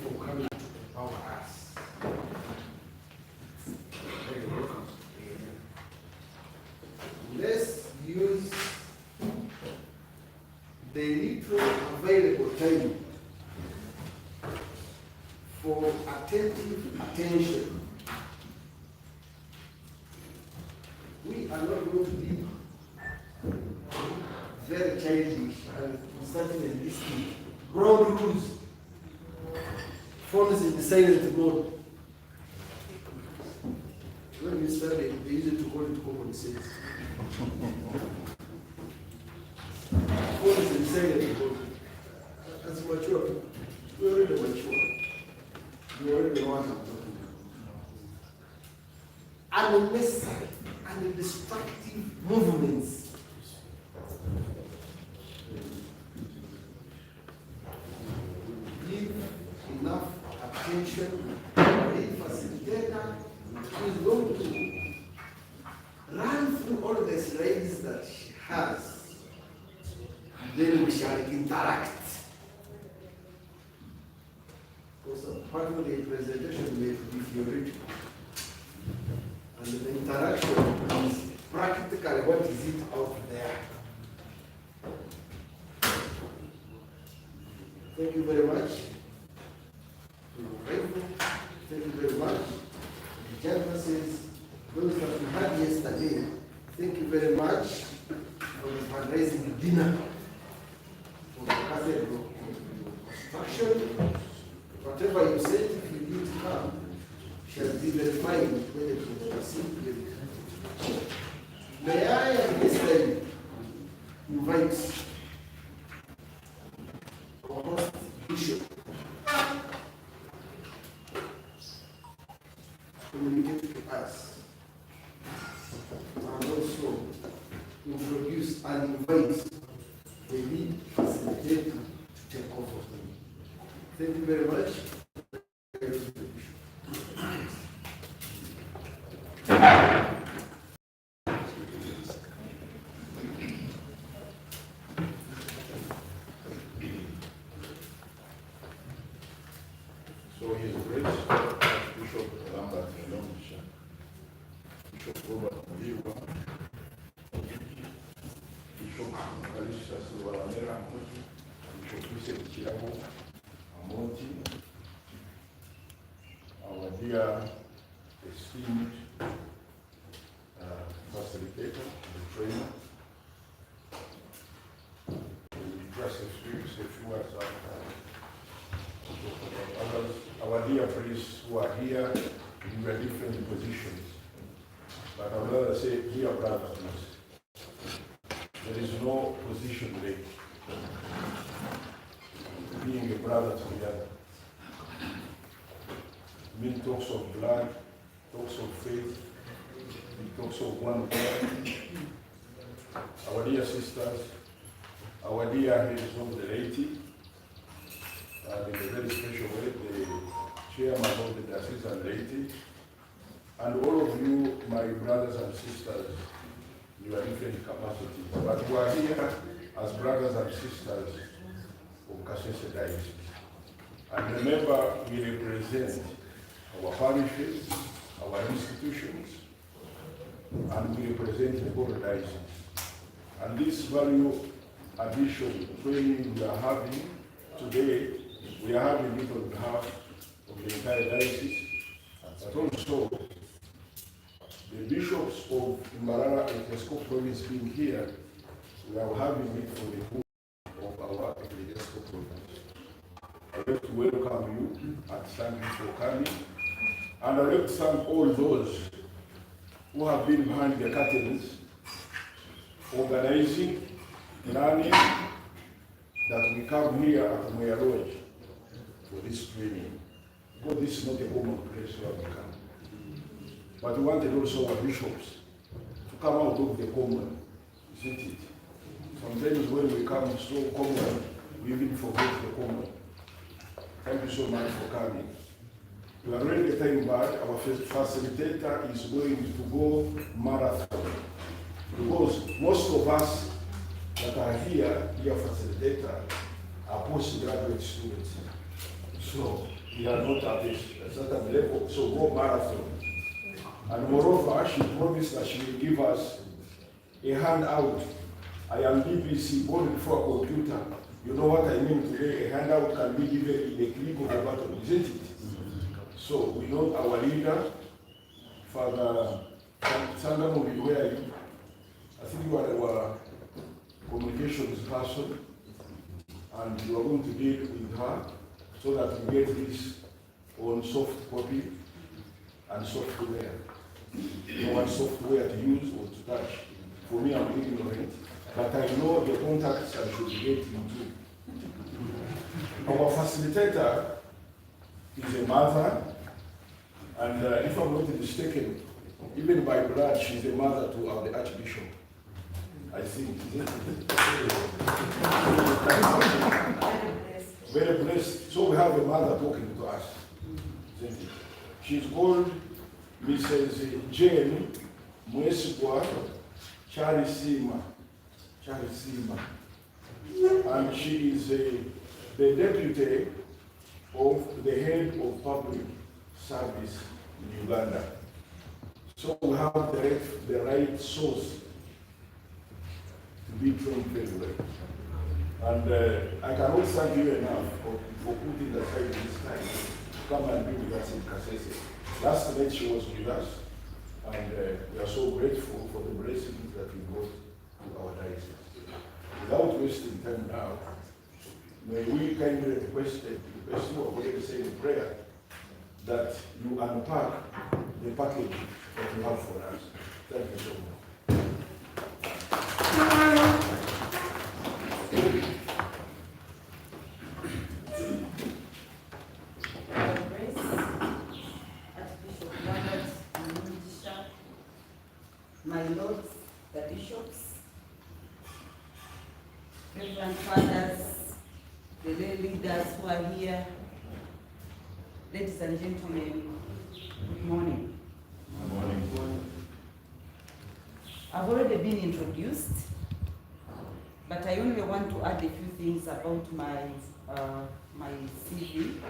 for coming to empower us. Very welcome. Let's use the little available time for attentive attention. We are not going to be very childish and starting and listening. Ground rules. Phones in the silent mode. When we started, they used to call it common sense. Phones in the silent mode. That's mature. We already mature. We already know what I'm talking about. Unnecessary and destructive movements. Give enough attention to the facilitator who is going to run through all the slides that she has. Then we shall interact. Because part of the presentation may be theoretical. And the interaction is practically what is it out there. Thank you very much. Thank you very much. The chairman says, those that we had yesterday, thank you very much for the fundraising dinner for the cathedral construction. Whatever you said, if you didn't come, shall be verified whether it was simply. May I at this time invite our host bishop to communicate to us and also introduce and invite the lead facilitator to take over. Thank you very much. So he is great Bishop Lambert Melongisha, Bishop Robert Mbiwa, Bishop Kalisa Silvalamera, Bishop Yusef Chirabo, Amonti, our dear esteemed facilitator, the trainer, just a few words others, our dear priests who are here in their different positions. But I would rather say, dear brothers, there is no position there. Being a brother to the other. Mean talks of blood, talks of faith, talks of one God. Our dear sisters, our dear heads of the laity, and in a very special way, the chairman of the diocesan laity, and all of you, my brothers and sisters, in your different capacities. But we are here as brothers and sisters of Kasese Diocese. And remember, we represent our parishes, our institutions, and we represent the whole diocese. And this value addition training we are having today, we are having it on behalf of the entire diocese, but also the bishops of Mbarara Ecclesiastical Province being here, we are having it for the whole of our Ecclesiastical Province. I'd like to welcome you and thank you for coming. And I'd like to thank all those who have been behind the curtains, organizing, planning, that we come here at Moya Lodge for this training. Because this is not a common place where we come. But we wanted also our bishops to come out of the common, isn't it? Sometimes when we come so common, we even forget the common. Thank you so much for coming. We are really thank God. Our facilitator is going to go marathon. Because most of us that are here, facilitator, are postgraduate students. So we are not at a certain level, so go marathon. And moreover, she promised that she will give us a handout. I am BBC, born before a computer. You know what I mean today? A handout can be given in a click of a button, isn't it? So we know our leader, Father Sangamon, where are you? I think you are our communications person, and you are going to deal with her so that we get this on soft copy and software. You know what software to use or to touch. For me, I'm ignorant, but I know the contacts I should get into. Our facilitator is a mother, and if I'm not mistaken, even by blood, she's a mother to the Archbishop. I think, isn't it? Very blessed. So we have a mother talking to us. Isn't it? She's called Mrs. Jane Mwesigwa Charisima. And she is the deputy of the head of public service in Uganda. So we have the right source to be trained very well. And I cannot thank you enough for putting aside this time to come and be with us in Kasese. Last night she was with us, and we are so grateful for the blessings that we brought to our diocese. Without wasting time now, may we kindly request the person who are going to say in prayer that you unpack the package that you have for us. Thank you so much. My lords, the bishops, Reverend Fathers, the lay leaders who are here, ladies and gentlemen, good morning. Good morning. I've already been introduced, but I only want to add a few things about my CV.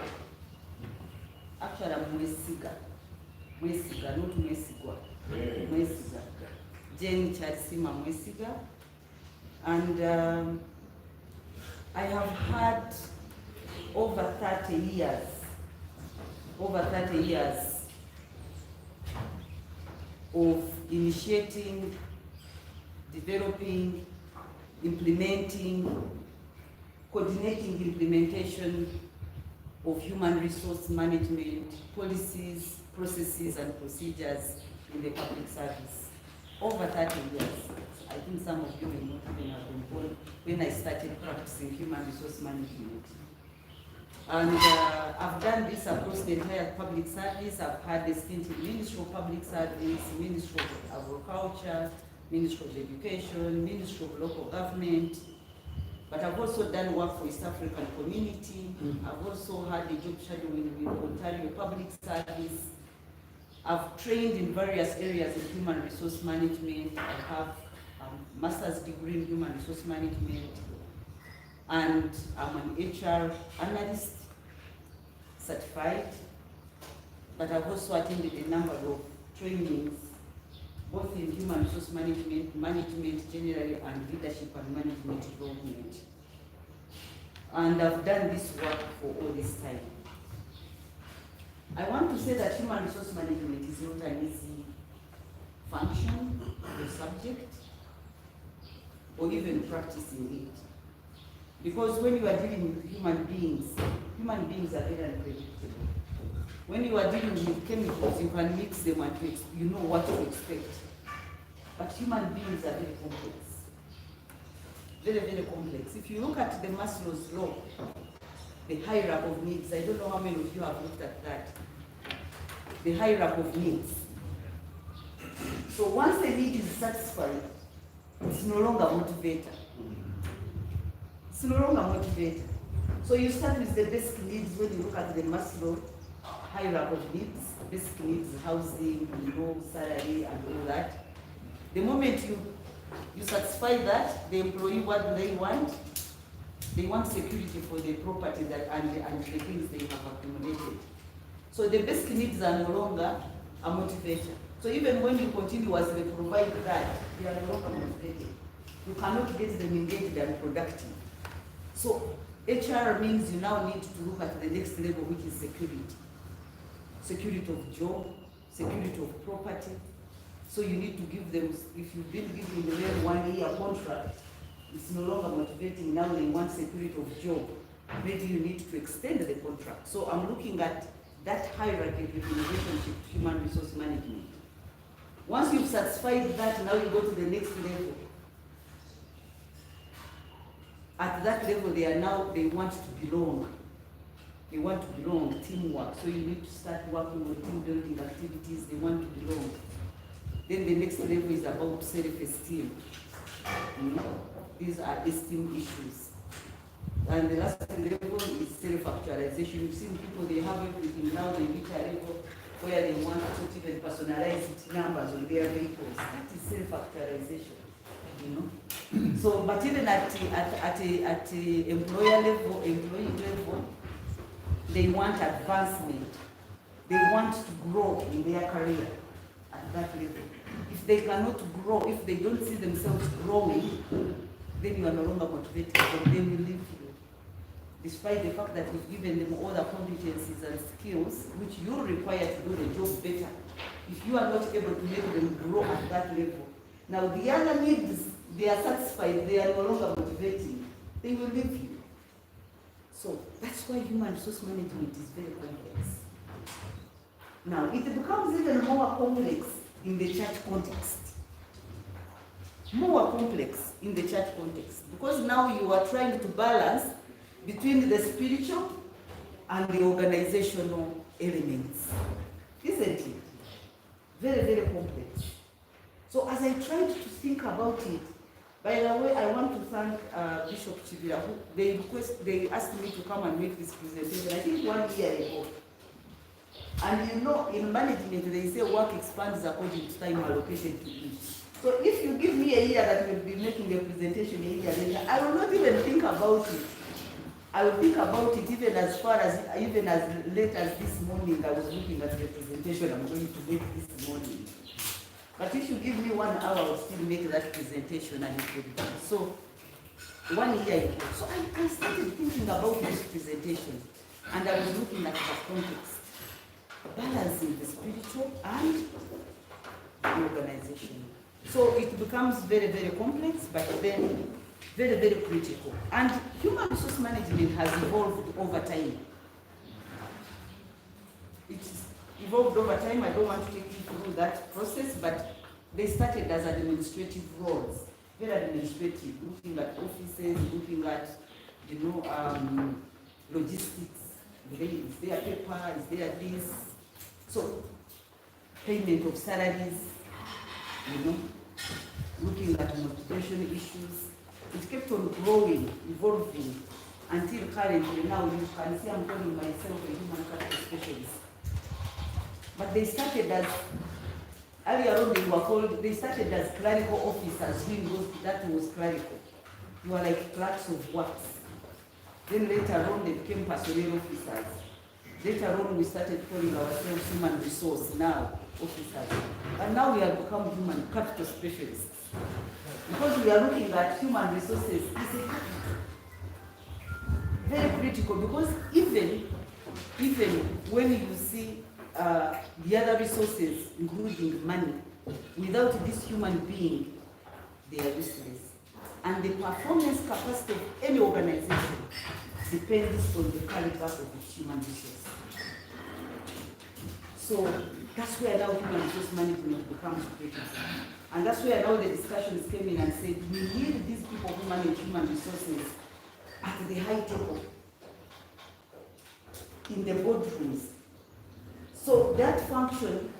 Actually, I'm Mwesiga, not Mwesigwa. Mwesiga. Jane Charisima Mwesiga. And I have had over 30 years of initiating, developing, implementing, coordinating implementation of human resource management policies, processes, and procedures in the public service. Over 30 years. I think some of you may not even have been born when I started practicing human resource management. And I've done this across the entire public service. I've had a stint in Ministry of Public Service, Ministry of Agriculture, Ministry of Education, Ministry of Local Government. But I've also done work for East African Community. I've also had a job shadowing with Ontario Public Service. I've trained in various areas of human resource management. I have a master's degree in human resource management, and I'm an HR analyst, certified, but I've also attended a number of trainings, both in human resource management generally, and leadership and management development. And I've done this work for all this time. I want to say that human resource management is not an easy function or subject, or even practicing it. Because when you are dealing with human beings are very unpredictable. When you are dealing with chemicals, you can mix them and you know what to expect. But human beings are very complex. Very, very complex. If you look at the Maslow's law, the hierarchy of needs, I don't know how many of you have looked at that. The hierarchy of needs. So once the need is satisfied, it's no longer motivator. It's no longer motivator. So you start with the basic needs when you look at the Maslow hierarchy of needs. Basic needs, housing, salary, and all that. The moment you You satisfy that, the employee, what do they want? They want security for the property that and the things they have accumulated. So the basic needs are no longer a motivator. So even when you continuously provide that, they are no longer motivated. You cannot get them engaged and productive. So HR means you now need to look at the next level, which is security. Security of job, security of property. So you need to give them, if you've been giving them 1 year contract, it's no longer motivating, now they want security of job. Maybe you need to extend the contract. So I'm looking at that hierarchy in relationship to human resource management. Once you've satisfied that, now you go to the next level. At that level, they want to belong. They want to belong, teamwork. So you need to start working on team building activities. They want to belong. Then the next level is about self-esteem. These are esteem issues. And the last level is self-actualization. You've seen people, they have everything. Now they reach a level where they want to even personalized numbers on their vehicles. That is self-actualization. So, but even at employer level, employee level, they want advancement. They want to grow in their career at that level. If they cannot grow, if they don't see themselves growing, then you are no longer motivated, but they will leave you. Despite the fact that you've given them all the competencies and skills which you require to do the job better, if you are not able to make them grow at that level, now the other needs, they are satisfied, they are no longer motivating, they will leave you. So that's why human resource management is very complex. Now it becomes even more complex in the church context. More complex in the church context, because now you are trying to balance between the spiritual and the organizational elements. Isn't it? Very, very complex. So as I tried to think about it, by the way, I want to thank Bishop Chibira, who they asked me to come and make this presentation, I think 1 year ago. And in management, they say work expands according to time allocated to each. So if you give me a year that will be making a presentation a year later, I will not even think about it. I will think about it even as late as this morning. I was looking at the presentation I'm going to make this morning. But if you give me 1 hour, I will still make that presentation and it will be done. So 1 year ago. So I started thinking about this presentation and I was looking at the context, balancing the spiritual and the organization. So it becomes very, very complex, but then very, very critical. And human resource management has evolved over time. It's evolved over time. I don't want to take you through that process, but they started as administrative roles, very administrative, looking at offices, looking at, logistics. Is there paper? Is there this? So, payment of salaries, looking at motivation issues. It kept on growing, evolving, until currently now you can see I'm calling myself a human capital specialist. But they started as, earlier on they started as clerical officers doing that was clerical. You were like clerks of works. Then later on they became personnel officers. Later on we started calling ourselves human resource now officers. And now we have become human capital specialists. Because we are looking at human resources as a capital. Very critical, because even when you see the other resources, including money, without this human being, they are useless. And the performance capacity of any organization depends on the caliber of its human resource. So that's where now human resource management becomes critical. And that's where now the discussions came in and said, we need these people who manage human resources at the high table, in the boardrooms. So that function,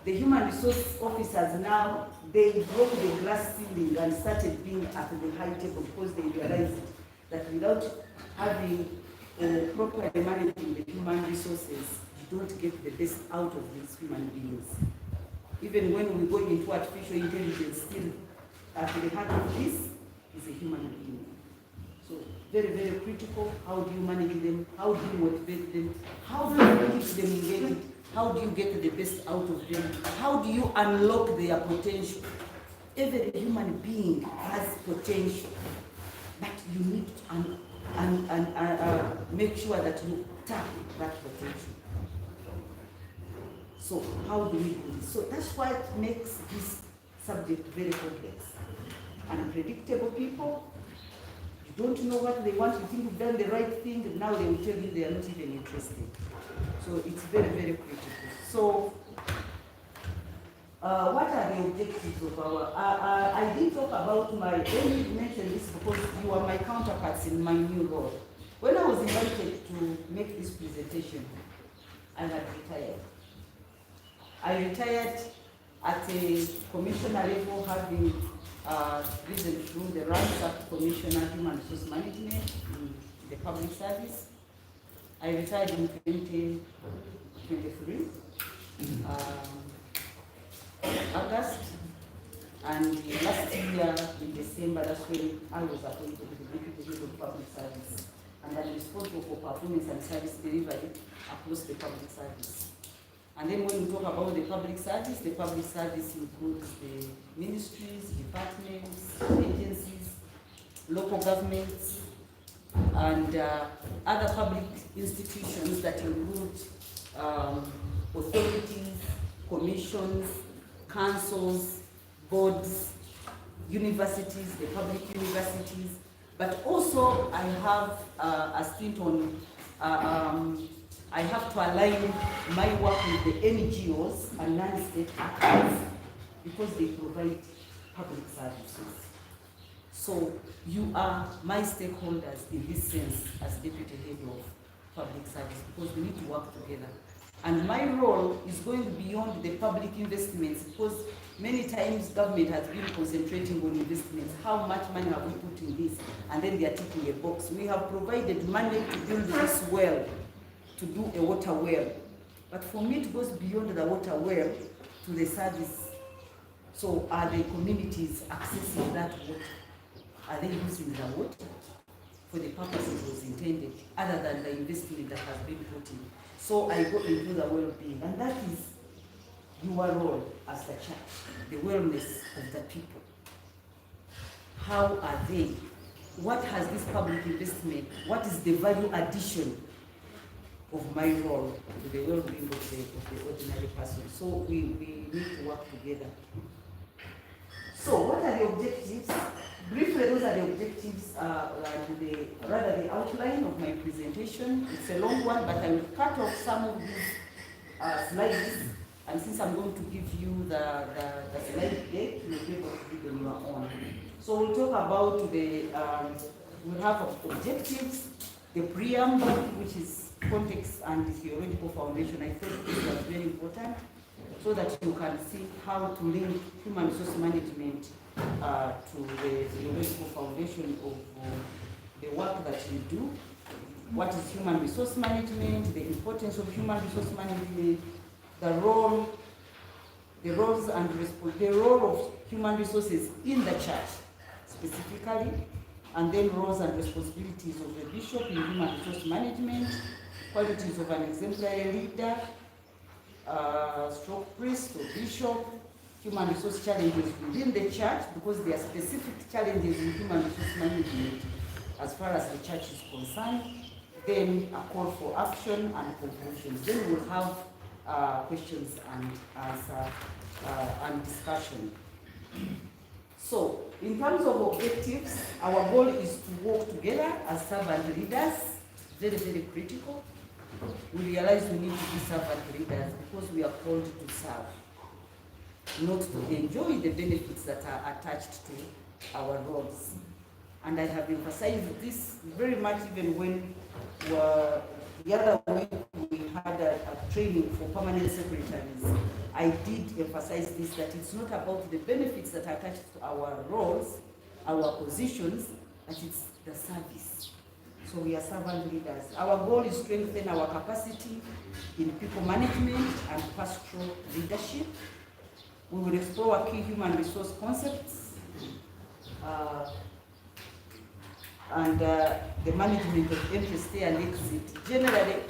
the human resource officers now, they broke the glass ceiling and started being at the high table because they realized that without having properly managing the human resources, you don't get the best out of these human beings. Even when we go into artificial intelligence, still at the heart of this is a human being. So very, very critical. How do you manage them? How do you motivate them? How do you keep them engaged? How do you get the best out of them? How do you unlock their potential? Every human being has potential, but you need to make sure that you tap that potential. So how do we do this? So that's why it makes this subject very complex. Unpredictable people, you don't know what they want, you think you've done the right thing, and now they will tell you they are not even interested. So it's very, very critical. So what are the objectives of our, I did talk about my, let me mention this because you are my counterparts in my new role. When I was invited to make this presentation, I had retired. I retired at a commissioner level, having risen through the ranks of Commissioner Human Resource Management in the public service. I retired in 2023, August, and last year in December, that's when I was appointed to the Deputy Head of Public Service, and I'm responsible for performance and service delivery across the public service. And then when we talk about the public service includes the ministries, departments, agencies, local governments, and other public institutions that include authorities, commissions, councils, boards, universities, the public universities. But also I have a stint on I have to align my work with the NGOs and non-state actors because they provide public services. So you are my stakeholders in this sense as Deputy Head of Public Service, because we need to work together. And my role is going beyond the public investments, because many times government has been concentrating on investments. How much money have we put in this? And then they are ticking a box. We have provided money to build this well, to do a water well. But for me, it goes beyond the water well to the service. So are the communities accessing that water? Are they using the water for the purpose it was intended, other than the investment that has been put in? So I go into the well-being, and that is your role as the church, the wellness of the people. How are they? What has this public investment, what is the value addition of my role to the well-being of the ordinary person? So we need to work together. So what are the objectives? Briefly, those are the objectives, rather the outline of my presentation. It's a long one, but I will cut off some of these slides, and since I'm going to give you the slide deck, you'll be able to read on your own. So we'll talk about we'll have objectives, the preamble, which is context and the theoretical foundation. I thought this was very important, so that you can see how to link human resource management to the theoretical foundation of the work that you do. What is human resource management, the importance of human resource management, the role of human resources in the church specifically, and then roles and responsibilities of the bishop in human resource management, qualities of an exemplary leader, stroke priest or bishop, human resource challenges within the church, because there are specific challenges in human resource management as far as the church is concerned. Then a call for action and conclusions. Then we'll have questions and answer and discussion. So, in terms of objectives, our goal is to work together as servant leaders. Very, very critical. We realize we need to be servant leaders because we are called to serve, not to enjoy the benefits that are attached to our roles. And I have emphasized this very much even when the other week we had a training for permanent secretaries. I did emphasize this, that it's not about the benefits that are attached to our roles, our positions, but it's the service. So we are servant leaders. Our goal is to strengthen our capacity in people management and pastoral leadership. We will explore key human resource concepts the management of entry, stay and exit. Generally,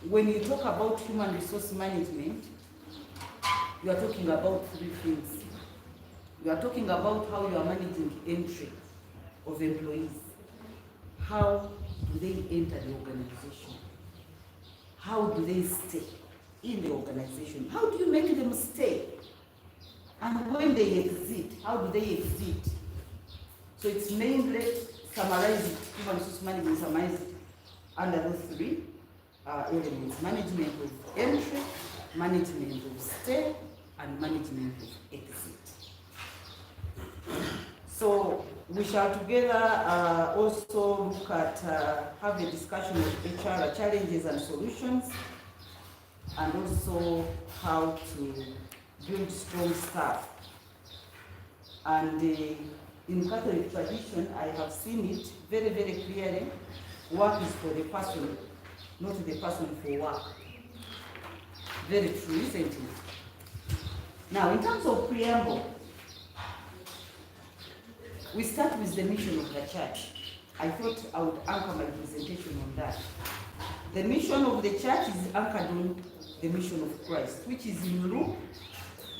when you talk about human resource management, you are talking about three things. You are talking about how you are managing entry of employees. How do they enter the organization? How do they stay in the organization? How do you make them stay? And when they exit, how do they exit? So it's mainly summarized, human resource management summarized under those three elements: management of entry, management of stay, and management of exit. So we shall together also look at, have a discussion of HR challenges and solutions, and also how to build strong staff. And in Catholic tradition, I have seen it very, very clearly. Work is for the person, not the person for work. Very true, isn't it? Now, in terms of preamble, we start with the mission of the church. I thought I would anchor my presentation on that. The mission of the church is anchored on the mission of Christ, which is in Luke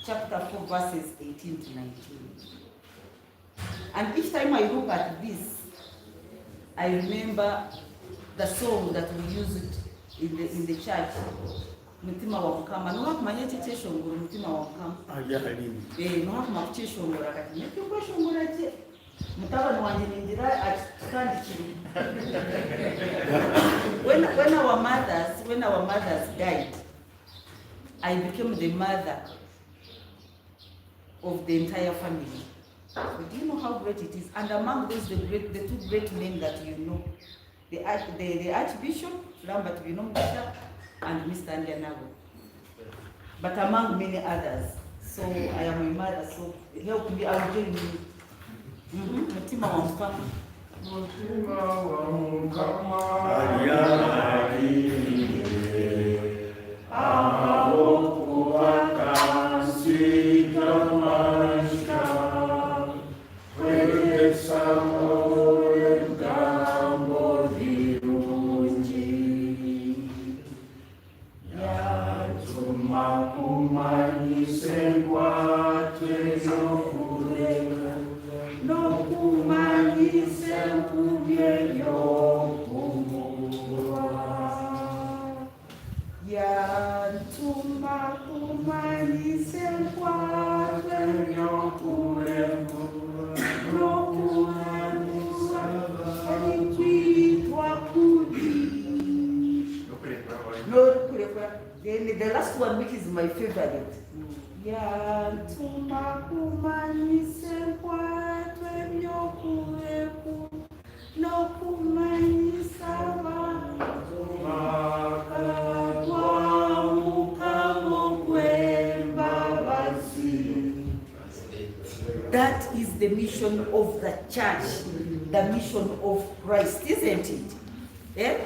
chapter 4, verses 18 to 19. And each time I look at this, I remember the song that we used in the church. Mutima wa mukama. Nuwa kumanya chiche shongoro mutima wa mukama. Nuwa kuma chiche shongoro kati. Nyekwa shongoro je. Mutaba nuwanje nindira atandi chiri. When our mothers died, I became the mother of the entire family. But do you know how great it is? And among those, the two great men that you know, the Archbishop Lambert Binomgasha and Mr. Andianago. But among many others. So I am a mother, so help me, I will join you. Mutima wa mukama. Mutima wa mukama. The last one, which is my favorite. That is the mission of the church, the mission of Christ, isn't it? Yeah?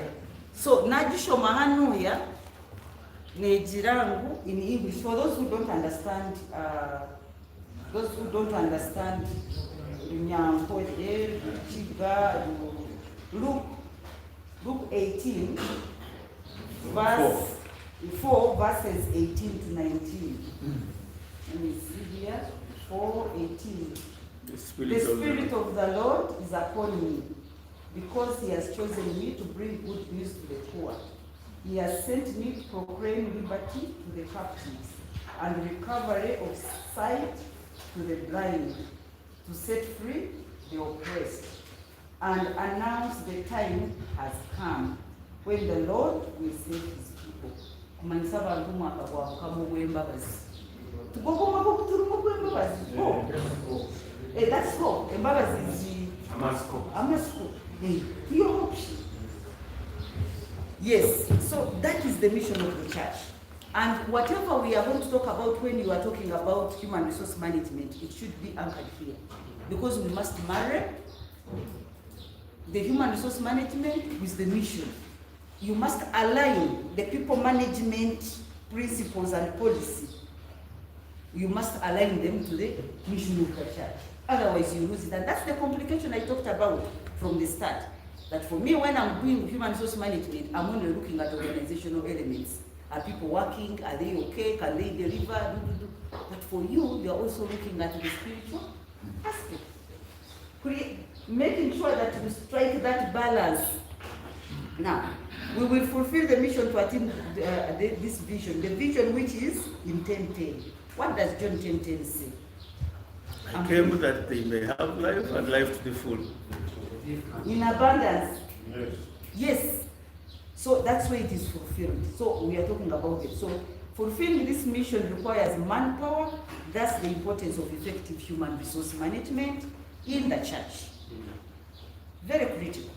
So, Najisho Mahanuya, Nejirangu in English, for those who don't understand, Luke 18, verse 4, verses 18 to 19. Let me see here. 4:18. The Spirit of the Lord is upon me, because He has chosen me to bring good news to the poor. He has sent me to proclaim liberty to the captives and recovery of sight to the blind, to set free the oppressed, and announce the time has come when the Lord will save His people. That's hope. Embarrass is Amasko. Yes, so that is the mission of the church. And whatever we are going to talk about when you are talking about human resource management, it should be anchored here. Because we must marry the human resource management with the mission. You must align the people management principles and policy. You must align them to the mission of the church. Otherwise, you lose it. And that's the complication I talked about from the start. That for me, when I'm doing human resource management, I'm only looking at organizational elements. Are people working? Are they okay? Can they deliver? But for you, you're also looking at the spiritual aspect. Making sure that we strike that balance. Now, we will fulfill the mission to attain this vision. The vision which is in 10:10. What does John 10:10 say? I came that they may have life and life to the full. In abundance. Yes. Yes. So that's where it is fulfilled. So we are talking about it. So fulfilling this mission requires manpower. That's the importance of effective human resource management in the church. Very critical.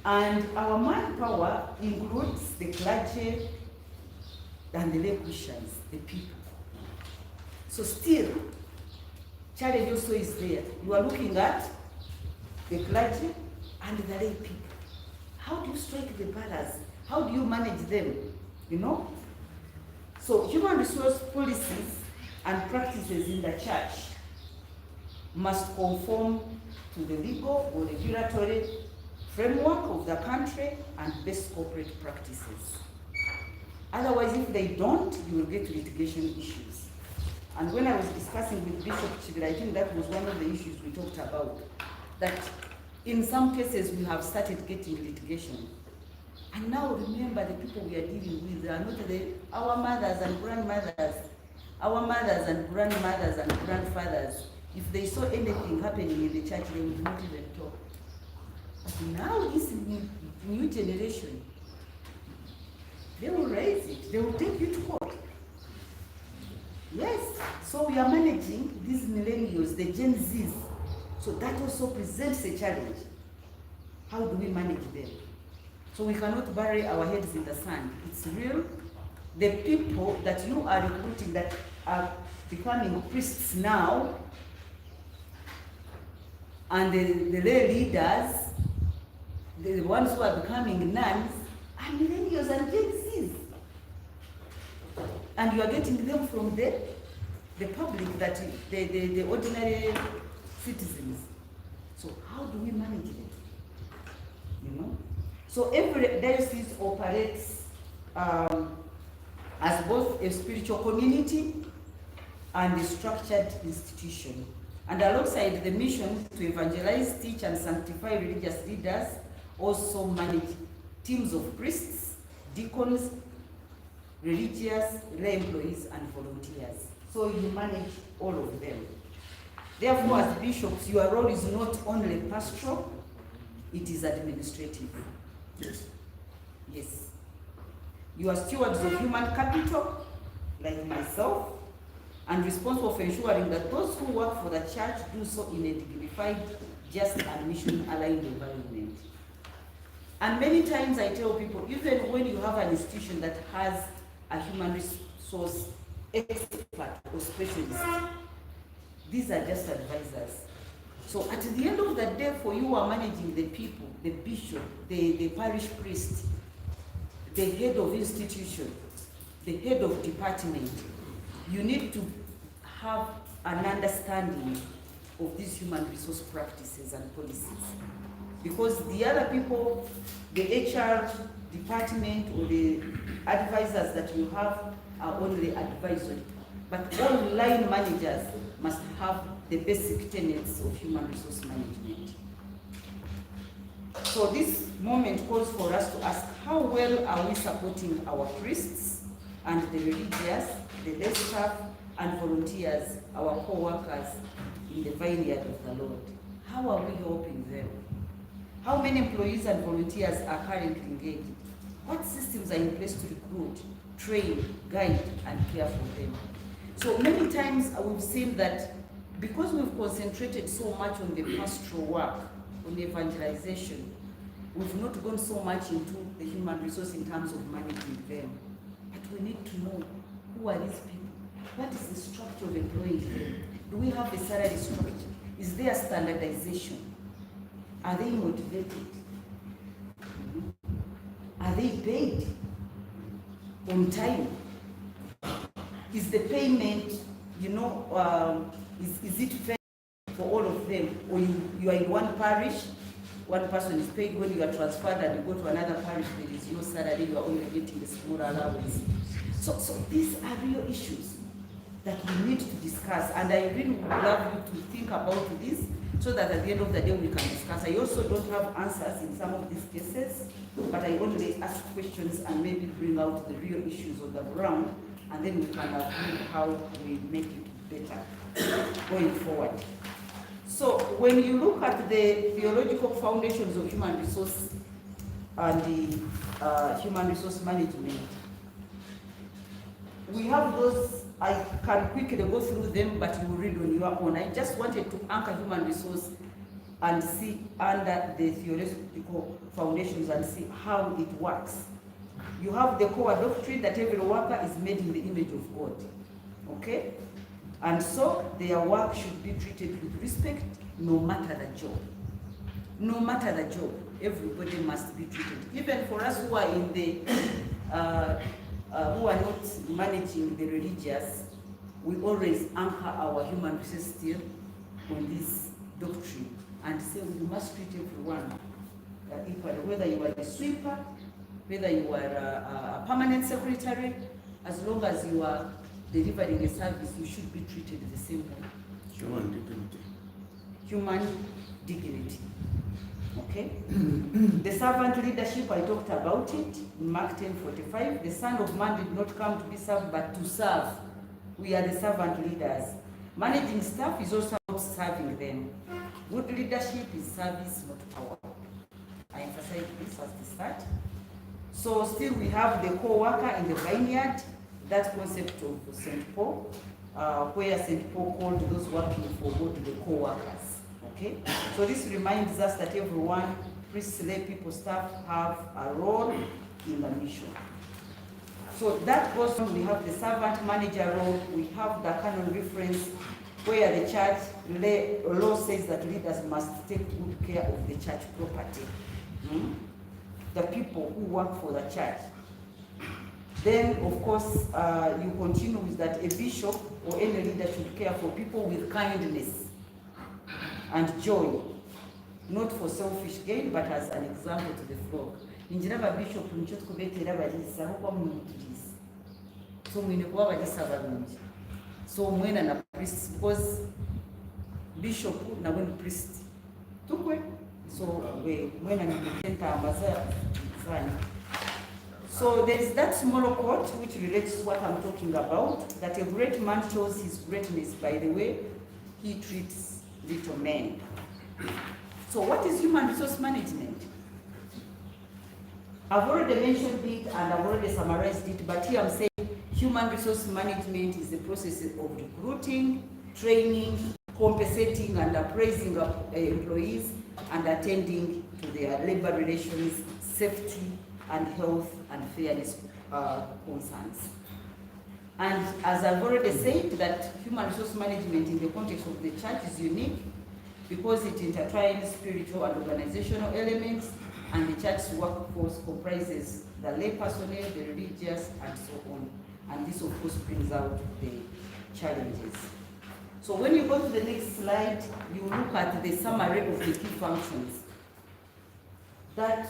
And our manpower includes the clergy and the lay Christians, the people. So still, challenge also is there. You are looking at the clergy and the lay people. How do you strike the balance? How do you manage them? You know? So human resource policies and practices in the church must conform to the legal or regulatory framework of the country and best corporate practices. Otherwise, if they don't, you will get litigation issues. And when I was discussing with Bishop Chibira, I think that was one of the issues we talked about, that in some cases we have started getting litigation. And now remember, the people we are dealing with are not our mothers and grandmothers, our mothers and grandmothers and grandfathers. If they saw anything happening in the church, they would not even talk. But now this new generation, they will raise it, they will take you to court. Yes, so we are managing these millennials, the Gen Zs. So that also presents a challenge. How do we manage them? So we cannot bury our heads in the sand. It's real. The people that you are recruiting that are becoming priests now, and the lay leaders, the ones who are becoming nuns, are millennials and Gen Zs. And you are getting them from the public, that the ordinary citizens. So how do we manage them? You know? So every diocese operates as both a spiritual community and a structured institution. And alongside the mission to evangelize, teach, and sanctify religious leaders, also manage teams of priests, deacons, religious, lay employees, and volunteers. So you manage all of them. Therefore, as bishops, your role is not only pastoral, it is administrative. Yes. Yes. You are stewards of human capital, like myself, and responsible for ensuring that those who work for the church do so in a dignified, just, and mission-aligned environment. And many times I tell people, even when you have an institution that has a human resource expert or specialist, these are just advisors. So at the end of the day, for you are managing the people, the bishop, the parish priest, the head of institution, the head of department. You need to have an understanding of these human resource practices and policies. Because the other people, the HR department or the advisors that you have are only advisory. But all line managers must have the basic tenets of human resource management. So this moment calls for us to ask, how well are we supporting our priests and the religious, the lay staff, and volunteers, our co-workers in the vineyard of the Lord? How are we helping them? How many employees and volunteers are currently engaged? What systems are in place to recruit, train, guide, and care for them? So many times we've seen that because we've concentrated so much on the pastoral work, on the evangelization, we've not gone so much into the human resource in terms of managing them. But we need to know, who are these people? What is the structure of employing them? Do we have a salary structure? Is there standardization? Are they motivated? Are they paid on time? Is the payment, Is it fair for all of them? Or you are in one parish, one person is paid, when you are transferred and you go to another parish, there is no salary, you are only getting a small allowance. So these are real issues that we need to discuss, and I really would love you to think about this so that at the end of the day we can discuss. I also don't have answers in some of these cases, but I only ask questions and maybe bring out the real issues on the ground, and then we can agree how we make it better going forward. So when you look at the theological foundations of human resource and the human resource management, we have those. I can quickly go through them, but you will read on your own. I just wanted to anchor human resource and see under the theological foundations and see how it works. You have the core doctrine that every worker is made in the image of God. Okay? And so their work should be treated with respect no matter the job. No matter the job, everybody must be treated. Even for us who are in the who are not managing the religious, we always anchor our human resource team on this doctrine and say we must treat everyone equally, whether you are a sweeper, whether you are a permanent secretary, as long as you are delivering a service, you should be treated the same way. Human dignity. Human dignity. Okay? The servant leadership, I talked about it in Mark 10:45. The Son of Man did not come to be served, but to serve. We are the servant leaders. Managing staff is also about serving them. Good leadership is service, not power. I emphasize this as the start. So still we have the co-worker in the vineyard, that concept of St. Paul, where St. Paul called those working for God the co-workers. Okay? So this reminds us that everyone, priests, lay people, staff, have a role in the mission. So that goes on. We have the servant manager role. We have the canon reference where the church law says that leaders must take good care of the church property. The people who work for the church. Then, of course, you continue with that a bishop or any leader should care for people with kindness and joy, not for selfish gain, but as an example to the flock. Injiraba bishop nicho tukubetera balisa huko mumutiriza. So mwine kuwa balisa balungi. So mwena na priest, because bishop na when priest. Tukwe. So mwena na presenta ambaza fani. So there is that small quote which relates to what I'm talking about, that a great man shows his greatness by the way he treats little men. So what is human resource management? I've already mentioned it and I've already summarized it, but here I'm saying human resource management is the process of recruiting, training, compensating and appraising of employees and attending to their labor relations, safety and health and fairness concerns. And as I've already said, that human resource management in the context of the church is unique because it intertwines spiritual and organizational elements, and the church's workforce comprises the lay personnel, the religious, and so on. And this, of course, brings out the challenges. So when you go to the next slide, you look at the summary of the key functions. That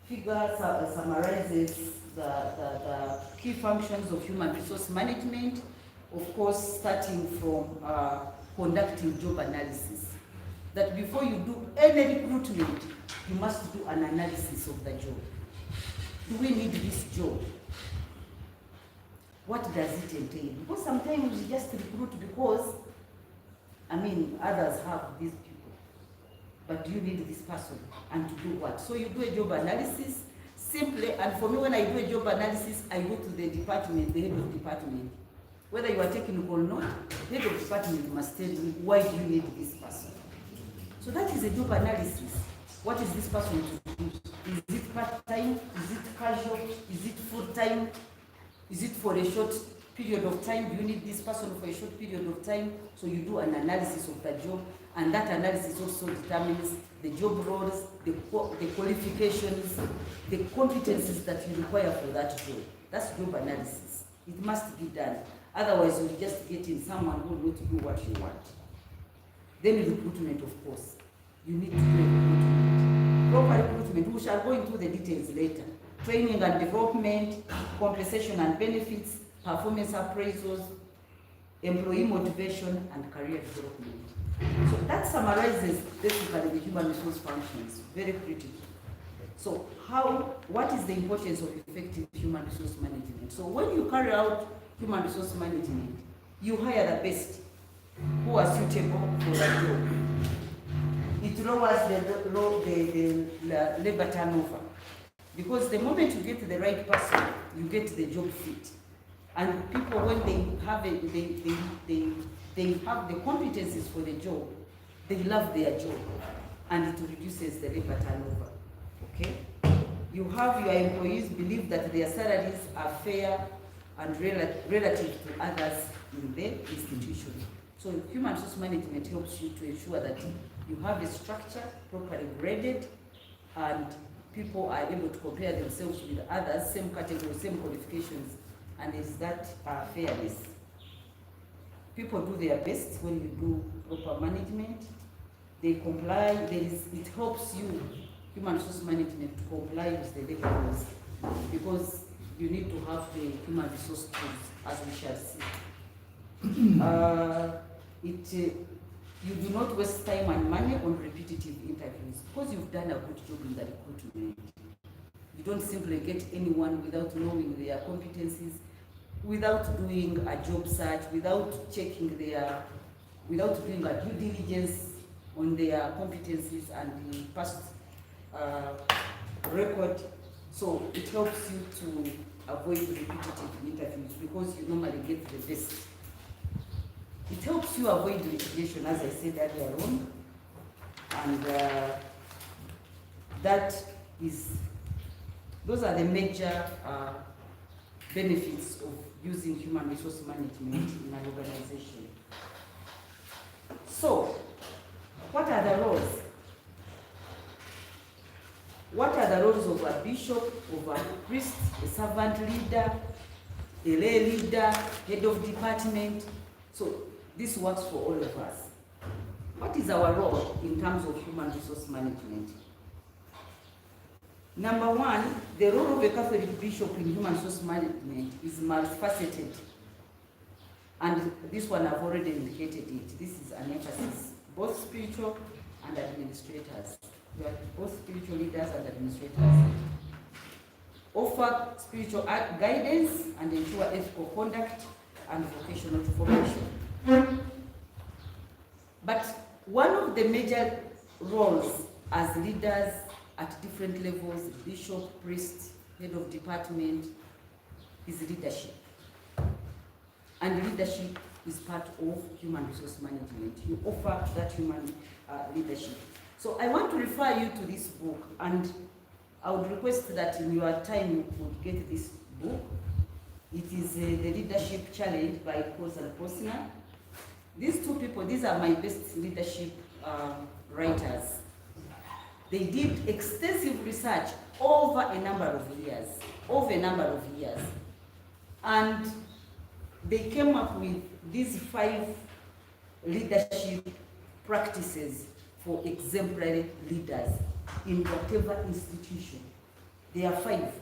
figure summarizes the key functions of human resource management, of course, starting from conducting job analysis. That before you do any recruitment, you must do an analysis of the job. Do we need this job? What does it entail? Because sometimes we just recruit because, others have these people. But do you need this person? And to do what? So you do a job analysis, simply, and for me when I do a job analysis, I go to the department, the head of department. Whether you are technical or not, the head of department must tell you why do you need this person. So that is a job analysis. What is this person to do? Is it part-time? Is it casual? Is it full-time? Is it for a short period of time? Do you need this person for a short period of time? So you do an analysis of the job, and that analysis also determines the job roles, the qualifications, the competencies that you require for that job. That's job analysis. It must be done. Otherwise, you'll just get in someone who will not do what you want. Then recruitment, of course. You need to do recruitment. Proper recruitment, we shall go into the details later. Training and development, compensation and benefits, performance appraisals, employee motivation, and career development. So that summarizes basically the human resource functions, very critical. So what is the importance of effective human resource management? So when you carry out human resource management, you hire the best who are suitable for that job. It lowers the labor turnover. Because the moment you get the right person, you get the job fit. And people, when they have they have the competencies for the job, they love their job, and it reduces the labor turnover. Okay? You have your employees believe that their salaries are fair and relative to others in the institution. So human resource management helps you to ensure that you have a structure properly graded, and people are able to compare themselves with others, same category, same qualifications, and is that fairness. People do their best when you do proper management. They comply. It helps you, human resource management, to comply with the labor laws, because you need to have the human resource tools, as we shall see. You do not waste time and money on repetitive interviews, because you've done a good job in the recruitment. You don't simply get anyone without knowing their competencies, without doing a job search, without checking without doing a due diligence on their competencies and the past record. So it helps you to avoid repetitive interviews, because you normally get the best. It helps you avoid litigation, as I said earlier on, and those are the major benefits of using human resource management in an organization. So, what are the roles? What are the roles of a bishop, of a priest, a servant leader, a lay leader, head of department? So, this works for all of us. What is our role in terms of human resource management? Number one, the role of a Catholic bishop in human resource management is multifaceted. And this one I've already indicated it. This is an emphasis, both spiritual and administrators. We are both spiritual leaders and administrators. Offer spiritual guidance and ensure ethical conduct and vocational formation. But one of the major roles as leaders at different levels, bishop, priest, head of department, is leadership. And leadership is part of human resource management. You offer that human leadership. So I want to refer you to this book, and I would request that in your time you would get this book. It is the Leadership Challenge by Coase and Posner. These two people, these are my best leadership writers. They did extensive research over a number of years, and they came up with these 5 leadership practices for exemplary leaders in whatever institution. There are 5.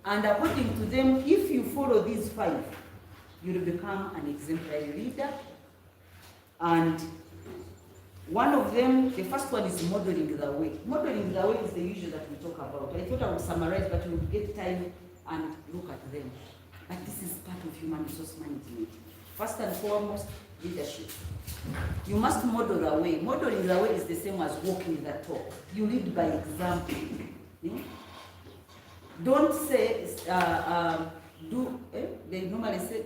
And according to them, if you follow these 5, you'll become an exemplary leader. And one of them, the first one, is modeling the way. Modeling the way is the issue that we talk about. I thought I would summarize, but we'll get time and look at them. But this is part of human resource management. First and foremost, leadership. You must model the way. Modeling the way is the same as walking the talk. You lead by example. Don't say, they normally say,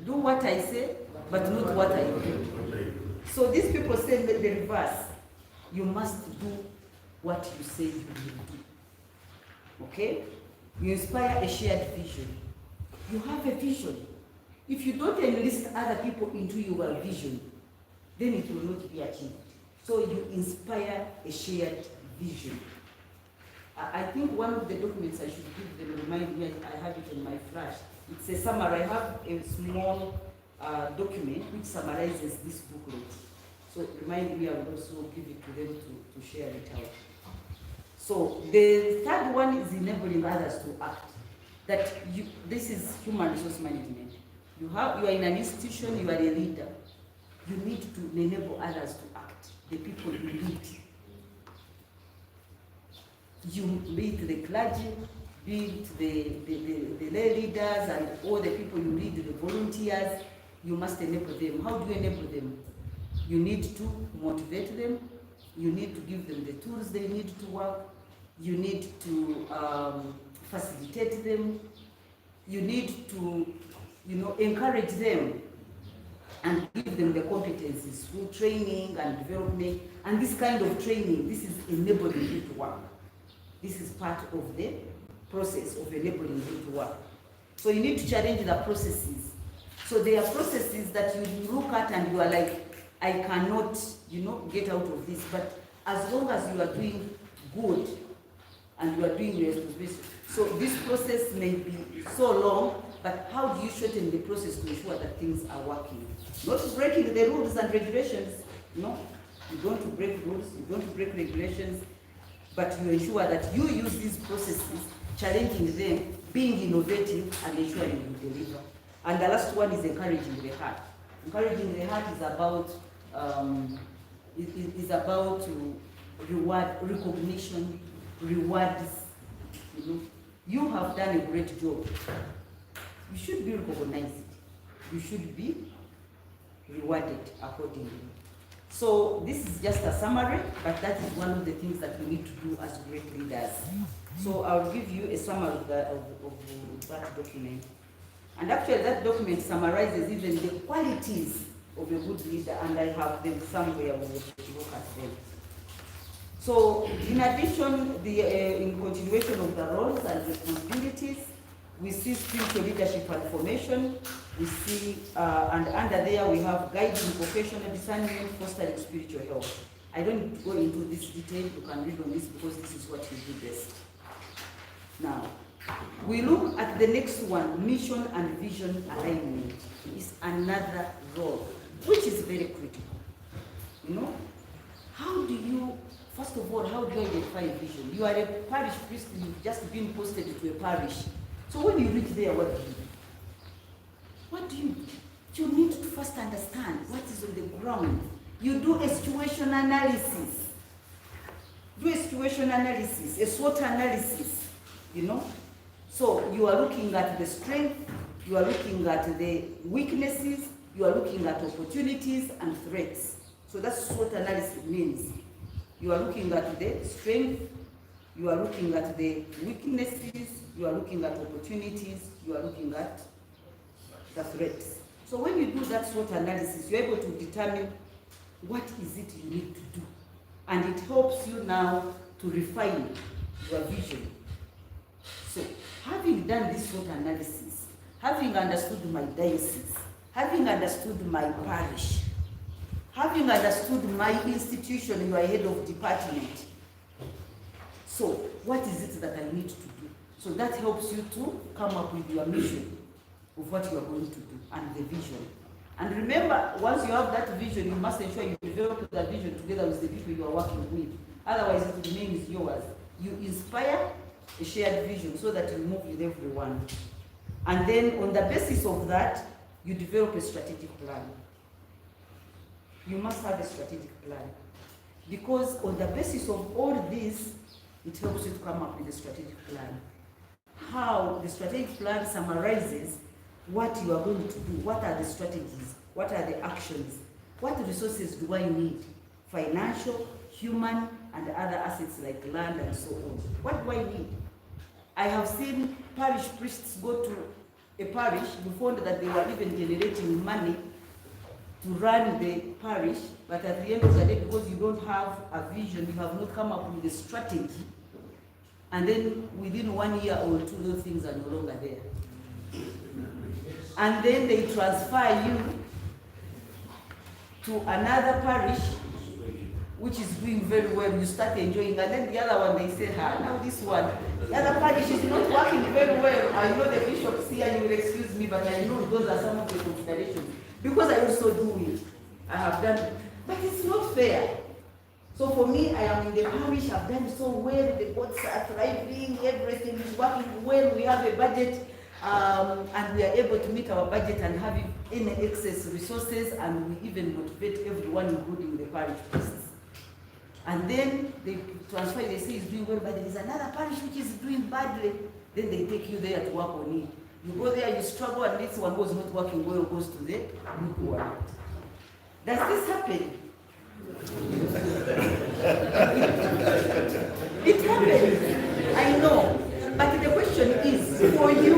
do what I say, but not what I do. So these people say the reverse. You must do what you say you will do. Okay? You inspire a shared vision. You have a vision. If you don't enlist other people into your vision, then it will not be achieved. So you inspire a shared vision. I think one of the documents I should give them, remind me, I have it on my flash. It's a summary. I have a small document which summarizes this booklet. So remind me, I will also give it to them to share it out. So the third one is enabling others to act. That this is human resource management. You are in an institution, you are a leader. You need to enable others to act. The people you lead. You lead the clergy, lead the lay leaders, and all the people you lead, the volunteers. You must enable them. How do you enable them? You need to motivate them. You need to give them the tools they need to work. You need to facilitate them. You need to, encourage them and give them the competencies through training and development. And this kind of training, this is enabling you to work. This is part of the process of enabling you to work. So you need to challenge the processes. So there are processes that you look at and you are like, I cannot, get out of this. But as long as you are doing good and you are doing your responsibility, so this process may be so long, but how do you shorten the process to ensure that things are working? Not breaking the rules and regulations. No, you don't break rules, you don't break regulations, but you ensure that you use these processes, challenging them, being innovative, and ensuring you deliver. And the last one is encouraging the heart. Encouraging the heart is about reward, recognition, rewards. You have done a great job. You should be recognized. You should be rewarded accordingly. So this is just a summary, but that is one of the things that we need to do as great leaders. So I'll give you a summary of that document. And actually that document summarizes even the qualities of a good leader, and I have them somewhere we will look at them. So in addition, in continuation of the roles and responsibilities, we see spiritual leadership and formation. We see, and under there we have guiding vocational discernment, fostering spiritual health. I don't go into this detail, you can read on this because this is what you do best. Now, we look at the next one, mission and vision alignment is another role, which is very critical. How do you, first of all, how do you identify a vision? You are a parish priest, you've just been posted to a parish. So when you reach there, what do you do? What do you do? You need to first understand what is on the ground. You do a situation analysis. Do a situation analysis, a SWOT analysis, So you are looking at the strength, you are looking at the weaknesses, you are looking at opportunities and threats. So that's what analysis means. You are looking at the strength, you are looking at the weaknesses, you are looking at opportunities, you are looking at the threats. So when you do that SWOT analysis, you're able to determine what is it you need to do. And it helps you now to refine your vision. So having done this SWOT analysis, having understood my diocese, having understood my parish, having understood my institution, you are head of department. So what is it that I need to do? So that helps you to come up with your mission of what you are going to do and the vision. And remember, once you have that vision, you must ensure you develop that vision together with the people you are working with. Otherwise, it remains yours. You inspire a shared vision so that you move with everyone. And then on the basis of that, you develop a strategic plan. You must have a strategic plan. Because on the basis of all this, it helps you to come up with a strategic plan. How the strategic plan summarizes what you are going to do, what are the strategies, what are the actions, what resources do I need, financial, human, and other assets like land and so on. What do I need? I have seen parish priests go to a parish, you found that they were even generating money to run the parish, but at the end of the day, because you don't have a vision, you have not come up with a strategy, and then within 1 year or two, those things are no longer there. And then they transfer you to another parish which is doing very well, you start enjoying, and then the other one, they say, now this one, the other parish is not working very well. I know the bishop's here, you will excuse me, but I know those are some of the considerations. Because I also do it. I have done it. But it's not fair. So for me, I am in the parish, I've done so well, the boats are thriving, everything is working well, we have a budget, and we are able to meet our budget and have any excess resources, and we even motivate everyone, including the parish priests. And then they transfer, they say it's doing well, but there is another parish which is doing badly. Then they take you there to work on it. You go there, you struggle, and this one was not working well, goes to the lukewarm. Does this happen? It happens, I know. But the question is, for you,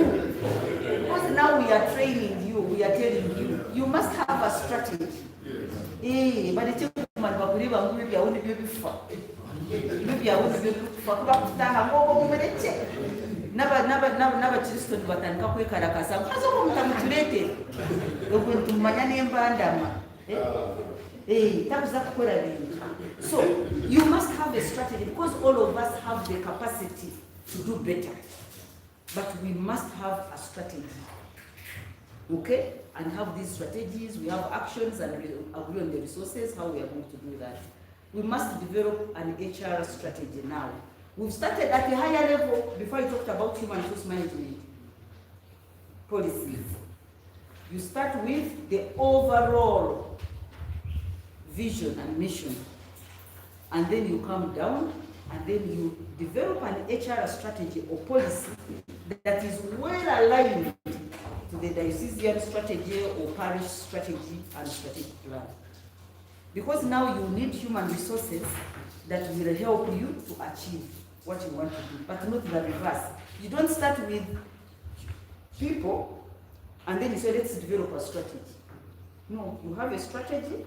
because now we are training you, we are telling you, you must have a strategy. But it's n'abakristo batandika kwekalakasa mukazo mutamutulete okuntumanya nembandama takuza kukola bintu. So you must have a strategy, because all of us have the capacity to do better, but we must have a strategy, okay, and have these strategies. We have actions and agree on the resources, how we are going to do that. We must develop an HR strategy now. We've started at a higher level. Before I talked about human resource management policies, you start with the overall vision and mission, and then you come down, and then you develop an HR strategy or policy that is well aligned to the diocesan strategy or parish strategy and strategic plan. Because now you need human resources that will help you to achieve what you want to do, but not the reverse. You don't start with people and then you say, let's develop a strategy. No, you have a strategy,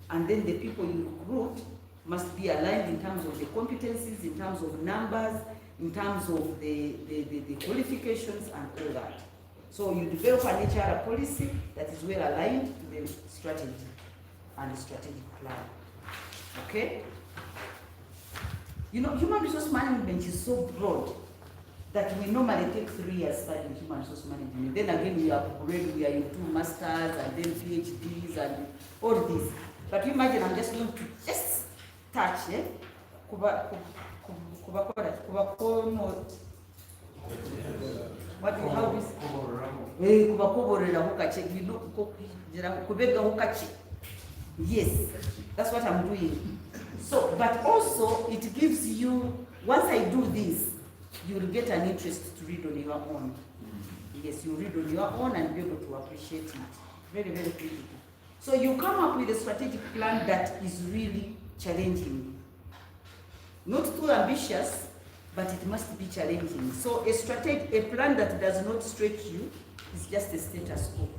and then the people you recruit must be aligned in terms of the competencies, in terms of numbers, in terms of the qualifications and all that. So you develop an HR policy that is well aligned to the strategy and the strategic plan. Okay? You know, human resource management is so broad that we normally take 3 years studying human resource management. Then again, we are into masters and then PhDs and all this. But you imagine, I'm just going to just touch it. What do you have this? Yes, that's what I'm doing. So, but also it gives you, once I do this, you will get an interest to read on your own. Yes, you read on your own and be able to appreciate it. Very, very critical. So you come up with a strategic plan that is really challenging. Not too ambitious, but it must be challenging. So a plan that does not stretch you is just a status quo.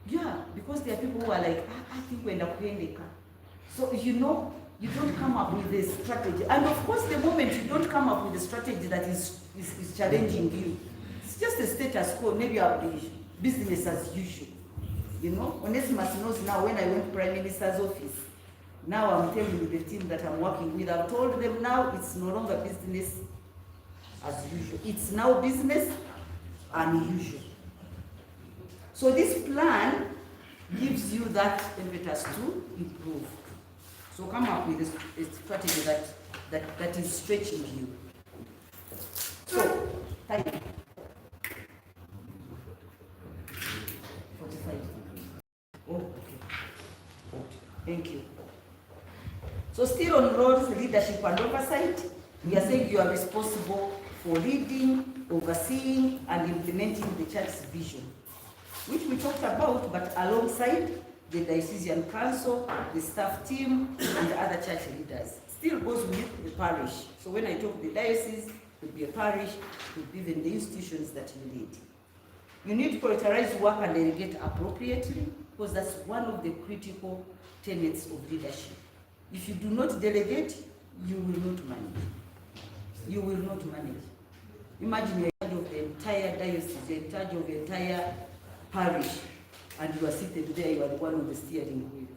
Yeah, because there are people who are like, I think we're in a. So, you know, you don't come up with a strategy. And of course, the moment you don't come up with a strategy that is challenging you, it's just a status quo. Maybe I'll be business as usual. You know, Onesimus knows now when I went to Prime Minister's office, now I'm telling the team that I'm working with, I've told them now it's no longer business as usual. It's now business unusual. So this plan gives you that impetus to improve. So come up with a strategy that is stretching you. So, time. 45. Oh, okay. Thank you. So still on roles, leadership and oversight, we are saying you are responsible for leading, overseeing, and implementing the church's vision, which we talked about, but alongside the diocesan council, the staff team, and the other church leaders. Still goes with the parish. So when I talk the diocese, it would be a parish, it would be even the institutions that you lead. You need to prioritize work and delegate appropriately, because that's one of the critical tenets of leadership. If you do not delegate, you will not manage. You will not manage. Imagine you're in charge of the entire diocese, you're in charge of the entire parish, and you are seated there, you are the one on the steering wheel.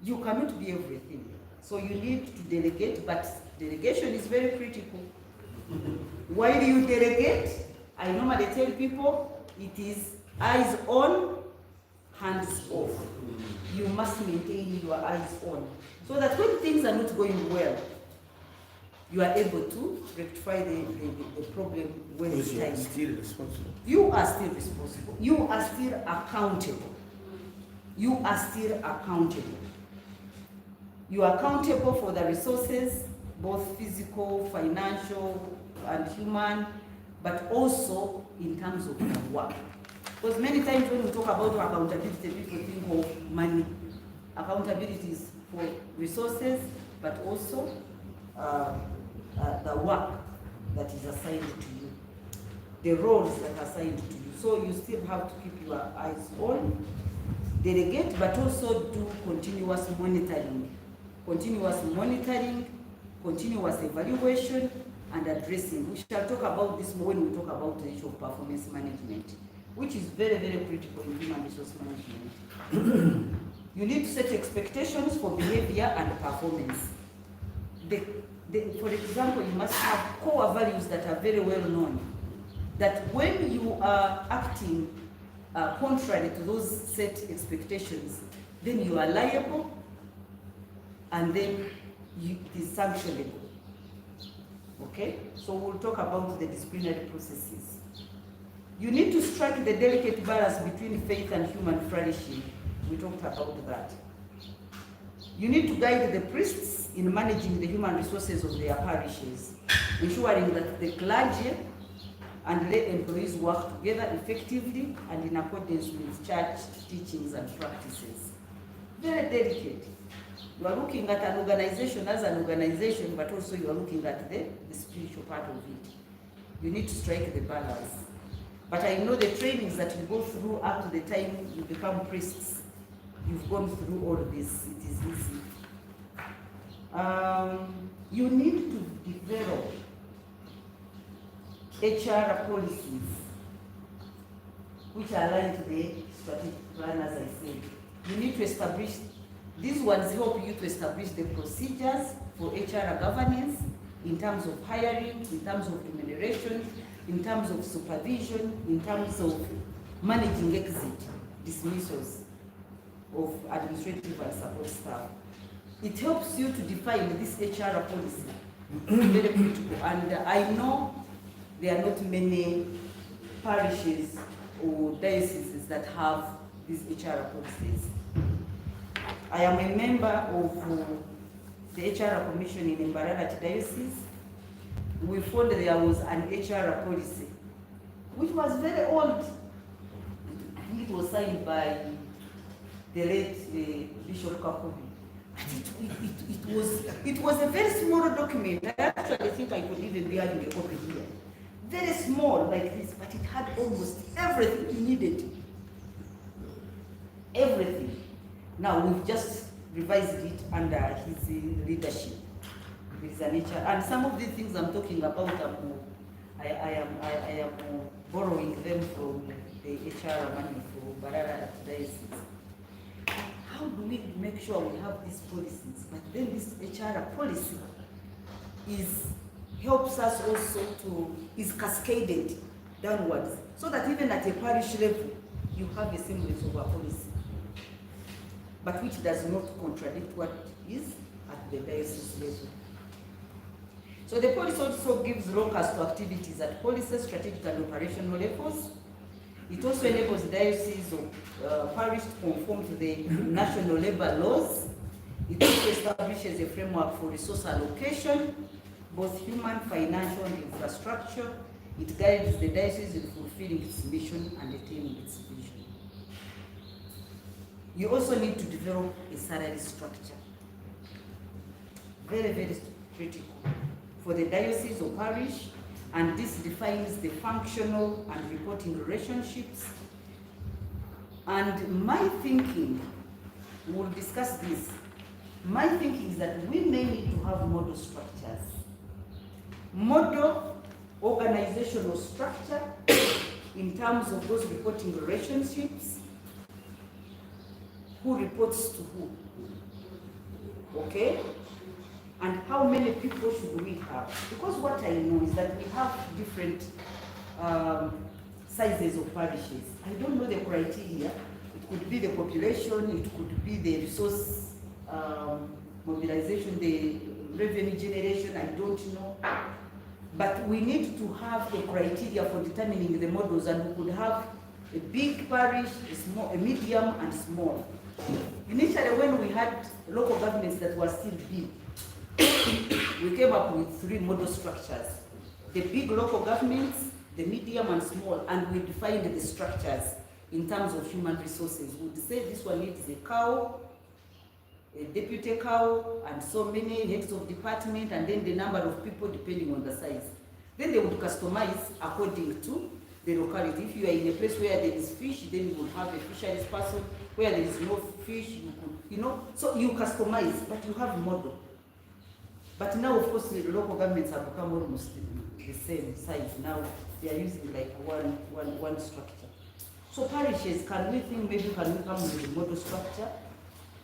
You cannot be everything. So you need to delegate, but delegation is very critical. Why do you delegate? I normally tell people it is eyes on, hands off. You must maintain your eyes on, so that when things are not going well, you are able to rectify the problem when it's You are time. still responsible. You are still responsible. You are still accountable. You are still accountable. You are accountable for the resources, both physical, financial, and human, but also in terms of the work. Because many times when we talk about accountability, people think of money. Accountability is for resources, but also the work that is assigned to you, the roles that are assigned to you. So you still have to keep your eyes on, delegate, but also do continuous monitoring, continuous evaluation, and addressing. We shall talk about this more when we talk about the issue of performance management, which is very, very critical in human resource management. You need to set expectations for behavior and performance. For example, you must have core values that are very well known, that when you are acting contrary to those set expectations, then you are liable, and then it is sanctionable. Okay? So we'll talk about the disciplinary processes. You need to strike the delicate balance between faith and human flourishing. We talked about that. You need to guide the priests in managing the human resources of their parishes, ensuring that the clergy and lay employees work together effectively and in accordance with church teachings and practices. Very delicate. You are looking at an organization as an organization, but also you are looking at the spiritual part of it. You need to strike the balance. But I know the trainings that you go through up to the time you become priests, you've gone through all of this. It is easy. You need to develop HR policies which align to the strategic plan, as I said. You need to establish, these ones help you to establish the procedures for HR governance in terms of hiring, in terms of remuneration, in terms of supervision, in terms of managing exit, dismissals of administrative and support staff. It helps you to define this HR policy, very critical. And I know there are not many parishes or dioceses that have these HR policies. I am a member of the HR Commission in Mbarara Diocese. We found there was an HR policy, which was very old. I think it was signed by the late Bishop Kakubi. It was a very small document. I actually think I could even be having a copy here. Very small like this, but it had almost everything you needed. Everything. Now we've just revised it under his leadership. It is an HR, and some of the things I'm talking about, I am borrowing them from the HR money for Mbarara Diocese. How do we make sure we have these policies? But then this HR policy helps us also is cascaded downwards, so that even at a parish level, you have a semblance of a policy, but which does not contradict what is at the diocese level. So the policy also gives locus to activities at policy, strategic and operational levels. It also enables dioceses or parish to conform to the national labor laws. It also establishes a framework for resource allocation, both human, financial, and infrastructure. It guides the diocese in fulfilling its mission and attaining its vision. You also need to develop a salary structure. Very, very critical for the diocese or parish, and this defines the functional and reporting relationships. And my thinking, we'll discuss this, my thinking is that we may need to have model structures. Model organizational structure in terms of those reporting relationships, who reports to who, Okay? And how many people should we have? Because what I know is that we have different sizes of parishes. I don't know the criteria. It could be the population, it could be the resource mobilization, the revenue generation, I don't know. But we need to have a criteria for determining the models, and we could have a big parish, a medium, and small. Initially, when we had local governments that were still big, we came up with 3 model structures. The big local governments, the medium and small, and we defined the structures in terms of human resources. We would say this one needs a cow, a deputy cow, and so many heads of department, and then the number of people depending on the size. Then they would customize according to the locality. If you are in a place where there is fish, then you would have a fisheries person. Where there is no fish, you could, so you customize, but you have model. But now, of course, the local governments have become almost the same size. Now they are using like one structure. So parishes, can we think maybe can we come with a model structure,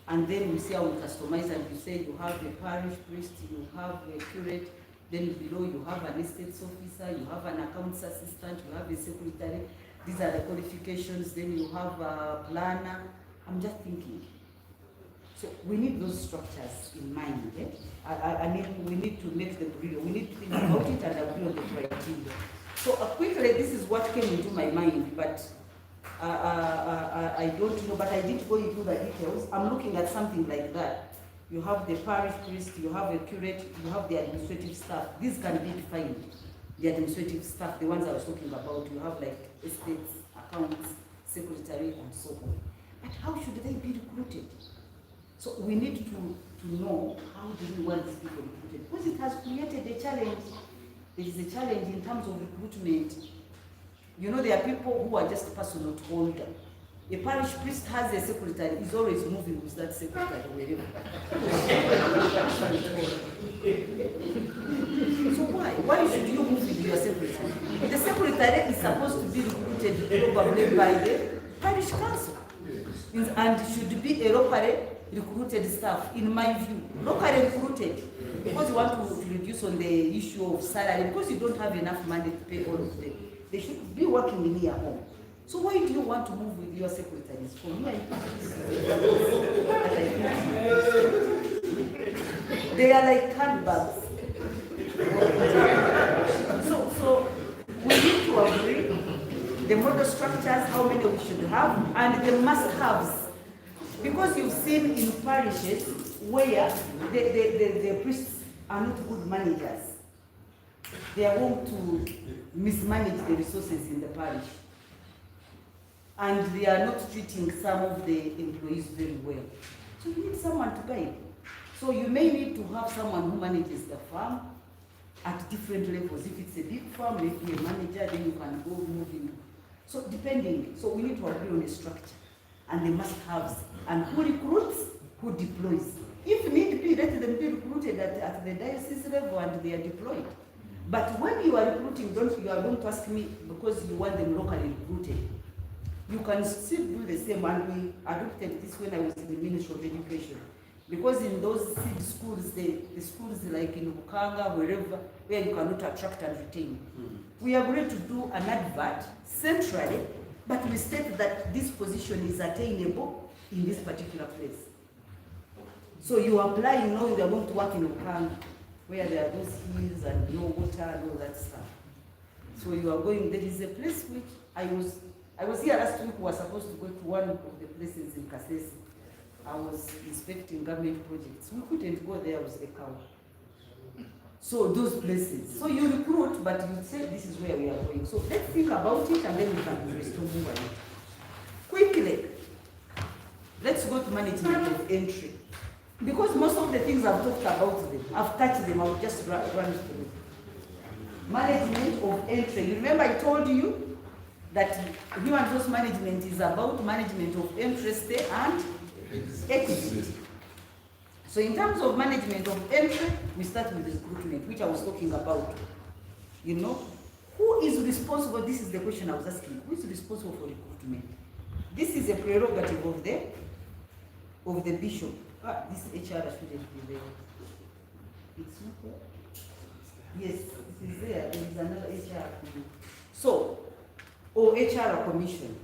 and then we see how we customize, and you say you have a parish priest, you have a curate, then below you have an estates officer, you have an accounts assistant, you have a secretary. These are the qualifications. Then you have a planner. I'm just thinking. So we need those structures in mind. We need to make them real. We need to think about it and agree on the criteria. So quickly, this is what came into my mind, but I don't know, but I didn't go into the details. I'm looking at something like that. You have the parish priest, you have a curate, you have the administrative staff. These can be defined. The administrative staff, the ones I was talking about, you have like estates, accounts, secretary, and so on. But how should they be recruited? So we need to know how do we want these people recruited, because it has created a challenge. There is a challenge in terms of recruitment. There are people who are just personal holder. A parish priest has a secretary, he's always moving with that secretary wherever. So why? Why should you move with your secretary? The secretary is supposed to be recruited probably by the parish council. And should be a locally recruited staff, in my view. Locally recruited, because you want to reduce on the issue of salary, because you don't have enough money to pay all of them. They should be working in your home. So why do you want to move with your secretaries? For me, they are like handbags. So we need to agree the model structures, how many we should have, and the must-haves. Because you've seen in parishes where the priests are not good managers. They are going to mismanage the resources in the parish. And they are not treating some of the employees very well. So you need someone to guide. So you may need to have someone who manages the farm at different levels. If it's a big farm, maybe a manager, then you can go moving. So depending, so we need to agree on a structure and the must-haves, and who recruits, who deploys. If need be, let them be recruited at the diocese level and they are deployed. But when you are recruiting, you are going to ask me because you want them locally recruited. You can still do the same, and we adopted this when I was in the Ministry of Education. Because in those seed schools, the schools like in Bukanga, wherever, where you cannot attract and retain, we agreed to do an advert centrally, but we state that this position is attainable in this particular place. So you apply knowing you're going to work in Bukanga, where there are those hills and no water and all that stuff. So you are going, there is a place which I was here last week. We were supposed to go to one of the places in Kasese. I was inspecting government projects. We couldn't go there with a cow. So those places. So you recruit, but you say this is where we are going. So let's think about it and then we can restore move on it. Quickly, let's go to management of entry. Because most of the things I've talked about them, I've touched them, I'll just run through. Management of entry. You remember I told you that human resource management is about management of interest and exit. So in terms of management of entry, we start with recruitment, which I was talking about. Who is responsible? This is the question I was asking. Who is responsible for recruitment? This is a prerogative of the bishop. This HR shouldn't be there. It's not there. Yes, it is there. There is another HR. So, or HR commission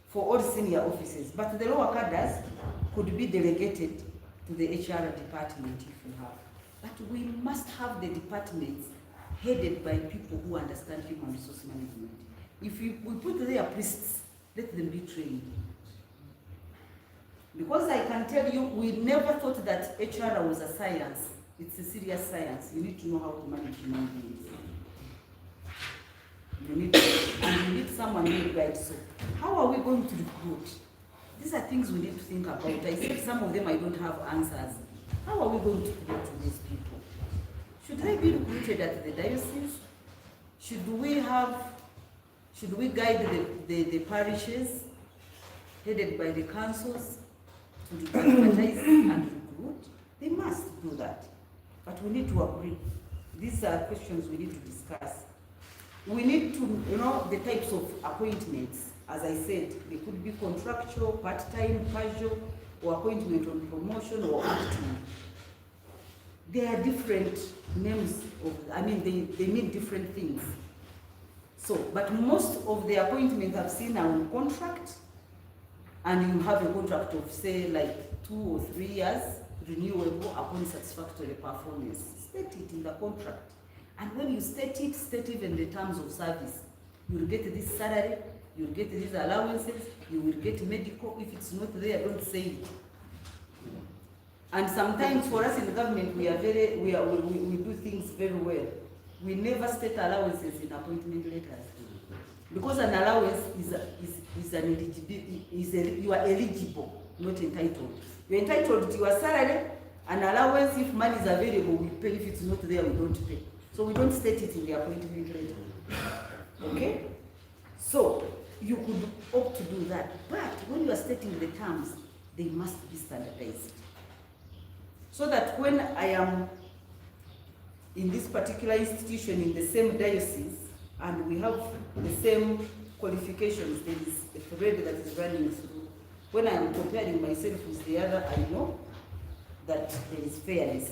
for all senior officers, but the lower cadres could be delegated to the HR department if you have. But we must have the departments headed by people who understand human resource management. If we put their priests, let them be trained. Because I can tell you, we never thought that HR was a science. It's a serious science. You need to know how to manage human beings. You need someone who guides. So how are we going to recruit? These are things we need to think about. I said some of them I don't have answers. How are we going to recruit to these people? Should they be recruited at the diocese? Should we guide the parishes headed by the councils to advertise and recruit? They must do that. But we need to agree. These are questions we need to discuss. We need to know the types of appointments. As I said, they could be contractual, part-time, casual, or appointment on promotion or acting. There are different names they mean different things. So, but most of the appointments I've seen are on contract, and you have a contract of say like 2 or 3 years, renewable upon satisfactory performance. State it in the contract. And when you state even the terms of service. You'll get this salary, you'll get these allowances, you will get medical. If it's not there, don't say it. And sometimes for us in the government, we do things very well. We never state allowances in appointment letters. Because an allowance you are eligible, not entitled. You're entitled to your salary, an allowance. If money is available, we pay. If it's not there, we don't pay. So we don't state it in the appointment letter. Okay? So you could opt to do that. But when you are stating the terms, they must be standardized. So that when I am in this particular institution in the same diocese and we have the same qualifications, there is a thread that is running through. When I am comparing myself with the other, I know that there is fairness,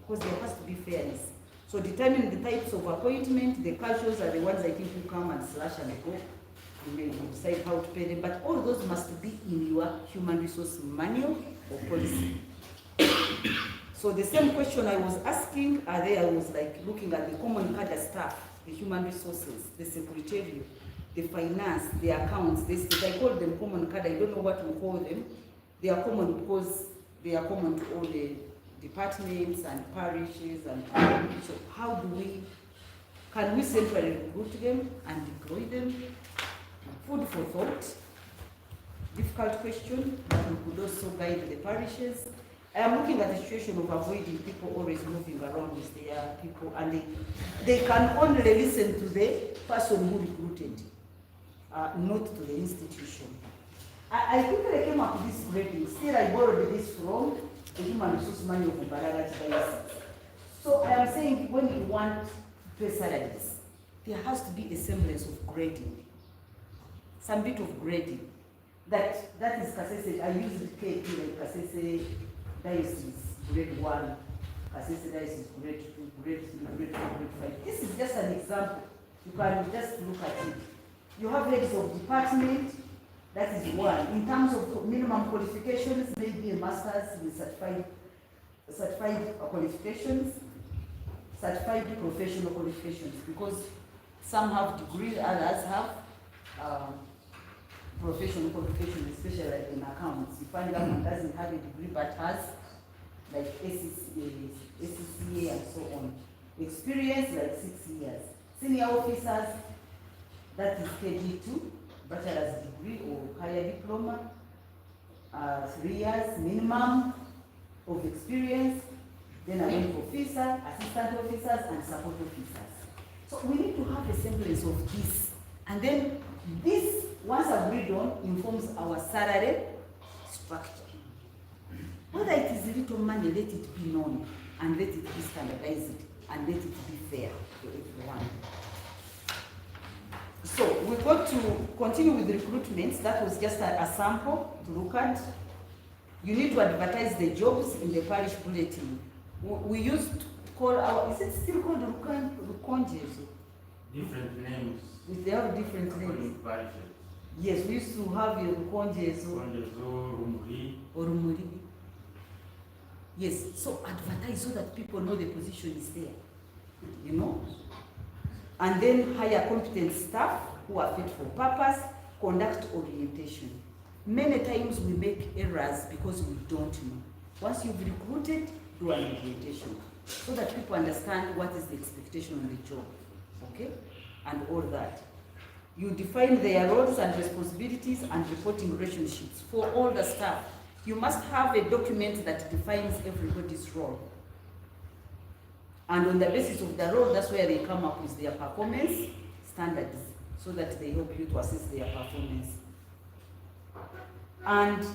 because there has to be fairness. So determine the types of appointment. The casuals are the ones I think who come and slash and go. You may decide how to pay them, but all those must be in your human resource manual or policy. So the same question I was asking, I was like looking at the common cadre staff, the human resources, the secretariat, the finance, the accounts. I call them common cadre. I don't know what we call them. They are common because they are common to all the departments and parishes and so how can we centrally recruit them and deploy them? Food for thought. Difficult question, but we could also guide the parishes. I am looking at the situation of avoiding people always moving around with their people, and they can only listen to the person who recruited, not to the institution. I quickly came up with this grading. Still, I borrowed this from the Human Resource Manual of Mbarara Ecclesiastical. So I am saying when you want to pay salaries, there has to be a semblance of grading, some bit of grading. That is Kasese. I use the KP like Kasese Diocese grade 1, Kasese Diocese grade 2, grade 3, grade 4, grade 5. This is just an example. You can just look at it. You have heads of department. That is one. In terms of minimum qualifications, maybe a master's with certified qualifications, certified professional qualifications, because some have degrees, others have professional qualifications, especially in accounts. You find that one doesn't have a degree but has like ACCA and so on. Experience like 6 years. Senior officers, that is KD2. Bachelor's degree or higher diploma, 3 years minimum of experience. Then I went for officer, assistant officers, and support officers. So we need to have a semblance of this. And then this, once agreed on, informs our salary structure. Whether it is little money, let it be known, and let it be standardized, and let it be fair to everyone. So we got to continue with the recruitments. That was just a sample to look at. You need to advertise the jobs in the parish bulletin. We used to call our, is it still called Rukonjes? Different names. They have different According names. to parishes. Yes, we used to have a Rukonjes Kondezo, Rumuri. or Rumuri. Yes, so advertise so that people know the position is there, you know. And then hire competent staff who are fit for purpose, conduct orientation. Many times we make errors because we don't know. Once you've recruited, do an orientation so that people understand what is the expectation on the job, okay? And all that. You define their roles and responsibilities and reporting relationships for all the staff. You must have a document that defines everybody's role. And on the basis of the role, that's where they come up with their performance standards so that they help you to assess their performance. And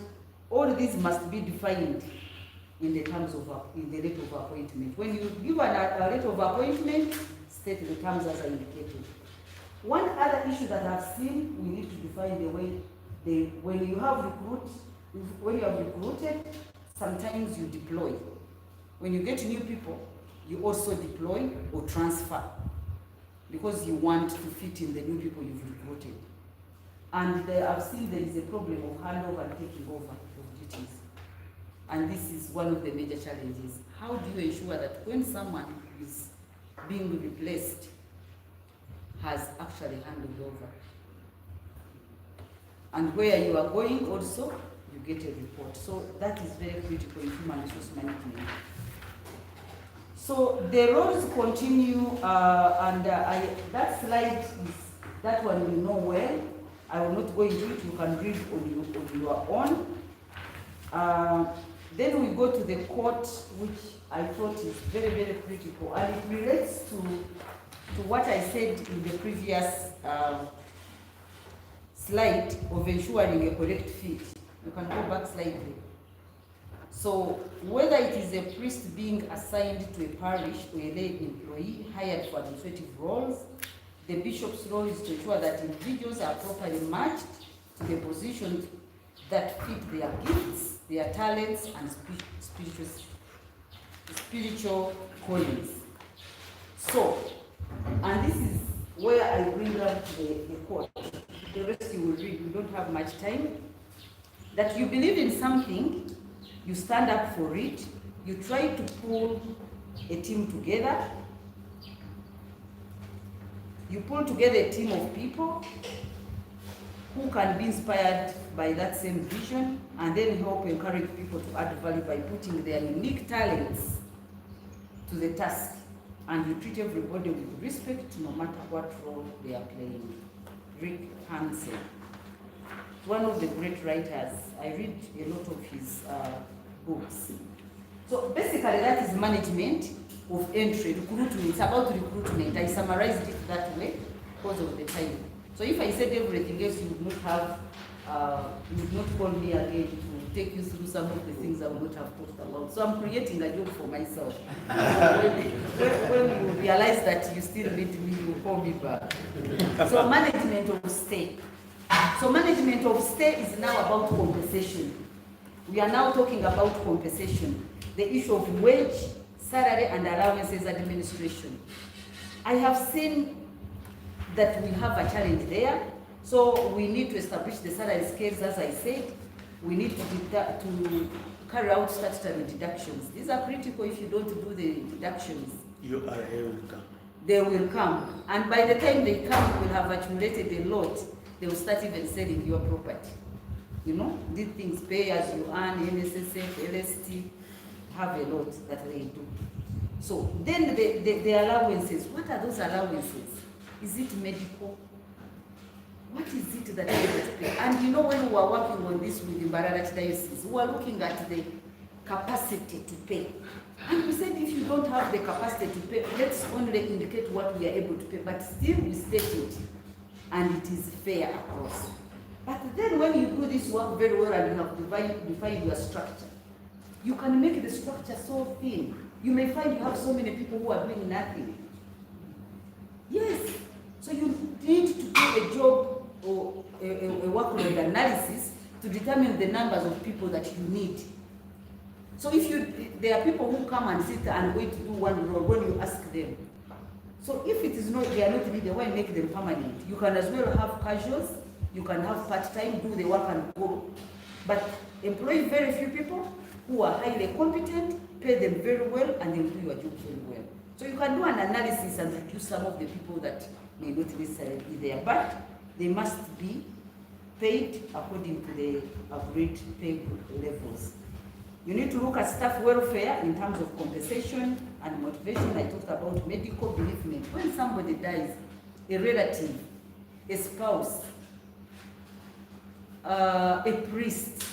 all these must be defined in the terms of, in the letter of appointment. When you give a letter of appointment, state the terms as I indicated. One other issue that I've seen, we need to define the way when you have recruited, sometimes you deploy. When you get new people, you also deploy or transfer because you want to fit in the new people you've recruited. And I've seen there is a problem of handover and taking over of duties. And this is one of the major challenges. How do you ensure that when someone is being replaced has actually handed over? And where you are going also, you get a report. So that is very critical in human resource management. So the roles continue, that slide is, that one you know well. I will not go into it, you can read on your own. Then we go to the court, which I thought is very, very critical. And it relates to what I said in the previous slide of ensuring a correct fit. You can go back slightly. So whether it is a priest being assigned to a parish or a lay employee hired for administrative roles, the bishop's role is to ensure that individuals are properly matched to the positions that fit their gifts, their talents, and spiritual callings. So, and this is where I bring up the quote. The rest you will read, we don't have much time. That you believe in something, you stand up for it, you try to pull a team together, you pull together a team of people who can be inspired by that same vision and then help encourage people to add value by putting their unique talents to the task. And you treat everybody with respect no matter what role they are playing. Rick Hansen, one of the great writers. I read a lot of his books. So basically that is management of entry, recruitment. It's about recruitment. I summarized it that way because of the time. So if I said everything else, you would not have, you would not call me again to take you through some of the things I would not have talked about. So I'm creating a job for myself. when you realize that you still need me, you call me back. So management of stay. So management of stay is now about compensation. We are now talking about compensation. The issue of wage, salary, and allowances administration. I have seen that we have a challenge there. So we need to establish the salary scales, as I said. We need to carry out statutory deductions. These are critical. If you don't do the deductions, URA will come. They will come. And by the time they come, you will have accumulated a lot. They will start even selling your property. You know, these things, pay as you earn, NSSF, LST, have a lot that they do. So then the allowances, what are those allowances? Is it medical? What is it that they have to pay? And you know, when we were working on this with the Mbarara Diocese, we were looking at the capacity to pay. And we said, if you don't have the capacity to pay, let's only indicate what we are able to pay, but still we state it, and it is fair across. But then when you do this work very well and you have defined your structure, you can make the structure so thin. You may find you have so many people who are doing nothing. Yes. So you need to do a job or a workload analysis to determine the numbers of people that you need. So there are people who come and sit and wait to do one role when you ask them. So if it is not, they are not needed, why make them permanent? You can as well have casuals, you can have part-time, do the work and go. But employ very few people who are highly competent, pay them very well, and they'll do your job very well. So you can do an analysis and reduce some of the people that may not necessarily be there, but they must be paid according to the agreed pay levels. You need to look at staff welfare in terms of compensation and motivation. I talked about medical bereavement. When somebody dies, a relative, a spouse, a priest,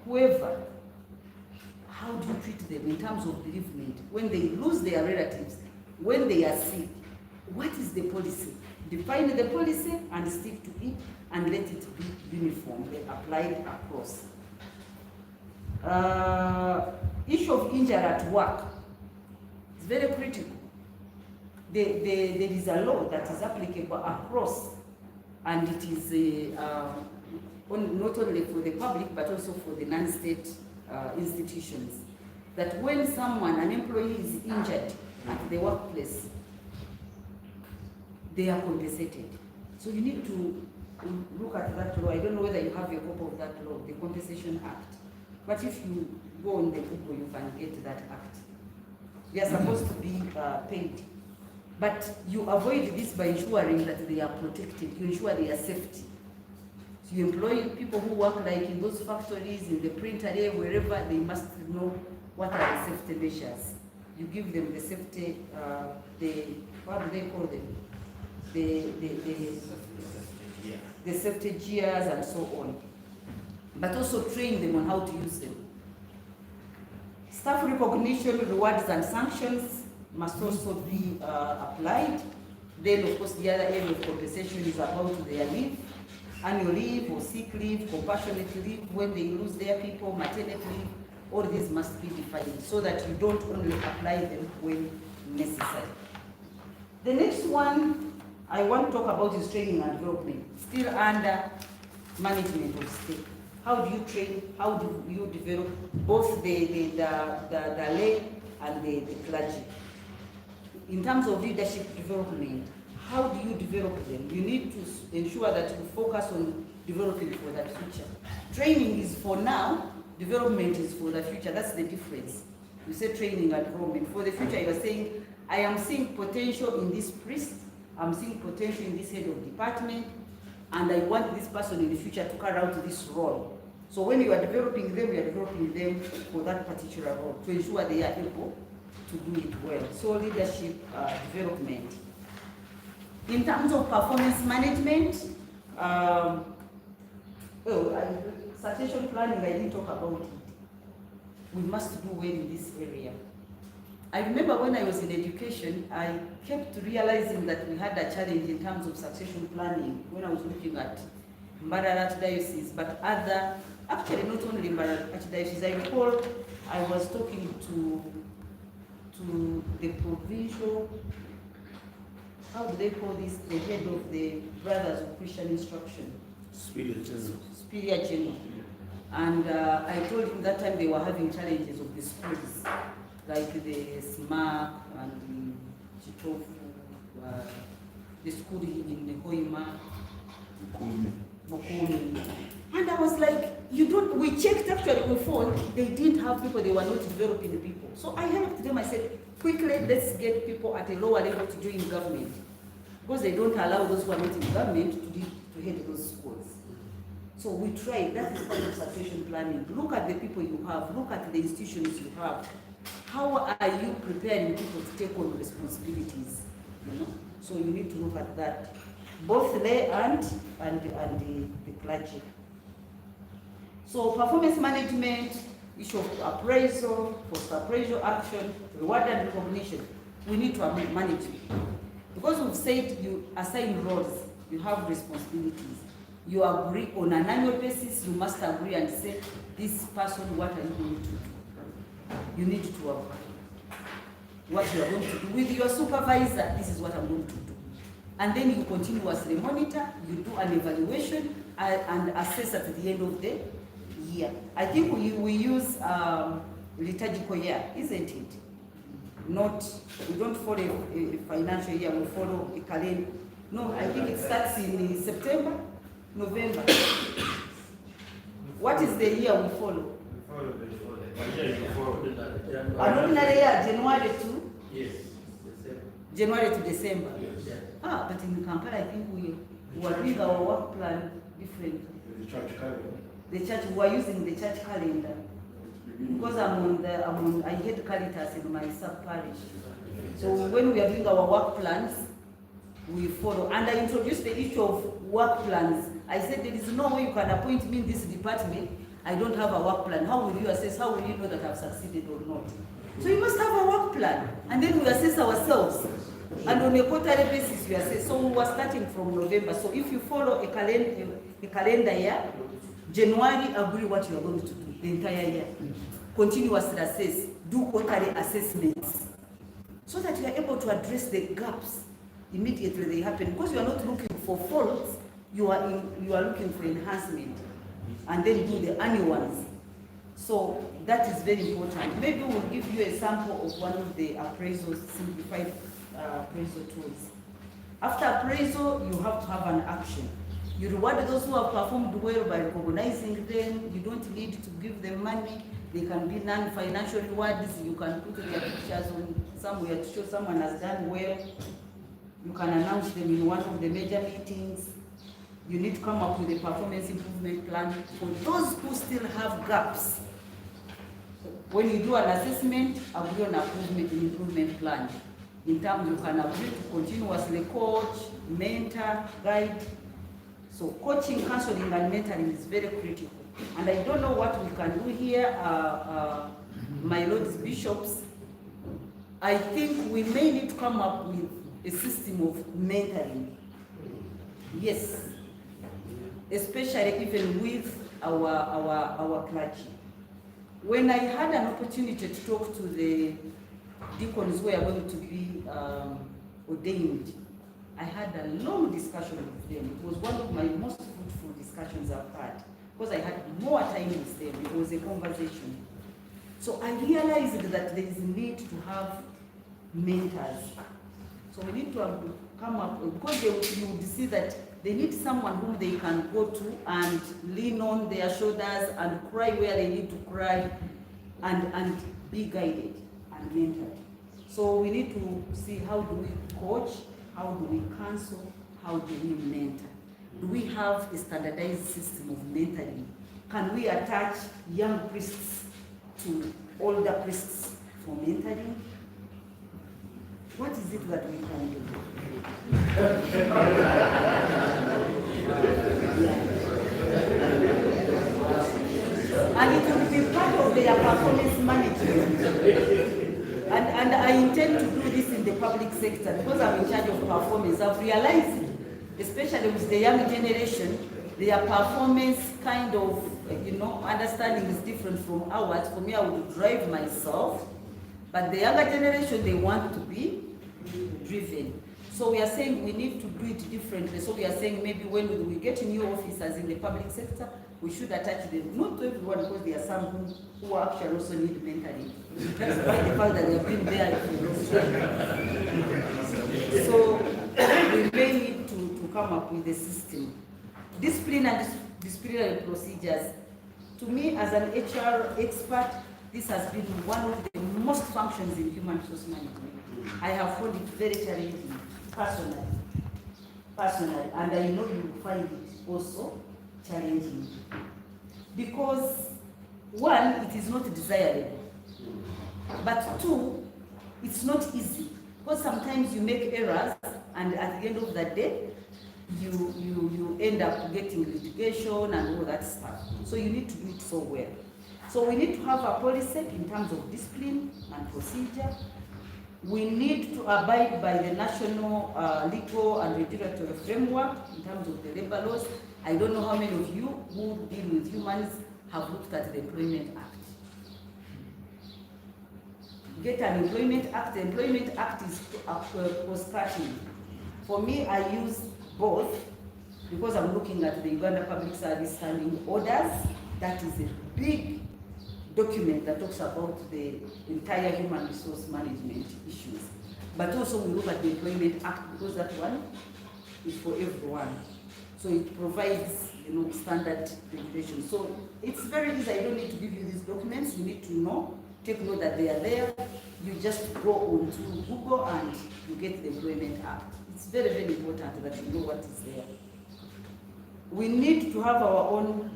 whoever, how do you treat them in terms of bereavement? When they lose their relatives, when they are sick, what is the policy? Define the policy and stick to it and let it be uniformly applied across. Issue of injury at work is very critical. There is a law that is applicable across, and it is not only for the public but also for the non-state institutions, that when an employee is injured at the workplace, they are compensated. So you need to look at that law. I don't know whether you have a copy of that law, the Compensation Act. But if you go on the Google, you can get that act. They are supposed to be paid. But you avoid this by ensuring that they are protected, you ensure their safety. So you employ people who work like in those factories, in the print area, wherever, they must know what are the safety measures. You give them the safety, what do they call them? The safety gears and so on. But also train them on how to use them. Staff recognition, rewards and sanctions must also be applied. Then of course the other area of compensation is about their leave, annual leave or sick leave, compassionate leave, when they lose their people, maternity leave. All these must be defined so that you don't only apply them when necessary. The next one I want to talk about is training and development, still under management of state. How do you train? How do you develop both the lay and the clergy? In terms of leadership development, how do you develop them? You need to ensure that you focus on developing for that future. Training is for now, development is for the future. That's the difference. You say training and development. For the future, you are saying, I am seeing potential in this priest, I'm seeing potential in this head of department, and I want this person in the future to carry out this role. So when you are developing them, you are developing them for that particular role to ensure they are able to do it well. So leadership development. In terms of performance management, succession planning, I didn't talk about it. We must do well in this area. I remember when I was in education, I kept realizing that we had a challenge in terms of succession planning when I was looking at Mbarara Archdiocese, but other, actually not only Mbarara Archdiocese. I recall I was talking to the provincial, how do they call this, the head of the Brothers of Christian Instruction. Superior General. And I told him that time they were having challenges of the schools, like the SMAC and the Chitofu, the school in the Hoima, Mokuni. And I was like, we checked actually, we found they didn't have people, they were not developing the people. So I helped them, I said, quickly, let's get people at a lower level to join government. Because they don't allow those who are not in government to head those schools. So we tried, that is part of succession planning. Look at the people you have, look at the institutions you have. How are you preparing people to take on responsibilities? You know? So you need to look at that, both lay and the clergy. So performance management, issue of appraisal, post-appraisal action, reward and recognition, we need to manage it. Because we've said you assign roles, you have responsibilities. You agree on an annual basis, you must agree and say, this person, what are you going to do? You need to agree what you are going to do. With your supervisor, this is what I'm going to do. And then you continuously monitor, you do an evaluation, and assess at the end of the year. I think we use liturgical year, isn't it? Not, we don't follow a financial year, we follow a calendar. No, I think it starts in September, November. What is the year we follow? An ordinary year, January to? Yes. January to December. Yes. But in Kampala, I think we are doing our work plan differently. The church calendar. The church, we are using the church calendar. Because I head Caritas in my sub-parish. So when we are doing our work plans, we follow. And I introduced the issue of work plans. I said there is no way you can appoint me in this department. I don't have a work plan. How will you assess? How will you know that I've succeeded or not? So you must have a work plan. And then we assess ourselves. And on a quarterly basis, we assess. So we were starting from November. So if you follow a calendar year, January, agree what you are going to do the entire year. Continuously assess, do quarterly assessments, so that you are able to address the gaps immediately they happen. Because you are not looking for faults, you are looking for enhancement, and then do the annual ones. So that is very important. Maybe we'll give you a sample of one of the appraisals, simplified appraisal tools. After appraisal, you have to have an action. You reward those who have performed well by recognizing them. You don't need to give them money. They can be non-financial rewards. You can put their pictures on somewhere to show someone has done well. You can announce them in one of the major meetings. You need to come up with a performance improvement plan for those who still have gaps. When you do an assessment, agree on an improvement plan. In terms, you can agree to continuously coach, mentor, guide. So coaching, counseling, and mentoring is very critical. And I don't know what we can do here, my lords bishops. I think we may need to come up with a system of mentoring. Yes, especially even with our clergy. When I had an opportunity to talk to the deacons who are going to be ordained, I had a long discussion with them. It was one of my most fruitful discussions I've had, because I had more time with them. It was a conversation. So I realized that there is a need to have mentors. So we need to come up, because you would see that they need someone whom they can go to and lean on their shoulders and cry where they need to cry, and be guided and mentored. So we need to see, how do we coach, how do we counsel, how do we mentor? Do we have a standardized system of mentoring? Can we attach young priests to older priests for mentoring? What is it that we can do? And it will be part of their performance management. And I intend to do this in the public sector, because I'm in charge of performance. I've realized, especially with the young generation, their performance kind of, understanding is different from ours. For me, I would drive myself, but the younger generation, they want to be driven. So we are saying we need to do it differently. So we are saying maybe when we get new officers in the public sector, we should attach them, not to everyone, because there are some who actually also need mentoring, despite the fact that they have been there for so we may need to come up with a system. Discipline and disciplinary procedures. To me, as an HR expert, this has been one of the most functions in human resource management. I have found it very challenging, personally, and I know you will find it also challenging. Because one, it is not desirable, but two, it's not easy. Because sometimes you make errors, and at the end of the day, you end up getting litigation and all that stuff. So you need to do it so well. So we need to have a policy in terms of discipline and procedure. We need to abide by the national legal and regulatory framework in terms of the labor laws. I don't know how many of you who deal with humans have looked at the Employment Act. Get an Employment Act. The Employment Act is cross-cutting. For me, I use both, because I'm looking at the Uganda Public Service Standing Orders. That is a big document that talks about the entire human resource management issues. But also we look at the Employment Act, because that one is for everyone. So it provides, standard regulations. So it's very easy. I don't need to give you these documents. You need to know, take note that they are there. You just go onto Google and you get the Employment Act. It's very, very important that you know what is there. We need to have our own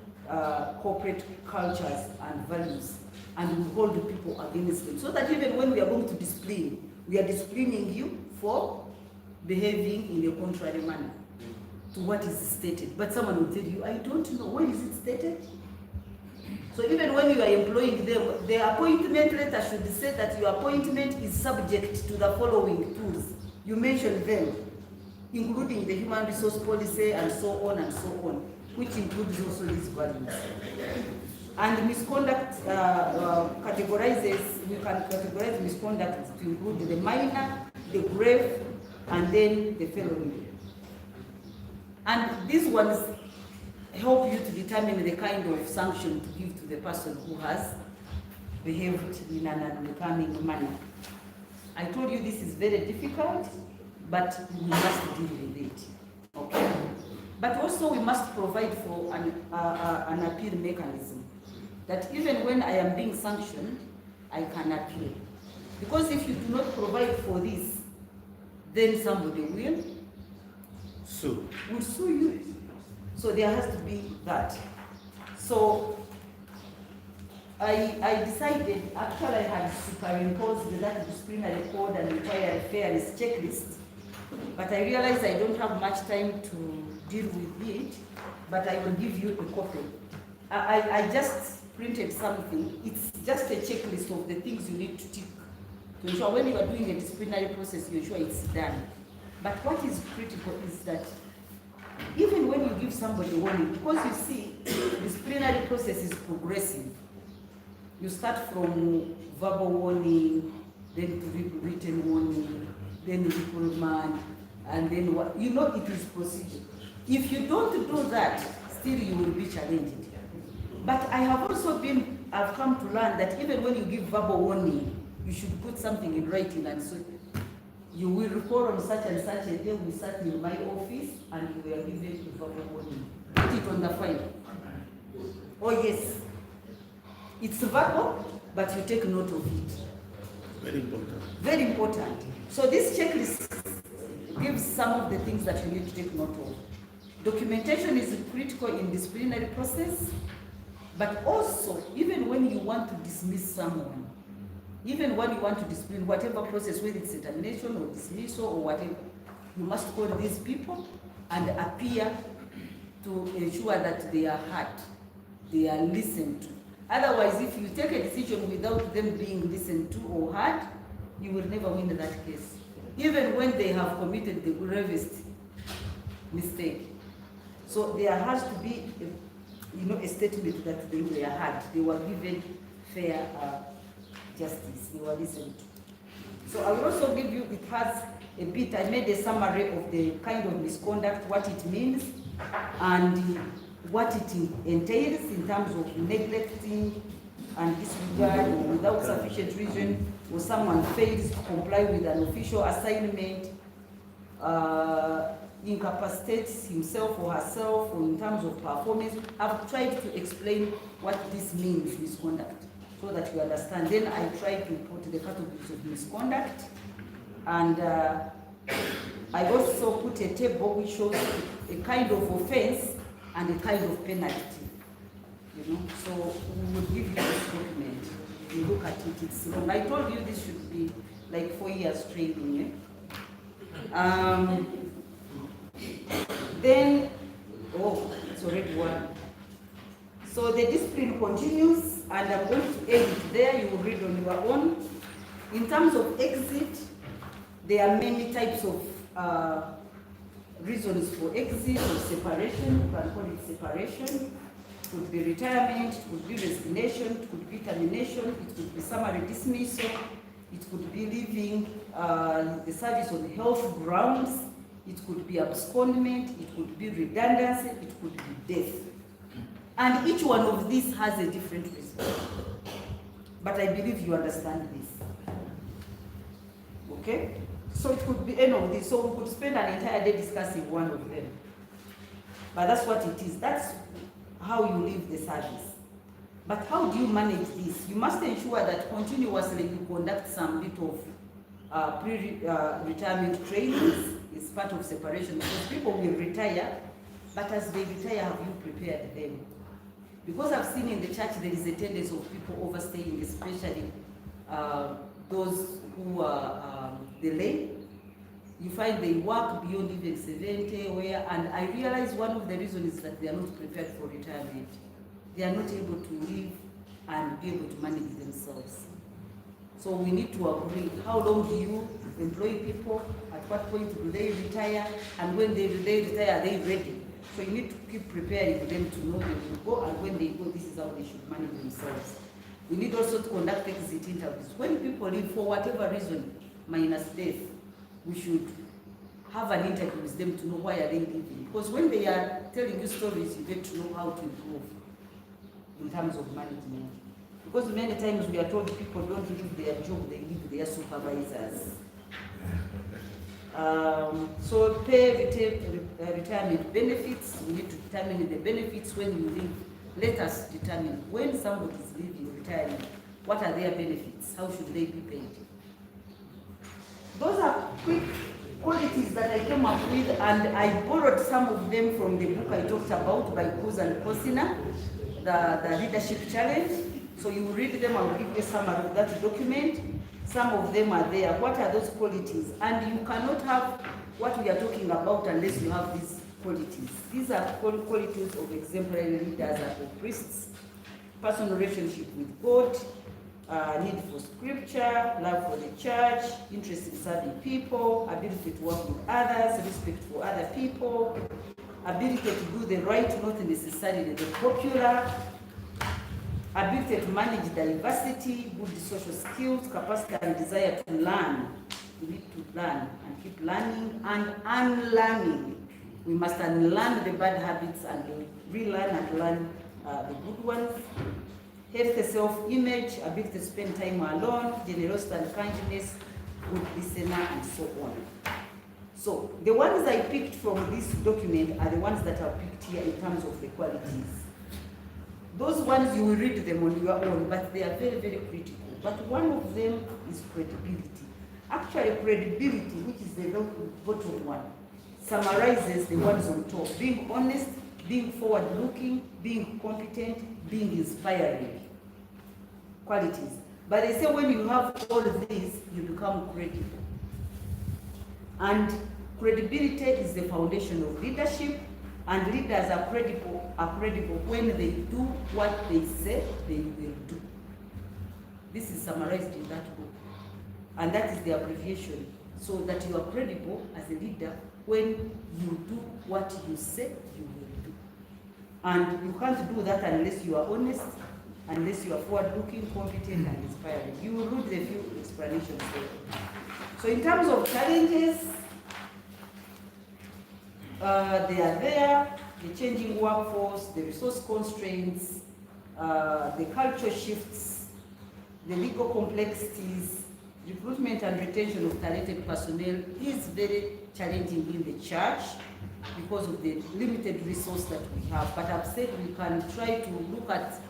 corporate cultures and values, and we hold people against them, so that even when we are going to discipline, we are disciplining you for behaving in a contrary manner to what is stated. But someone will tell you, I don't know, where is it stated? So even when you are employing them, the appointment letter should say that your appointment is subject to the following tools. You mention them, including the human resource policy and so on, which includes also these values. And misconduct we can categorize misconduct to include the minor, the grave, and then the felony. And these ones help you to determine the kind of sanction to give to the person who has behaved in an unbecoming manner. I told you this is very difficult, but we must deal with it. Okay? But also we must provide for an appeal mechanism, that even when I am being sanctioned, I can appeal. Because if you do not provide for this, then somebody will sue you. So there has to be that. So I decided, actually I had superimposed that disciplinary code and required fairness checklist, but I realized I don't have much time to deal with it, but I will give you a copy. I just printed something. It's just a checklist of the things you need to tick to ensure when you are doing a disciplinary process, you ensure it's done. But what is critical is that even when you give somebody warning, because you see, disciplinary process is progressive. You start from verbal warning, then to written warning, then reprimand, and then what? It is procedure. If you don't do that, still you will be challenged. But I have also I've come to learn that even when you give verbal warning, you should put something in writing, and so you will report on such and such a day we sat in my office and you were given a verbal warning. Put it on the file. Oh yes, it's verbal, but you take note of it. Very important. Very important. So this checklist gives some of the things that you need to take note of. Documentation is critical in disciplinary process, but also even when you want to dismiss someone, even when you want to discipline, whatever process, whether it's termination or dismissal or whatever, you must call these people and appear to ensure that they are heard, they are listened to. Otherwise, if you take a decision without them being listened to or heard, you will never win that case, even when they have committed the gravest mistake. So there has to be a statement that they were heard, they were given fair justice, they were listened to. So I will also give you, it has a bit, I made a summary of the kind of misconduct, what it means, and what it entails in terms of neglecting and disregard or without sufficient reason, or someone fails to comply with an official assignment, incapacitates himself or herself, or in terms of performance. I've tried to explain what this means, misconduct, so that you understand. Then I try to put the categories of misconduct, and I also put a table which shows a kind of offense and a kind of penalty. So we will give you this document. You look at it, it's long. I told you this should be like 4 years training. Then, it's already one. So the discipline continues, and I'm going to end it there. You will read on your own. In terms of exit, there are many types of reasons for exit or separation. You can call it separation. It could be retirement, it could be resignation, it could be termination, it could be summary dismissal, it could be leaving the service on health grounds, it could be abscondment, it could be redundancy, it could be death. And each one of these has a different reason. But I believe you understand this. Okay? So it could be any of these. So we could spend an entire day discussing one of them. But that's what it is. That's how you live the service. But how do you manage this? You must ensure that continuously you conduct some bit of retirement trainings. It's part of separation, because people will retire, but as they retire, have you prepared them? Because I've seen in the church there is a tendency of people overstaying, especially those who are the lay. You find they work beyond even 70, and I realize one of the reasons is that they are not prepared for retirement. They are not able to live and be able to manage themselves. So we need to agree, how long do you employ people, at what point do they retire, and when they retire, are they ready? So you need to keep preparing them to know they will go, and when they go, this is how they should manage themselves. We need also to conduct exit interviews. When people leave for whatever reason, minus death, we should have an interview with them to know why are they leaving. Because when they are telling you stories, you get to know how to improve in terms of management. Because many times we are told people don't leave their job, they leave their supervisors. So pay retirement benefits, we need to determine the benefits when you leave. Let us determine when somebody is leaving, retiring, what are their benefits, how should they be paid. Those are quick qualities that I came up with, and I borrowed some of them from the book I talked about by Kuz and Kosina, the Leadership Challenge. So you read them, I will give you a summary of that document. Some of them are there. What are those qualities? And you cannot have what we are talking about unless you have these qualities. These are qualities of exemplary leaders and priests: personal relationship with God, need for scripture, love for the church, interest in serving people, ability to work with others, respect for other people, ability to do the right, not necessarily the popular, ability to manage diversity, good social skills, capacity and desire to learn. We need to learn and keep learning and unlearning. We must unlearn the bad habits and relearn and learn the good ones. Healthy self-image, ability to spend time alone, generosity and kindness, good listener, and so on. So the ones I picked from this document are the ones that are picked here in terms of the qualities. Those ones you will read them on your own, but they are very, very critical. But one of them is credibility. Actually, credibility, which is the bottom one, summarizes the ones on top: being honest, being forward-looking, being competent, being inspiring. Qualities. But they say when you have all of these, you become credible. And credibility is the foundation of leadership, and leaders are credible when they do what they say they will do. This is summarized in that book. And that is the abbreviation, so that you are credible as a leader when you do what you say you will do. And you can't do that unless you are honest, unless you are forward-looking, competent, and inspiring. You will read the few explanations there. So in terms of challenges, they are there: the changing workforce, the resource constraints, the culture shifts, the legal complexities. Recruitment and retention of talented personnel is very challenging in the church because of the limited resource that we have. But I've said we can try to look at,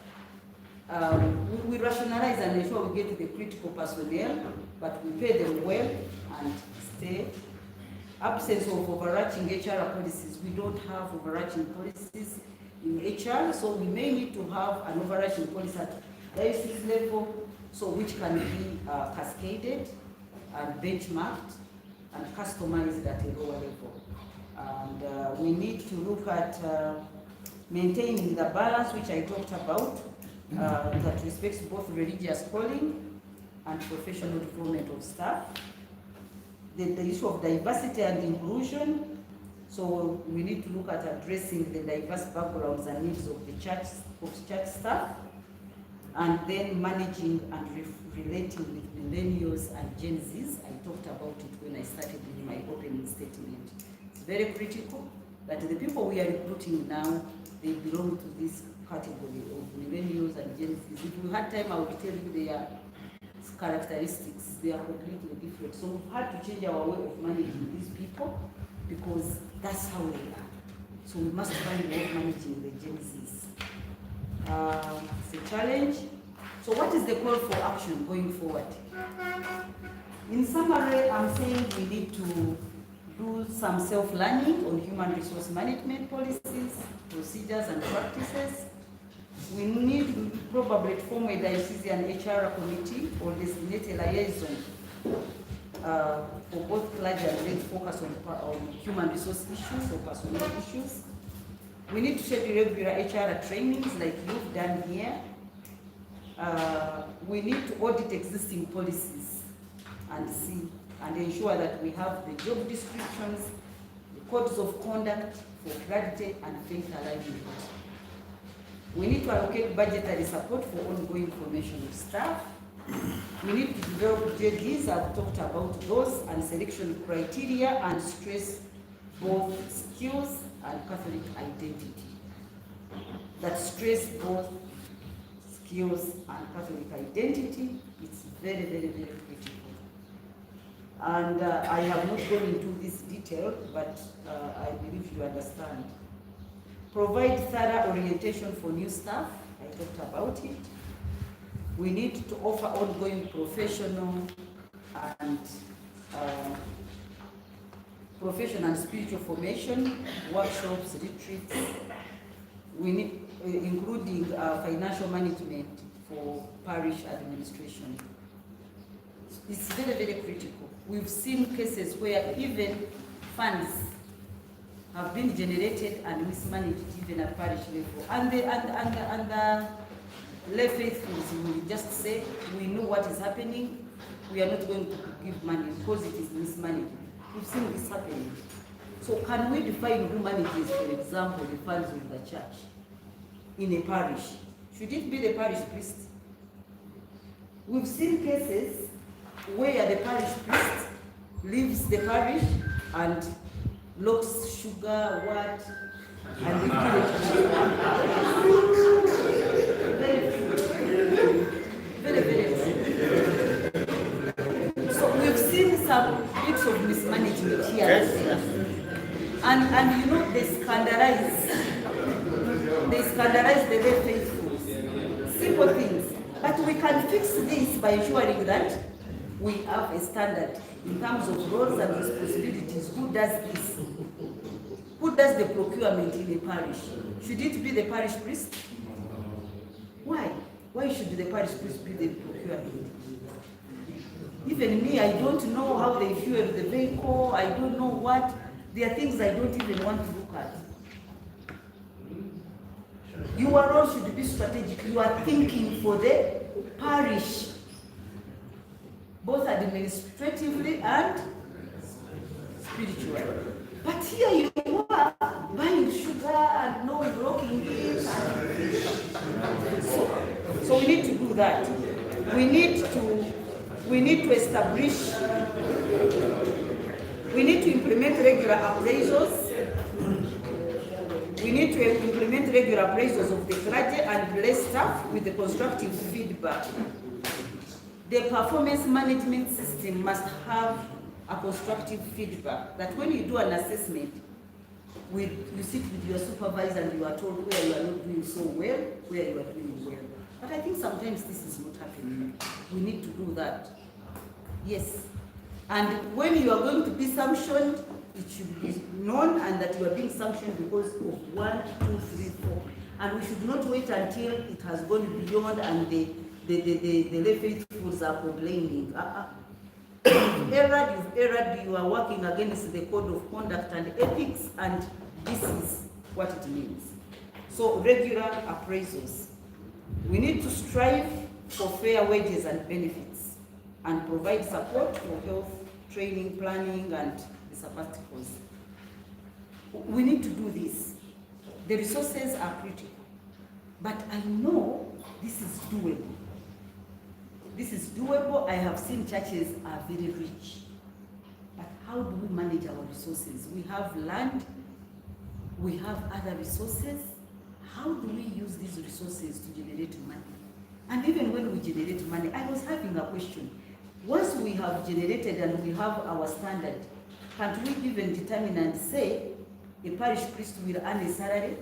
we rationalize and ensure we get the critical personnel, but we pay them well and stay. Absence of overarching HR policies. We don't have overarching policies in HR, so we may need to have an overarching policy at diocese level, so which can be cascaded and benchmarked and customized at a lower level. And we need to look at maintaining the balance, which I talked about, that respects both religious calling and professional development of staff. The issue of diversity and inclusion. So we need to look at addressing the diverse backgrounds and needs of the church staff, and then managing and relating with millennials and Gen Zs. I talked about it when I started in my opening statement. very critical that the people we are recruiting now, they belong to this category of millennials and Gen Zs. If we had time, I would tell you their characteristics. They are completely different. So we've had to change our way of managing these people because that's how they are. So we must find a way of managing the Gen Zs. It's a challenge. So what is the call for action going forward? In summary, I'm saying we need to do some self-learning on human resource management policies, procedures and practices. We need to probably form a diocesan HR committee or designate a liaison for both clergy and laity focus on human resource issues or personnel issues. We need to schedule regular HR trainings like you've done here. We need to audit existing policies and see and ensure that we have the job descriptions, the codes of conduct for clarity and faith alignment. We need to allocate budgetary support for ongoing formation of staff. We need to develop JDs, I've talked about those, and selection criteria and stress both skills and Catholic identity. That stress both skills and Catholic identity, it's very, very, very critical. And I have not gone into this detail, but I believe you understand. Provide thorough orientation for new staff, I talked about it. We need to offer ongoing professional and spiritual formation, workshops, retreats. We need, including financial management for parish administration. It's very, very critical. We've seen cases where even funds have been generated and mismanaged even at parish level. And the lay faithfuls will just say, we know what is happening, we are not going to give money because it is mismanaged. We've seen this happening. So can we define who manages, for example, the funds of the church in a parish? Should it be the parish priest? We've seen cases where the parish priest leaves the parish and locks sugar, what, and the very, very true. So we've seen some bits of mismanagement here. Yes. And you know, they scandalize the very faithful. Simple things. But we can fix this by ensuring that we have a standard in terms of roles and responsibilities. Who does this? Who does the procurement in a parish? Should it be the parish priest? Why? Why should the parish priest be the procurement? Even me, I don't know how they fuel the vehicle. I don't know what. There are things I don't even want to look at. Your role should be strategic. You are thinking for the parish, both administratively and spiritually. But here you are buying sugar and no blocking it. So we need to do that. We need to establish. We need to implement regular appraisals. We need to implement regular appraisals of the clergy and lay staff with the constructive feedback. The performance management system must have a constructive feedback, that when you do an assessment, you sit with your supervisor and you are told where you are not doing so well, where you are doing well. But I think sometimes this is not happening. We need to do that. Yes. And when you are going to be sanctioned, it should be known and that you are being sanctioned because of 1, 2, 3, 4. And we should not wait until it has gone beyond and the lay faithfuls are complaining. You've erred, you are working against the code of conduct and ethics, and this is what it means. So regular appraisals. We need to strive for fair wages and benefits and provide support for health, training, planning, and the sabbaticals. We need to do this. The resources are critical, but I know this is doable. This is doable. I have seen churches are very rich. But how do we manage our resources? We have land, we have other resources. How do we use these resources to generate money? And even when we generate money, I was having a question. Once we have generated and we have our standard, can't we even determine and say a parish priest will earn a salary?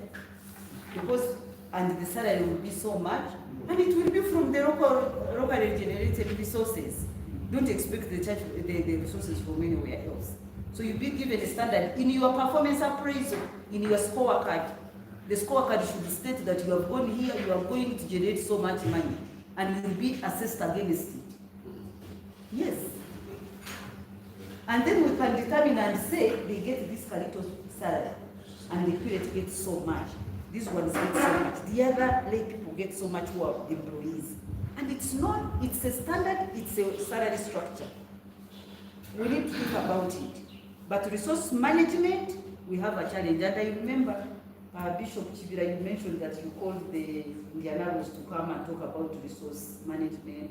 Because, and the salary will be so much, and it will be from the locally generated resources. Don't expect the church, the resources from anywhere else. So you be given a standard in your performance appraisal, in your scorecard. The scorecard should state that you have gone here, you are going to generate so much money, and you will be assessed against it. Yes. And then we can determine and say they get this little salary, and the curate gets so much. These ones get so much. The other lay people get so much who are employees. And it's not, it's a standard, it's a salary structure. We need to think about it. But resource management, we have a challenge. And I remember Bishop Chibira, you mentioned that you called the Indianapolis to come and talk about resource management.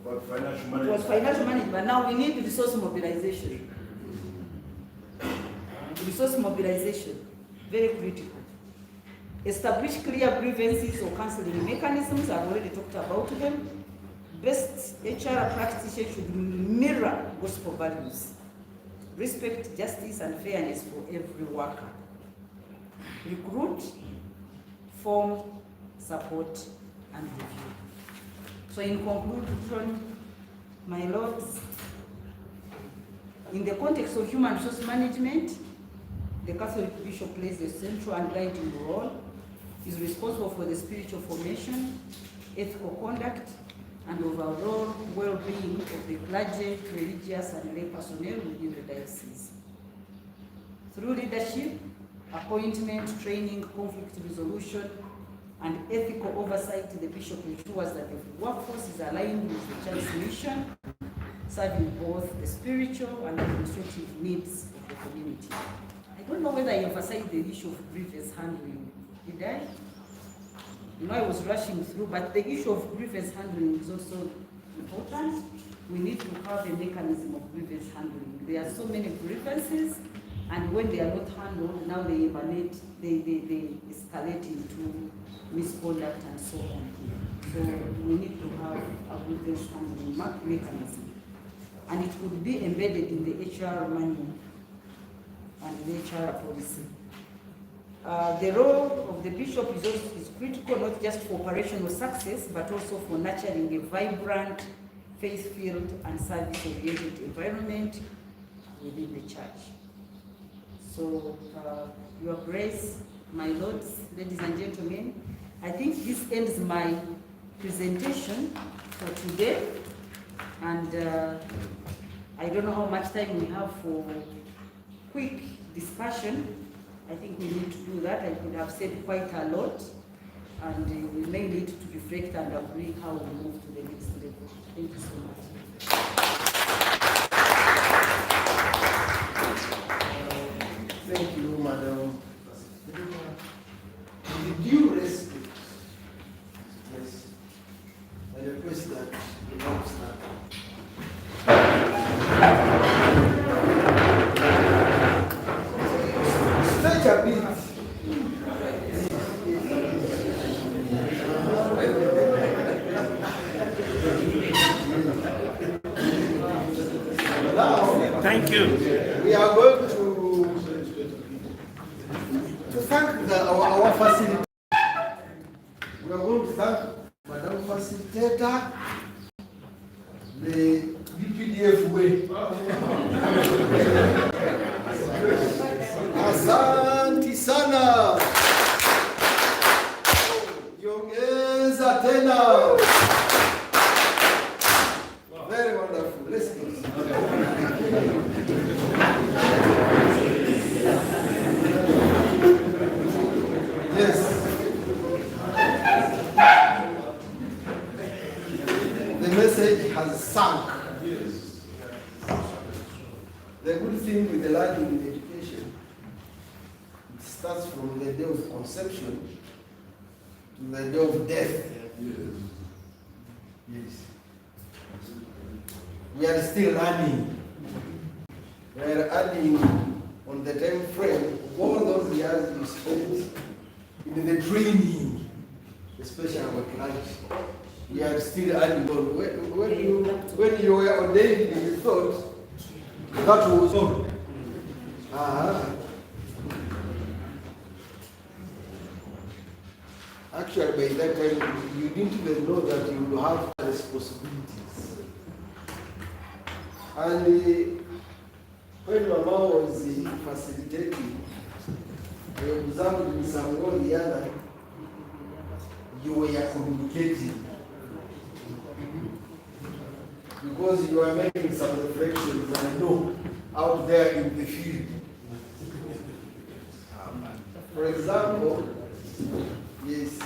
About financial It management. was financial management. Now we need resource mobilization. Resource mobilization, very critical. Establish clear grievances or counseling mechanisms. I've already talked about them. Best HR practices should mirror gospel values. Respect, justice, and fairness for every worker. Recruit, form, support, and review. So in conclusion, my lords, in the context of human resource management, the Catholic bishop plays a central and guiding role. Is responsible for the spiritual formation, ethical conduct, and overall well-being of the clergy, religious, and lay personnel within the diocese. Through leadership, appointment, training, conflict resolution, and ethical oversight, the bishop ensures that the workforce is aligned with the church's mission, serving both the spiritual and administrative needs of the community. I don't know whether I emphasized the issue of grievance handling. Did I? You know, I was rushing through, but the issue of grievance handling is also important. We need to have a mechanism of grievance handling. There are so many grievances, and when they are not handled, now they emanate, they escalate into misconduct and so on. So we need to have a grievance handling mechanism. And it could be embedded in the HR manual and the HR policy. The role of the bishop is critical, not just for operational success, but also for nurturing a vibrant, faith-filled, and service-oriented environment within the church. So, Your Grace, my lords, ladies and gentlemen, I think this ends my presentation for today. And I don't know how much time we have for quick discussion. I think we need to do that. I could have said quite a lot, and we may need to reflect and agree how we move to the next level. Thank you so much. Thank you, Madam. With due respect, yes, I request that you don't start. Stretch a bit. Now, Thank you. we are going to thank our facilitator. We are going to thank Madam Facilitator, the BPDF way. Asante sana. Yongeza tena. Very wonderful. Let's go. Yes. The message has sunk. The good thing with the learning in education, it starts from the day of conception to the day of death. Yes. We are still learning. We are adding on the time frame of all those years you spent in the training, especially our clients. We are still adding on. When you were ordained, you thought that was all. Actually, by that time, you didn't even know that you would have responsibilities. And when Mama was facilitating, for example, in some or the other, you were communicating. Because you are making some reflections, I know, out there in the field. For example, yes,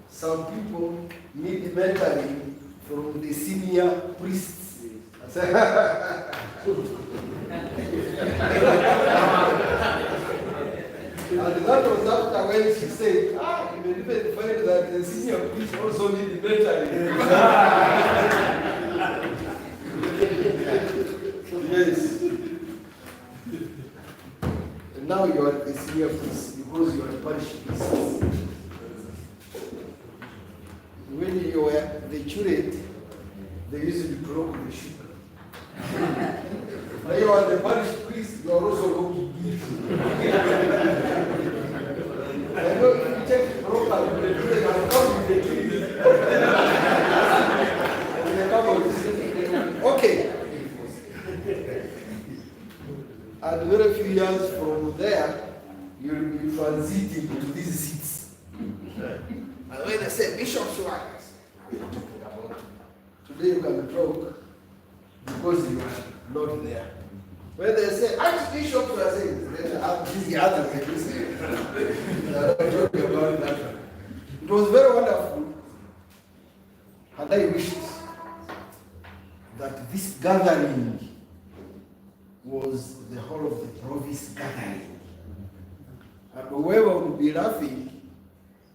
some people need mentoring from the senior priests. And that was after when she said, you may even find that the senior priests also need mentoring. Yes. And now you are a senior priest because you are a parish priest. When you were the curate, they used to block the sheep. Now you are the parish priest, you are also looking guilty. I know if you check properly, the curate has come with the keys. And they come on. Okay. And very few years from there, you will be transiting to these seats. And when they say Bishop's wives, today you can talk because you are not there. When they say Archbishop, you are saying, this the other thing. I'm talking about that. It was very wonderful. And I wished that this gathering was the whole of the province gathering. And whoever would be laughing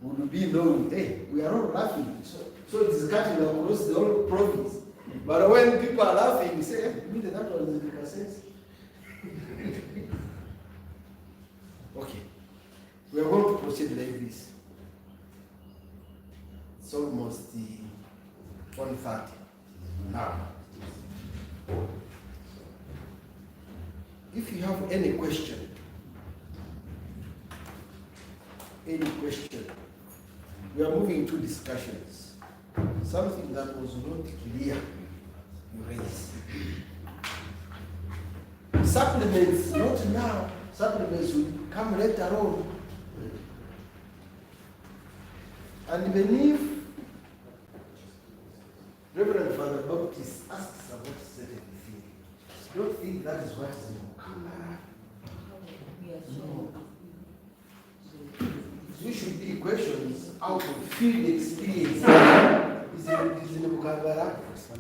would be knowing, hey, we are all laughing. So it is cutting across the whole province. But when people are laughing, you say, hey, you mean that was in the sense? Okay. We are going to proceed like this. It's almost the 1:30 now. If you have any question, we are moving to discussions. Something that was not clear, you raise. Supplements, not now. Supplements will come later on. And even if Reverend Father Baptist asks about certain things, don't think that is what is in Mbarara. No. There should be questions out of field experience. Is in Mbarara?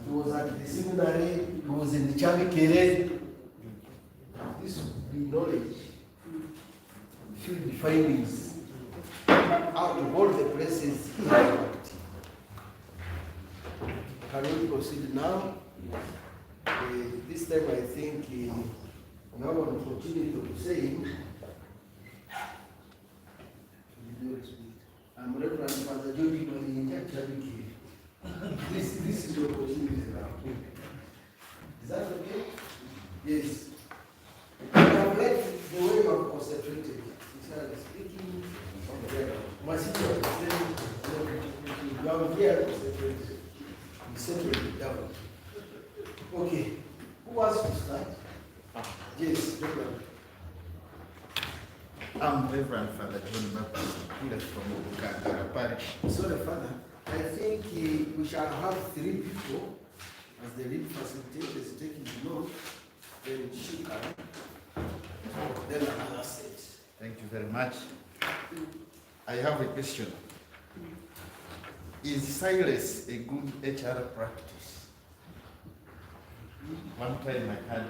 He was at the seminary, he was in the Chavikere. This would be knowledge, field findings, out of all the places he had worked. Can we proceed now? This time I think we have an opportunity to say, I'm Reverend Father Jody Chavikere. This is your opportunity now. Is that okay? Yes. I have liked the way you have concentrated. Speaking of the material, you are very concentrated. You settled it down. Okay. Who wants to start? Yes, Reverend. I'm Reverend Father John Baptist from Mbarara Parish. Sorry, Father. I think we shall have 3 people as the lead facilitator is taking note. Then Shika, then another set. Thank you very much. I have a question. Is silence a good HR practice? One time I had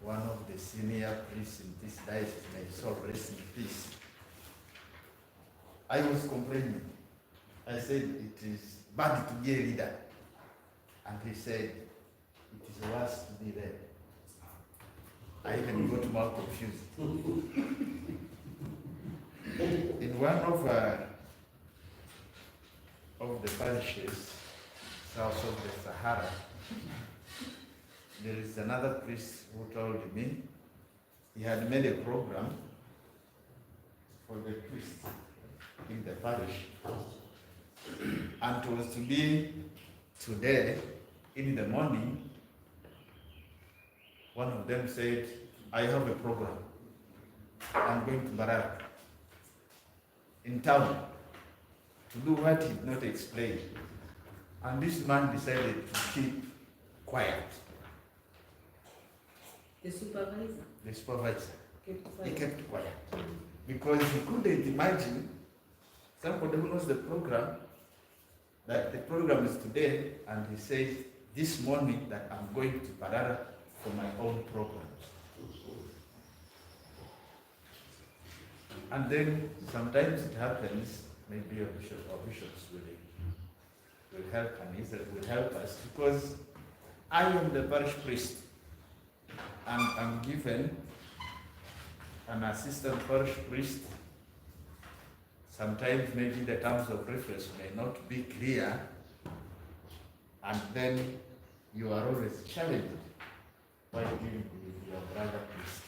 one of the senior priests in this diocese, may soul rest in peace. I was complaining. I said it is bad to be a leader. And he said it is worse to be there. I even got more confused. In one of the parishes south of the Sahara, there is another priest who told me he had made a program for the priests in the parish, and it was to be today in the morning. One of them said, I have a program. I'm going to Mbarara in town to do what he did not explain. And this man decided to keep quiet. The supervisor The supervisor, kept he quiet. kept quiet. Because he couldn't imagine somebody who knows the program, that the program is today, and he says this morning that I'm going to Mbarara for my own program. And then sometimes it happens, maybe our bishops will help, and Israel will help us, because I am the parish priest, and I'm given an assistant parish priest. Sometimes maybe the terms of reference may not be clear, and then you are always challenged while dealing with your brother priest.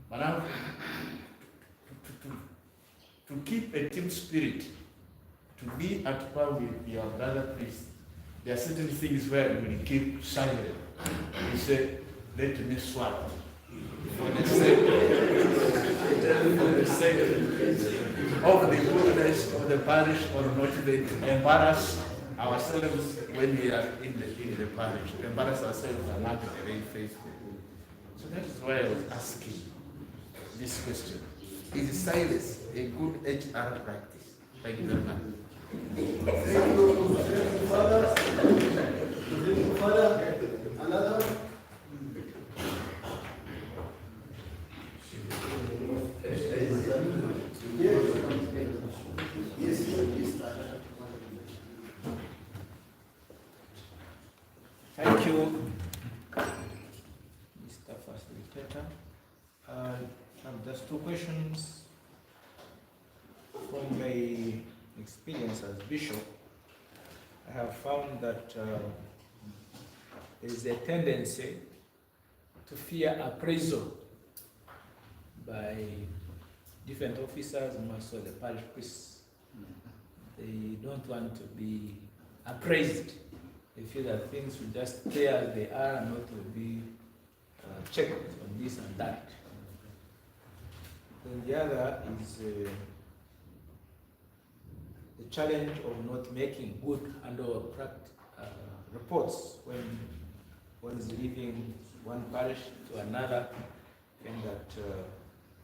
But now, to keep a team spirit, to be at par with your brother priest, there are certain things where you will keep silent. You say, let me swallow. For the sake of the goodness of the parish, or not even embarrass ourselves when we are in the parish. Embarrass ourselves and not be very faithful. So that is why I was asking this question. Is silence a good HR practice? Thank you very much. Thank you, Father. Thank you, Father. Another? Thank you, Mr. Facilitator. I have just two questions. From my experience as bishop, I have found that there is a tendency to fear appraisal by different officers, and also the parish priests. They don't want to be appraised. They feel that things will just stay as they are and not to be checked on this and that. Then the other is the challenge of not making good handover reports when one is leaving one parish to another, and that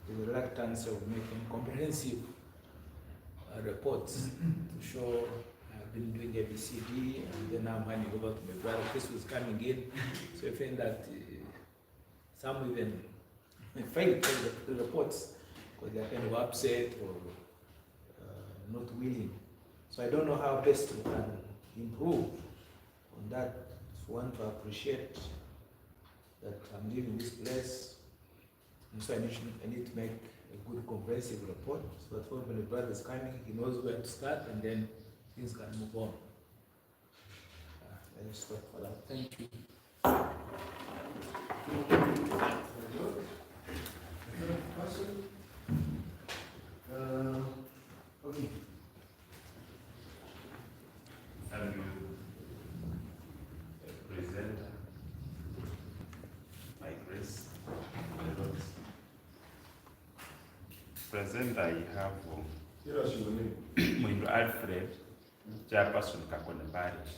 the reluctance of making comprehensive reports to show I've been doing ABCD, and then I'm handing over to my brother. Chris was coming in, so I find that some even fail to tell the reports because they're kind of upset or not willing. So I don't know how best we can improve on that. If we want to appreciate that I'm leaving this place, and so I need to make a good comprehensive report so that when the brother is coming, he knows where to start, and then things can move on. I just stop for that. Thank you. Question? Okay. Thank you, presenter, my grace, my Lord. Presenter, I have Here is your name. Mwindo Alfred, Chairperson Kakone Parish.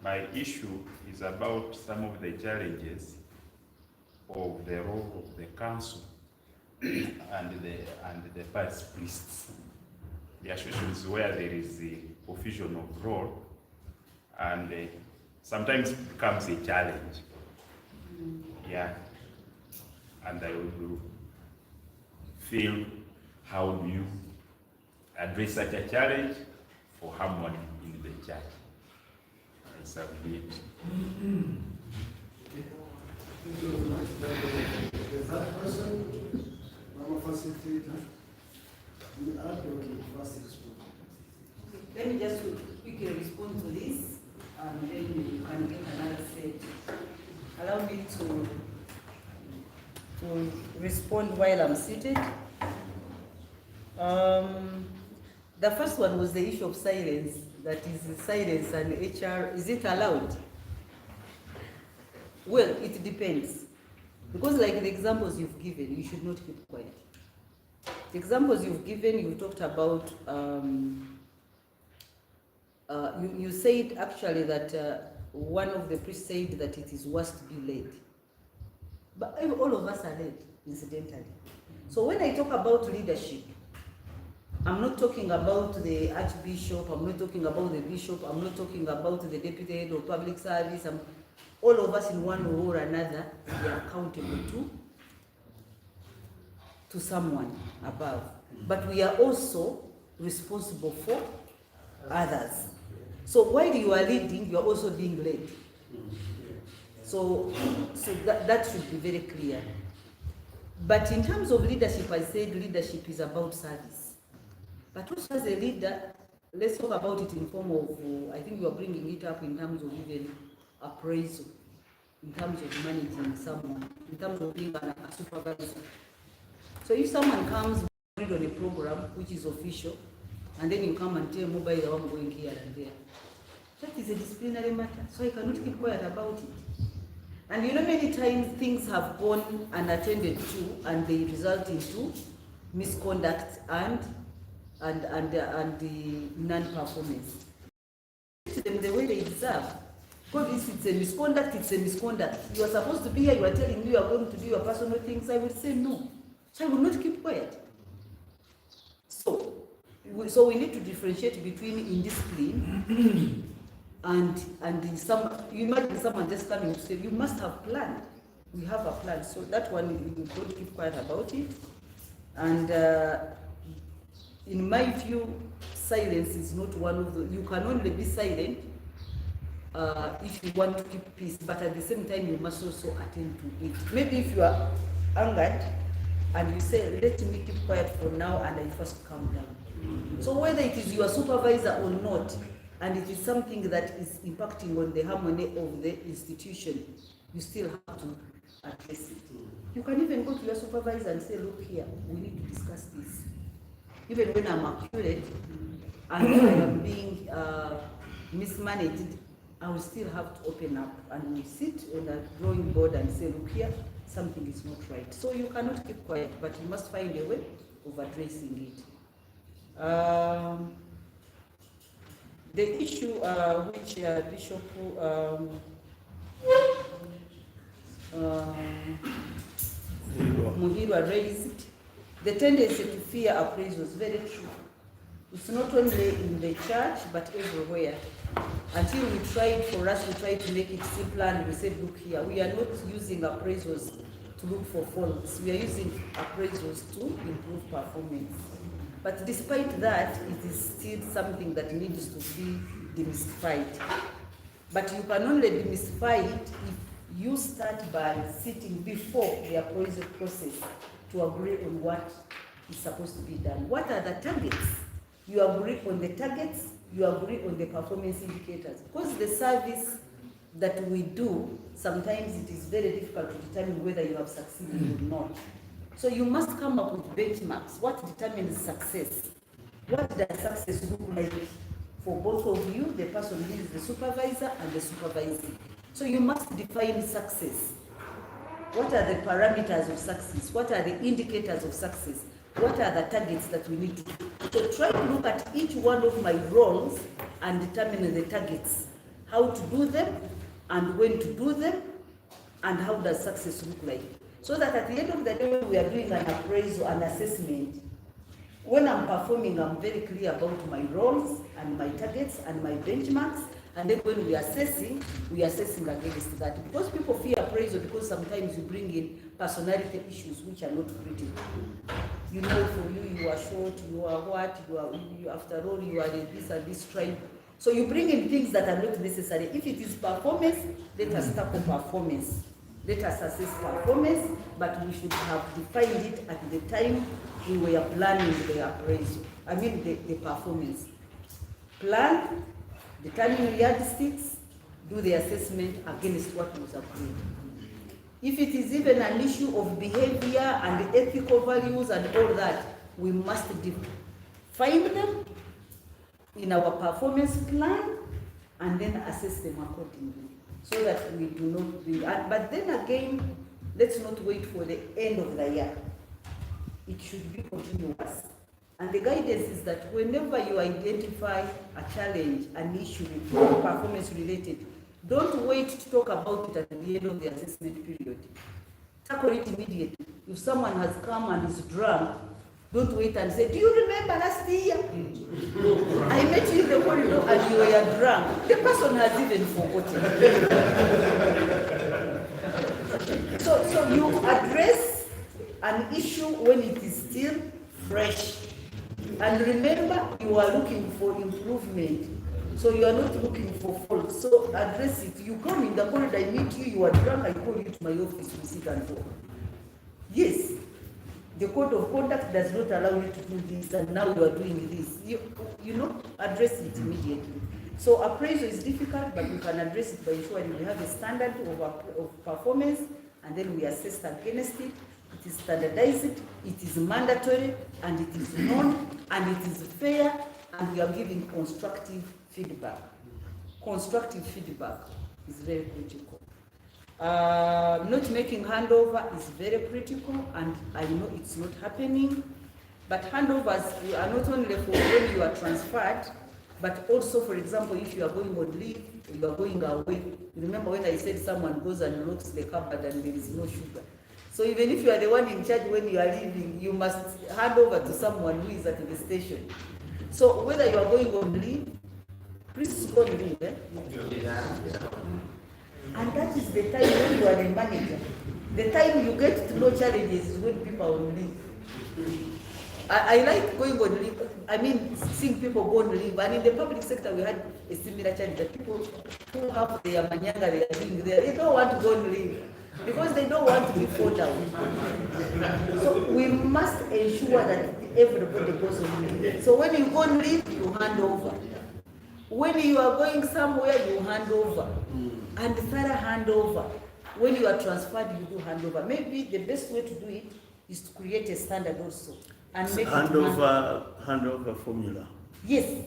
My issue is about some of the challenges of the role of the council and the parish priests. The associations where there is the provision of role, and sometimes it becomes a challenge. Yeah, and I will feel, how do you address such a challenge for harmony in the church? I submit. Thank you. Is that person, Mama facilitator, the advocate first respond? Let me just quickly respond to this, and then you can get another set. Allow me to respond while I'm seated. The first one was the issue of silence. That is silence and HR. Is it allowed? Well, it depends. Because like the examples you've given, you should not keep quiet. The examples you've given, you talked about, you said actually that one of the priests said that it is worse to be led. But all of us are led, incidentally. So when I talk about leadership, I'm not talking about the archbishop, I'm not talking about the bishop, I'm not talking about the deputy head of public service. All of us in one way or another, we are accountable to someone above. But we are also responsible for others. So while you are leading, you are also being led. So that should be very clear. But in terms of leadership, I said leadership is about service. But also as a leader, let's talk about it in form of, I think you are bringing it up in terms of even appraisal, in terms of managing someone, in terms of being a supervisor. So if someone comes on a program which is official, and then you come and tell me, by the way, I'm going here and there, that is a disciplinary matter, so I cannot keep quiet about it. And you know, many times things have gone unattended to, and they result into misconduct and the non-performance. To them the way they deserve. Because if it's a misconduct, it's a misconduct. You are supposed to be here, you are telling me you are going to do your personal things, I will say no. So I will not keep quiet. So we need to differentiate between indiscipline and some. You imagine someone just coming to say, you must have planned. We have a plan. So that one, you don't keep quiet about it. And in my view, silence is not one of the. You can only be silent if you want to keep peace, but at the same time, you must also attend to it. Maybe if you are angered and you say, let me keep quiet for now and I first calm down. So whether it is your supervisor or not, and it is something that is impacting on the harmony of the institution, you still have to address it. You can even go to your supervisor and say, look here, we need to discuss this. Even when I'm accurate and I am being mismanaged, I will still have to open up and we sit on a drawing board and say, look here, something is not right. So you cannot keep quiet, but you must find a way of addressing it. The issue which Bishop Muhirwa raised, the tendency to fear appraisal is very true. It's not only in the church, but everywhere. Until we tried to make it simpler and we said, look here, we are not using appraisals to look for faults. We are using appraisals to improve performance. But despite that, it is still something that needs to be demystified. But you can only demystify it if you start by sitting before the appraisal process to agree on what is supposed to be done. What are the targets? You agree on the targets, you agree on the performance indicators. Because the service that we do, sometimes it is very difficult to determine whether you have succeeded or not. So you must come up with benchmarks. What determines success? What does success look like for both of you, the person who is the supervisor and the supervisee? So you must define success. What are the parameters of success? What are the indicators of success? What are the targets that we need to do? So try to look at each one of my roles and determine the targets, how to do them and when to do them, and how does success look like. So that at the end of the day, when we are doing an appraisal, an assessment, when I'm performing, I'm very clear about my roles and my targets and my benchmarks. And then when we are assessing against that. Because people fear appraisal because sometimes you bring in personality issues which are not critical. You know, for you are short, you are what, you after all, you are this and this tribe. So you bring in things that are not necessary. If it is performance, let us tackle performance. let us assess performance, but we should have defined it at the time we were planning the appraisal. I mean the performance. Plan, determine yardsticks, do the assessment against what was agreed. If it is even an issue of behavior and ethical values and all that, we must define them in our performance plan and then assess them accordingly, so that we do not do. But then again, let's not wait for the end of the year. It should be continuous. And the guidance is that whenever you identify a challenge, an issue, performance related, don't wait to talk about it at the end of the assessment period. Tackle it immediately. If someone has come and is drunk, don't wait and say, do you remember last year? I met you in the corridor and you were drunk. The person has even forgotten. So you address an issue when it is still fresh. And remember, you are looking for improvement. So you are not looking for fault. So address it. You come in the corridor, I meet you, you are drunk, I call you to my office, we sit and talk. Yes, the code of conduct does not allow you to do this, and now you are doing this. You know, address it immediately. So appraisal is difficult, but you can address it by ensuring we have a standard of performance, and then we assess against it. It is standardized, it is mandatory, and it is known, and it is fair, and we are giving constructive feedback. Constructive feedback is very critical. Not making handover is very critical, and I know it's not happening, but handovers are not only for when you are transferred, but also, for example, if you are going on leave, you are going away. Remember when I said someone goes and locks the cupboard and there is no sugar? So even if you are the one in charge when you are leaving, you must hand over to someone who is at the station. So whether you are going on leave, please go on leave. And that is the time when you are a manager. The time you get to know challenges is when people are on leave. I like going on leave. I mean, seeing people go on leave. And in the public sector, we had a similar challenge that people who have their manyanga they are doing there, they don't want to go on leave because they don't want to be fought out. So we must ensure that everybody goes on leave. So when you go on leave, you hand over. When you are going somewhere, you hand over. And thorough handover. When you are transferred, you do handover. Maybe the best way to do it is to create a standard also. And make handover formula. Yes.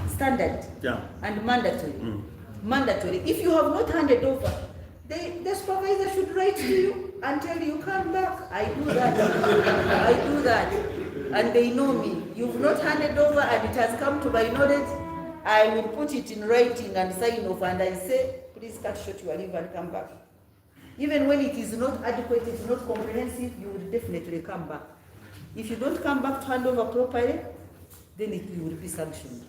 Standard. Yeah. And mandatory. Mandatory. If you have not handed over, the supervisor should write to you and tell you, come back. I do that. I do that. And they know me. You've not handed over and it has come to my knowledge. I will put it in writing and sign off, and I say, please cut short your leave and come back. Even when it is not adequate, it's not comprehensive, you will definitely come back. If you don't come back to hand over properly, then you will be sanctioned.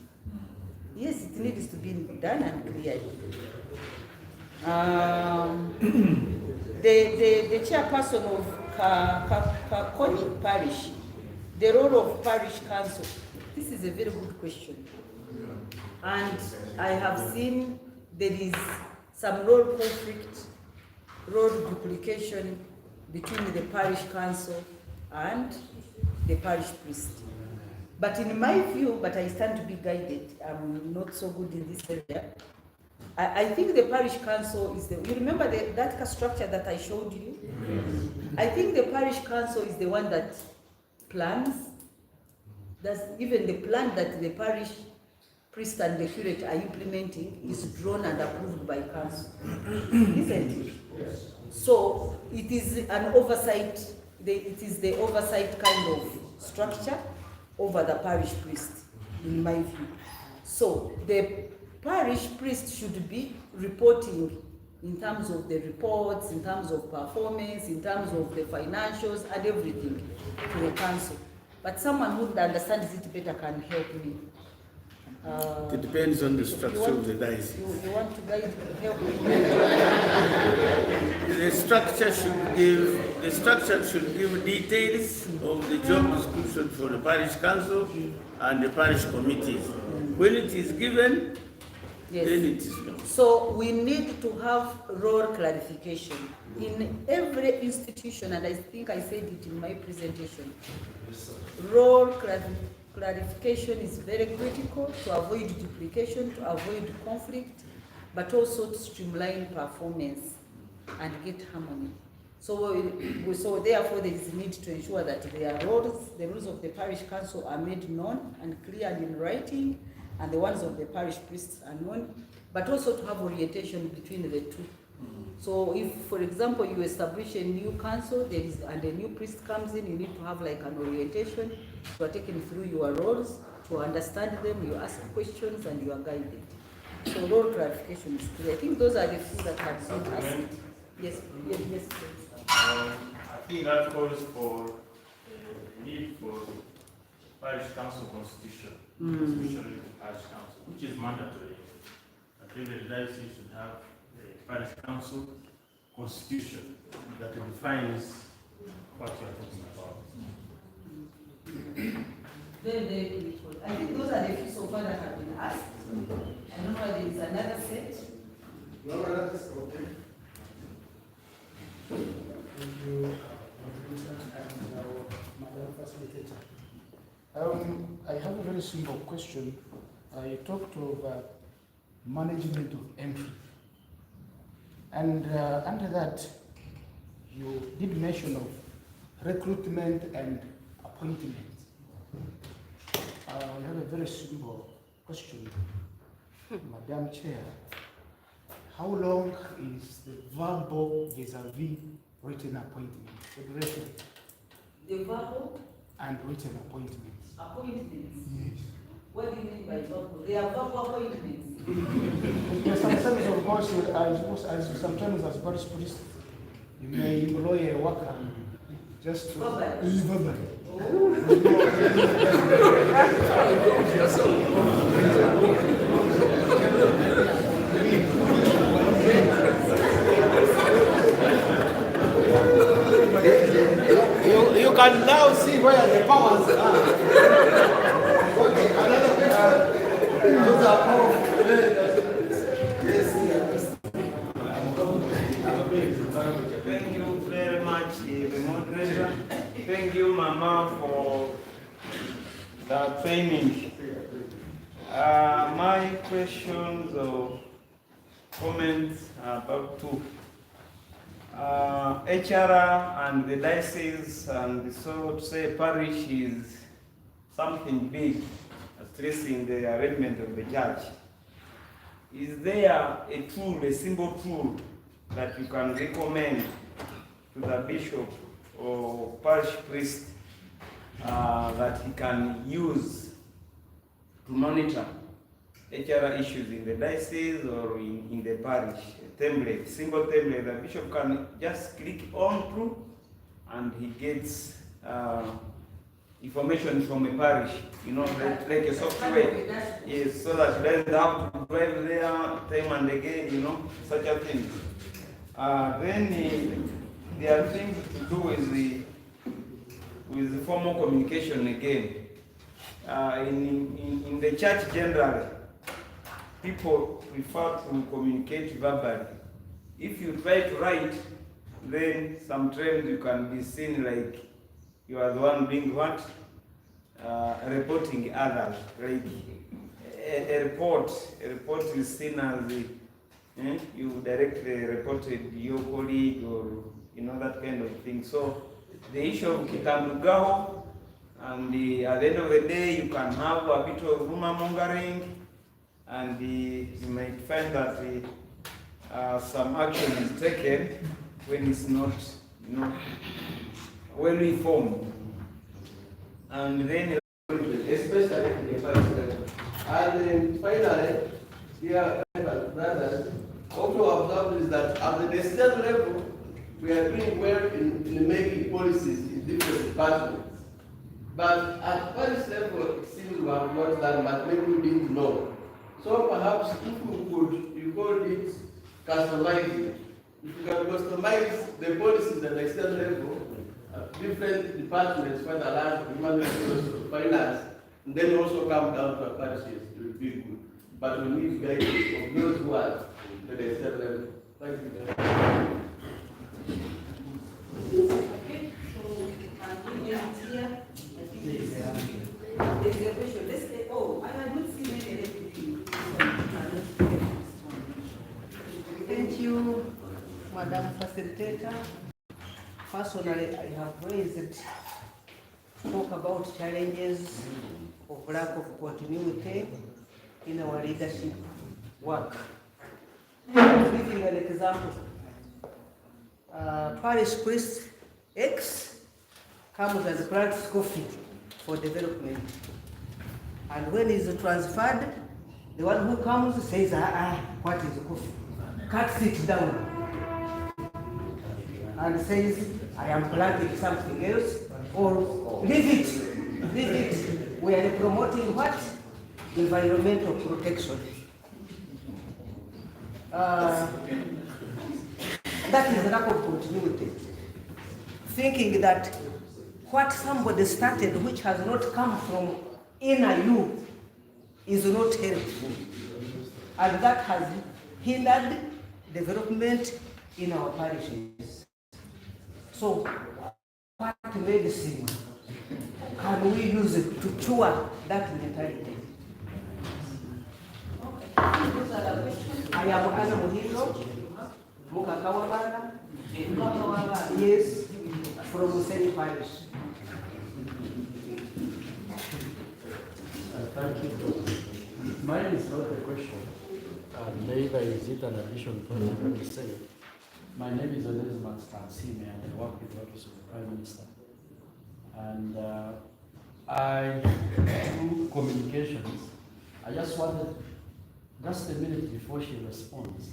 Yes, it needs to be done and cleared. The chairperson of Kakoni Parish, the role of parish council. This is a very good question. And I have seen there is some role conflict, role duplication between the parish council and the parish priest. But in my view, but I stand to be guided, I'm not so good in this area. I think the parish council is you remember that structure that I showed you? I think the parish council is the one that plans. That's even the plan that the parish priest and the curate are implementing is drawn and approved by council, isn't it? Yes. So it is an oversight, it is the oversight kind of structure over the parish priest, in my view. So the parish priest should be reporting in terms of the reports, in terms of performance, in terms of the financials and everything to the council. But someone who understands it better can help me. It depends on the structure of the diocese. You want to guide, help me? The structure should give details of the job description for the parish council and the parish committees. When it is given, Yes. then it is not. So we need to have role clarification in every institution, and I think I said it in my presentation. Role clarification is very critical to avoid duplication, to avoid conflict, but also to streamline performance and get harmony. So therefore there is a need to ensure that the rules of the parish council are made known and clear and in writing, and the ones of the parish priests are known, but also to have orientation between the two. So if, for example, you establish a new council, and a new priest comes in, you need to have like an orientation. You are taken through your roles to understand them, you ask questions, and you are guided. So role clarification is clear. I think those are the few that have been asked. Yes, please. I think that calls for a need for parish council constitution, constitution of the parish council, which is mandatory. I think the diocese should have a parish council constitution that defines what you are talking about. Very critical. I think those are the few so far that have been asked. I don't know whether there is another set. No, that's okay. Thank you, and Madam Facilitator. I have a very simple question. I talked of management of entry. And under that, you did mention of recruitment and appointment. I have a very simple question, Madam Chair. How long is the verbal vis-a-vis written appointment? The verbal and written appointments. appointments. Yes. What do you mean by verbal? They are verbal appointments. Yes, sometimes, of course, I suppose sometimes as parish priest, you may employ a worker just to verbally. You can now see where the powers are. Okay, another question. Those are powerful. Yes. Thank you very much, the moderator. Thank you, Mama, for the training. My questions or comments are about two. HRA and the diocese and so to say parish is something big, stressing the arrangement of the church. Is there a tool, a simple tool that you can recommend to the bishop or parish priest that he can use to monitor HRA issues in the diocese or in the parish? A template, simple template the bishop can just click on through and he gets information from a parish, like a software. Yes, so that he doesn't have to drive there time and again, such a thing. Then there are things to do with the formal communication again. In the church generally, people prefer to communicate verbally. If you try to write, then sometimes you can be seen like you are the one being what? Reporting others. Like a report is seen as you directly reported your colleague or that kind of thing. So the issue of kitandugaho, and at the end of the day you can have a bit of rumor mongering, and you might find that some action is taken when it's not well informed. And then Especially in the parish level. And then finally, dear brothers, also observed is that at the district level, we are doing well in making policies in different departments. But at parish level, it seems we have not done, but maybe we didn't know. So perhaps if we could, you call it customizing. If you can customize the policies at the external level, different departments, whether land, human resources, finance, and then also come down to parishes, it will be good. but we need guidance of those who are at the state level. Thank you. Okay, so we end here. I think there's a question. Let's say, oh, I don't see many everything. Thank you, Madam Facilitator. Personally, I have raised talk about challenges of lack of continuity in our leadership work. Giving an example, parish priest X comes and plants coffee for development. And when he's transferred, the one who comes says, what is coffee? Cuts it down and says, I am planting something else, or leave it. We are promoting what? Environmental protection. That is lack of continuity. Thinking that what somebody started, which has not come from inner you, is not helpful. And that has hindered development in our parishes. So, what medicine can we use to cure that mentality? I am Anna Muhilo, Mukakawabana, yes, from St. Parish. Thank you. Mine is not a question. Neither is it an addition to what I'm saying. My name is Elizabeth Stansime and I work with the Office of the Prime Minister. And I do communications. I just wanted just a minute before she responds,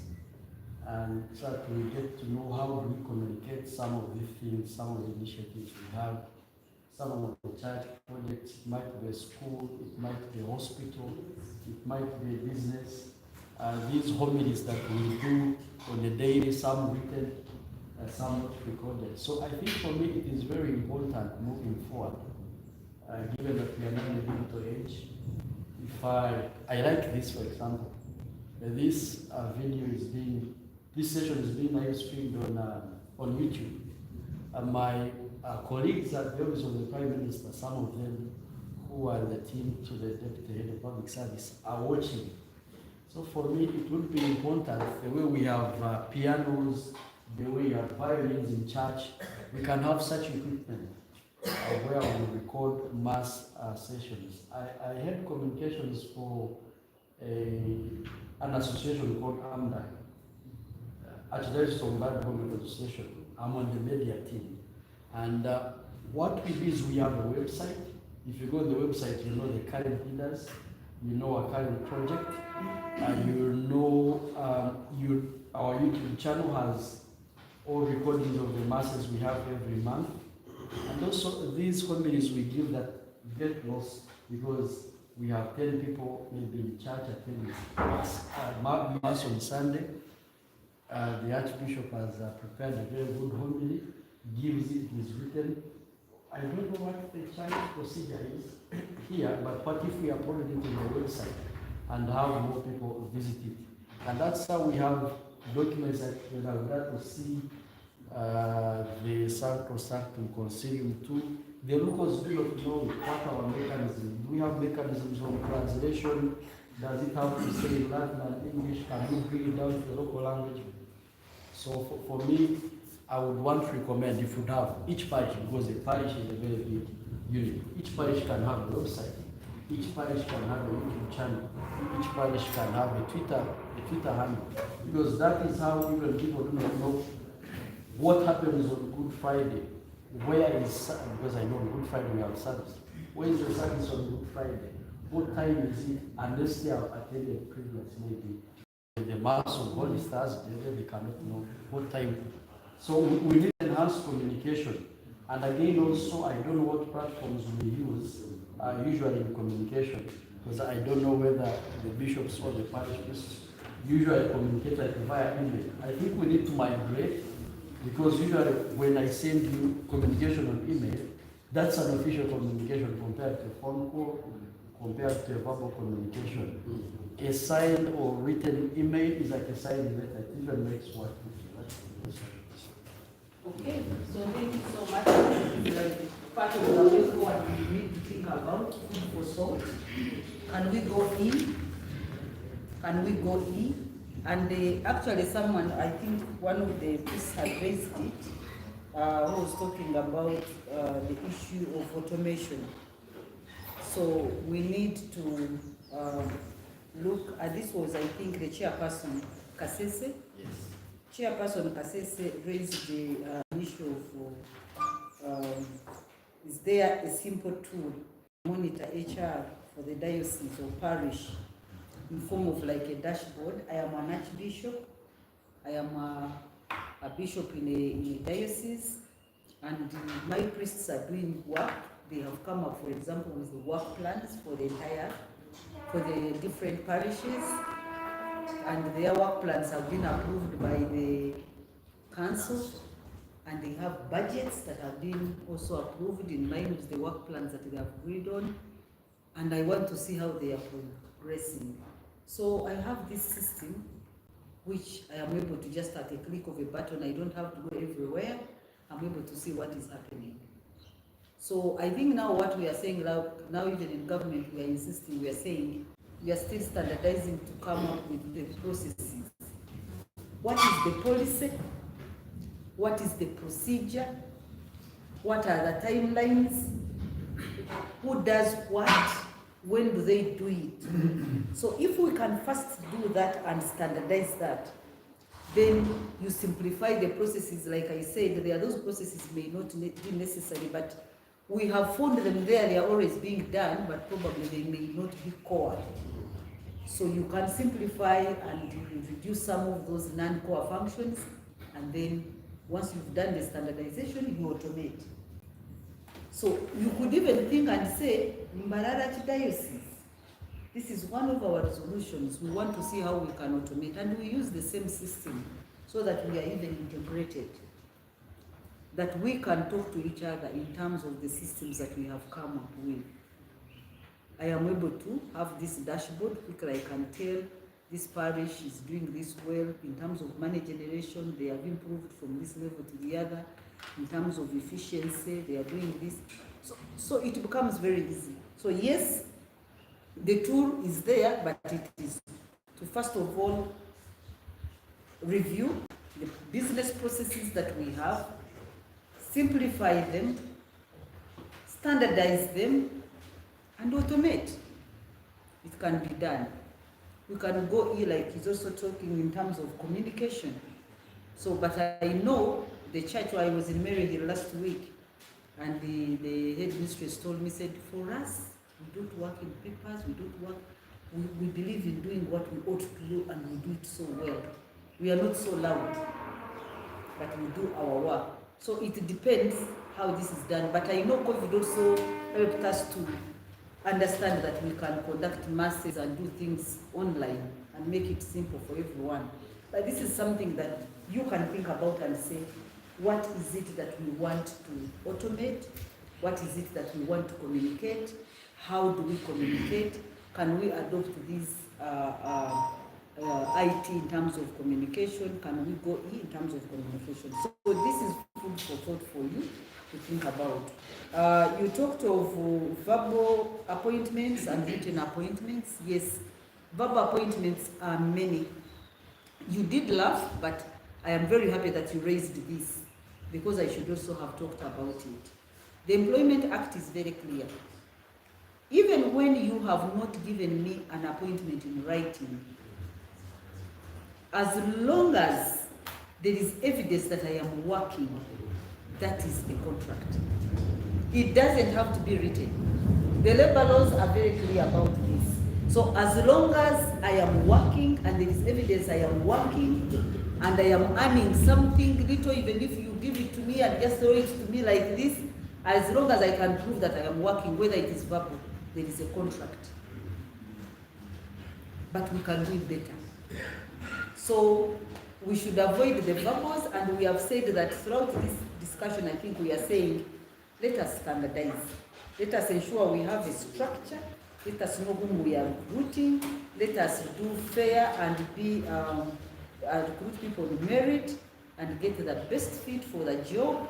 and so that we get to know how do we communicate some of the things, some of the initiatives we have, some of the church projects. It might be a school, it might be a hospital, it might be a business. These homilies that we do on a daily, some written, some not recorded. So I think for me it is very important moving forward, given that we are now in the digital age. If I like this, for example, this video is being, this session is being live streamed on YouTube. My colleagues at the Office of the Prime Minister, some of them who are the team to the Deputy Head of Public Service, are watching. So for me, it would be important, the way we have pianos, the way we have violins in church, we can have such equipment where we record mass sessions. I had communications for an association called AMDA. Actually, there is some bad government association. I'm on the media team. And what we do is we have a website. If you go on the website, you know the current leaders, you know our current project, you know our YouTube channel has all recordings of the masses we have every month. And also these homilies we give that get lost because we have 10 people maybe in church attending mass on Sunday. The Archbishop has prepared a very good homily, gives it, is written. I don't know what the church procedure is here, but what if we upload it to the website and have more people visit it? And that's how we have documents that we are glad to see the Sacrosanctum Concilium too. The locals do not know what our mechanism. Do we have mechanisms of translation? Does it have to say Latin and English? Can we bring it down to the local language? So for me, I would want to recommend if you have each parish, because a parish is a very big unit. Each parish can have a website. Each parish can have a YouTube channel. Each parish can have a Twitter handle. Because that is how even people do not know what happens on Good Friday. Where is, because I know on Good Friday we have service. Where is the service on Good Friday? What time is it? Unless they have attended previous, maybe the Mass of Holy Thursday, they cannot know what time. So we need enhanced communication. And again also, I don't know what platforms we use usually in communication, because I don't know whether the bishops or the parish priests usually communicate like via email. I think we need to migrate, because usually when I send you communication on email, that's an official communication compared to a phone call, compared to a verbal communication. a signed or written email is like a signed letter. It even makes what. Okay, so thank you so much. Part of the way forward we need to think about food for thought. Can we go in? Can we go in? And actually someone, I think one of the priests had raised it, who was talking about the issue of automation. So we need to look at, this was I think the chairperson, Kasese. Yes. Chairperson Kasese raised the issue of, is there a simple tool to monitor HR for the diocese or parish in form of like a dashboard? I am an archbishop, I am a bishop in a diocese, and my priests are doing work. They have come up, for example, with the work plans for the different parishes, and their work plans have been approved by the council, and they have budgets that have been also approved in line with the work plans that they have agreed on, and I want to see how they are progressing. So I have this system which I am able to just at a click of a button, I don't have to go everywhere, I'm able to see what is happening. So I think now what we are saying now even in government we are insisting, we are saying we are still standardizing to come up with the processes. What is the policy? What is the procedure? What are the timelines? Who does what? When do they do it? So if we can first do that and standardize that, then you simplify the processes. Like I said, there are those processes may not be necessary, but we have found them there, they are always being done, but probably they may not be core. So you can simplify and reduce some of those non-core functions, and then once you've done the standardization, you automate. So you could even think and say, Mbarara Diocese, this is one of our resolutions. We want to see how we can automate, and we use the same system so that we are even integrated, that we can talk to each other in terms of the systems that we have come up with. I am able to have this dashboard where I can tell this parish is doing this well in terms of money generation, they have improved from this level to the other. In terms of efficiency, they are doing this. So it becomes very easy. So yes, the tool is there, but it is to first of all review the business processes that we have, simplify them, standardize them, and automate. It can be done. We can go here, like he's also talking in terms of communication. So, but I know the church where I was in Maryhill last week, and the headmistress told me, said, for us, we don't work in papers, we don't work, we believe in doing what we ought to do, and we do it so well. We are not so loud, but we do our work. So it depends how this is done. But I know COVID also helped us to understand that we can conduct masses and do things online and make it simple for everyone. But this is something that you can think about and say, what is it that we want to automate? What is it that we want to communicate? How do we communicate? Can we adopt these IT in terms of communication? Can we go in terms of communication? So this is food for thought for you to think about. You talked of verbal appointments and written appointments. Yes, verbal appointments are many. You did laugh, but I am very happy that you raised this, because I should also have talked about it. The Employment Act is very clear. Even when you have not given me an appointment in writing, as long as there is evidence that I am working, that is a contract. It doesn't have to be written. The labor laws are very clear about this. So as long as I am working and there is evidence I am working and I am earning something little, even if you give it to me and just throw it to me like this, as long as I can prove that I am working, whether it is verbal, there is a contract. But we can do it better. So we should avoid the verbals, and we have said that throughout this discussion, I think we are saying, let us standardize. Let us ensure we have a structure Let us know whom we are recruiting. Let us do fair and recruit people on merit and get the best fit for the job.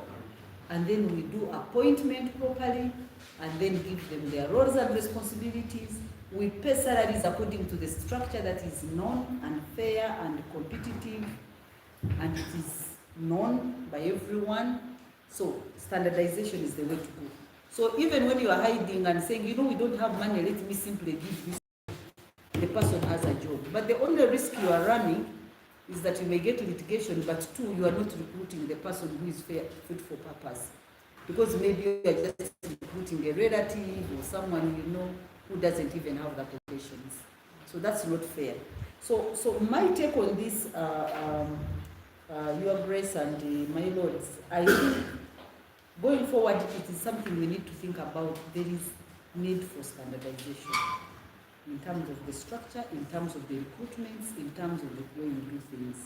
And then we do appointment properly and then give them their roles and responsibilities. We pay salaries according to the structure that is known and fair and competitive, and it is known by everyone. So standardization is the way to go. So even when you are hiding and saying, you know, we don't have money, let me simply give this, the person has a job. But the only risk you are running is that you may get litigation, but two, you are not recruiting the person who is fit for purpose. Because maybe you are just recruiting a relative or someone you know who doesn't even have the qualifications. So that's not fair. So my take on this, Your Grace and my Lords, I think going forward, it is something we need to think about. There is need for standardization in terms of the structure, in terms of the recruitments, in terms of the way we do things.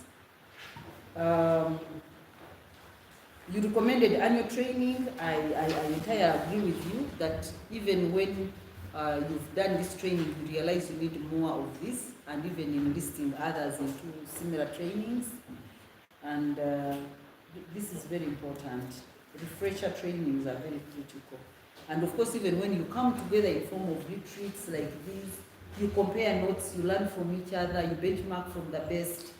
You recommended annual training. I entirely agree with you that even when you've done this training, you realize you need more of this, and even enlisting others into similar trainings. And this is very important. Refresher trainings are very critical. And of course, even when you come together in form of retreats like this, you compare notes, you learn from each other, you benchmark from the best,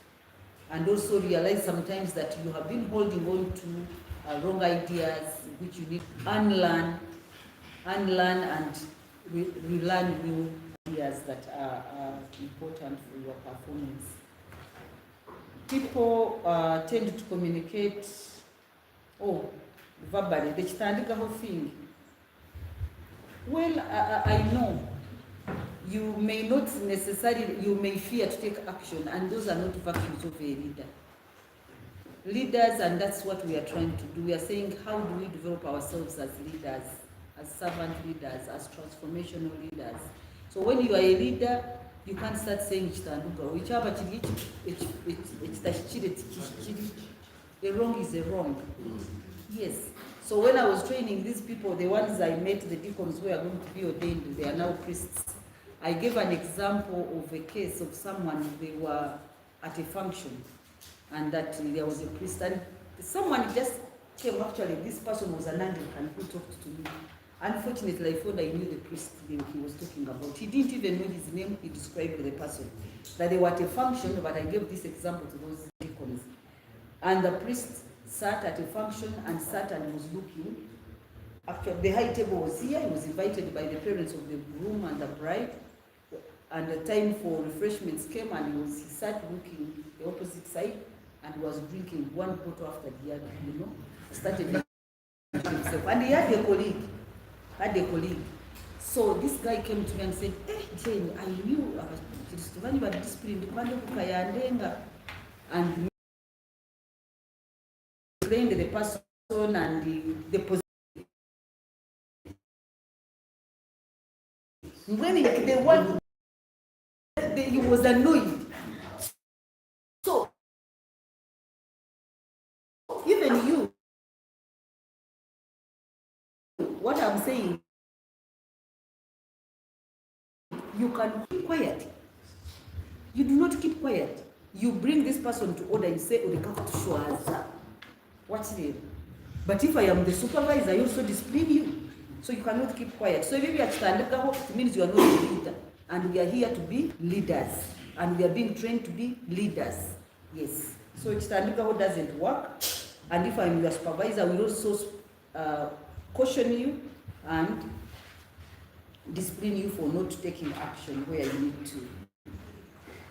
and also realize sometimes that you have been holding on to wrong ideas, which you need to unlearn and relearn new ideas that are important for your performance. People tend to communicate, verbally, the chitandikaho thing. Well, I know you may not necessarily, you may fear to take action, and those are not virtues of a leader. Leaders, and that's what we are trying to do. We are saying, how do we develop ourselves as leaders, as servant leaders, as transformational leaders? So when you are a leader, you can't start saying a wrong is a wrong. Yes. So when I was training these people, the ones I met, the deacons who are going to be ordained, they are now priests. I gave an example of a case of someone, they were at a function, and that there was a priest, and someone just came, actually, this person was an Anglican who talked to me. Unfortunately, I thought I knew the priest he was talking about. He didn't even know his name, he described the person. That they were at a function, but I gave this example to those deacons. And the priest sat at a function and sat and was looking. Actually, the high table was here, he was invited by the parents of the groom and the bride. And the time for refreshments came, and he sat looking the opposite side and was drinking one bottle after the other, you know. Started himself. And he had a colleague. So this guy came to me and said, "Hey Jane, I knew I was disciplined, and explained the person and the position. When he was annoyed. So even you, what I'm saying, you can keep quiet. You do not keep quiet. You bring this person to order, you say, what's it? But if I am the supervisor, I also discipline you. So you cannot keep quiet. So if you are standing up, it means you are not a leader. And we are here to be leaders. And we are being trained to be leaders. Yes. So standing up doesn't work. And if I'm your supervisor, I will also caution you and discipline you for not taking action where you need to.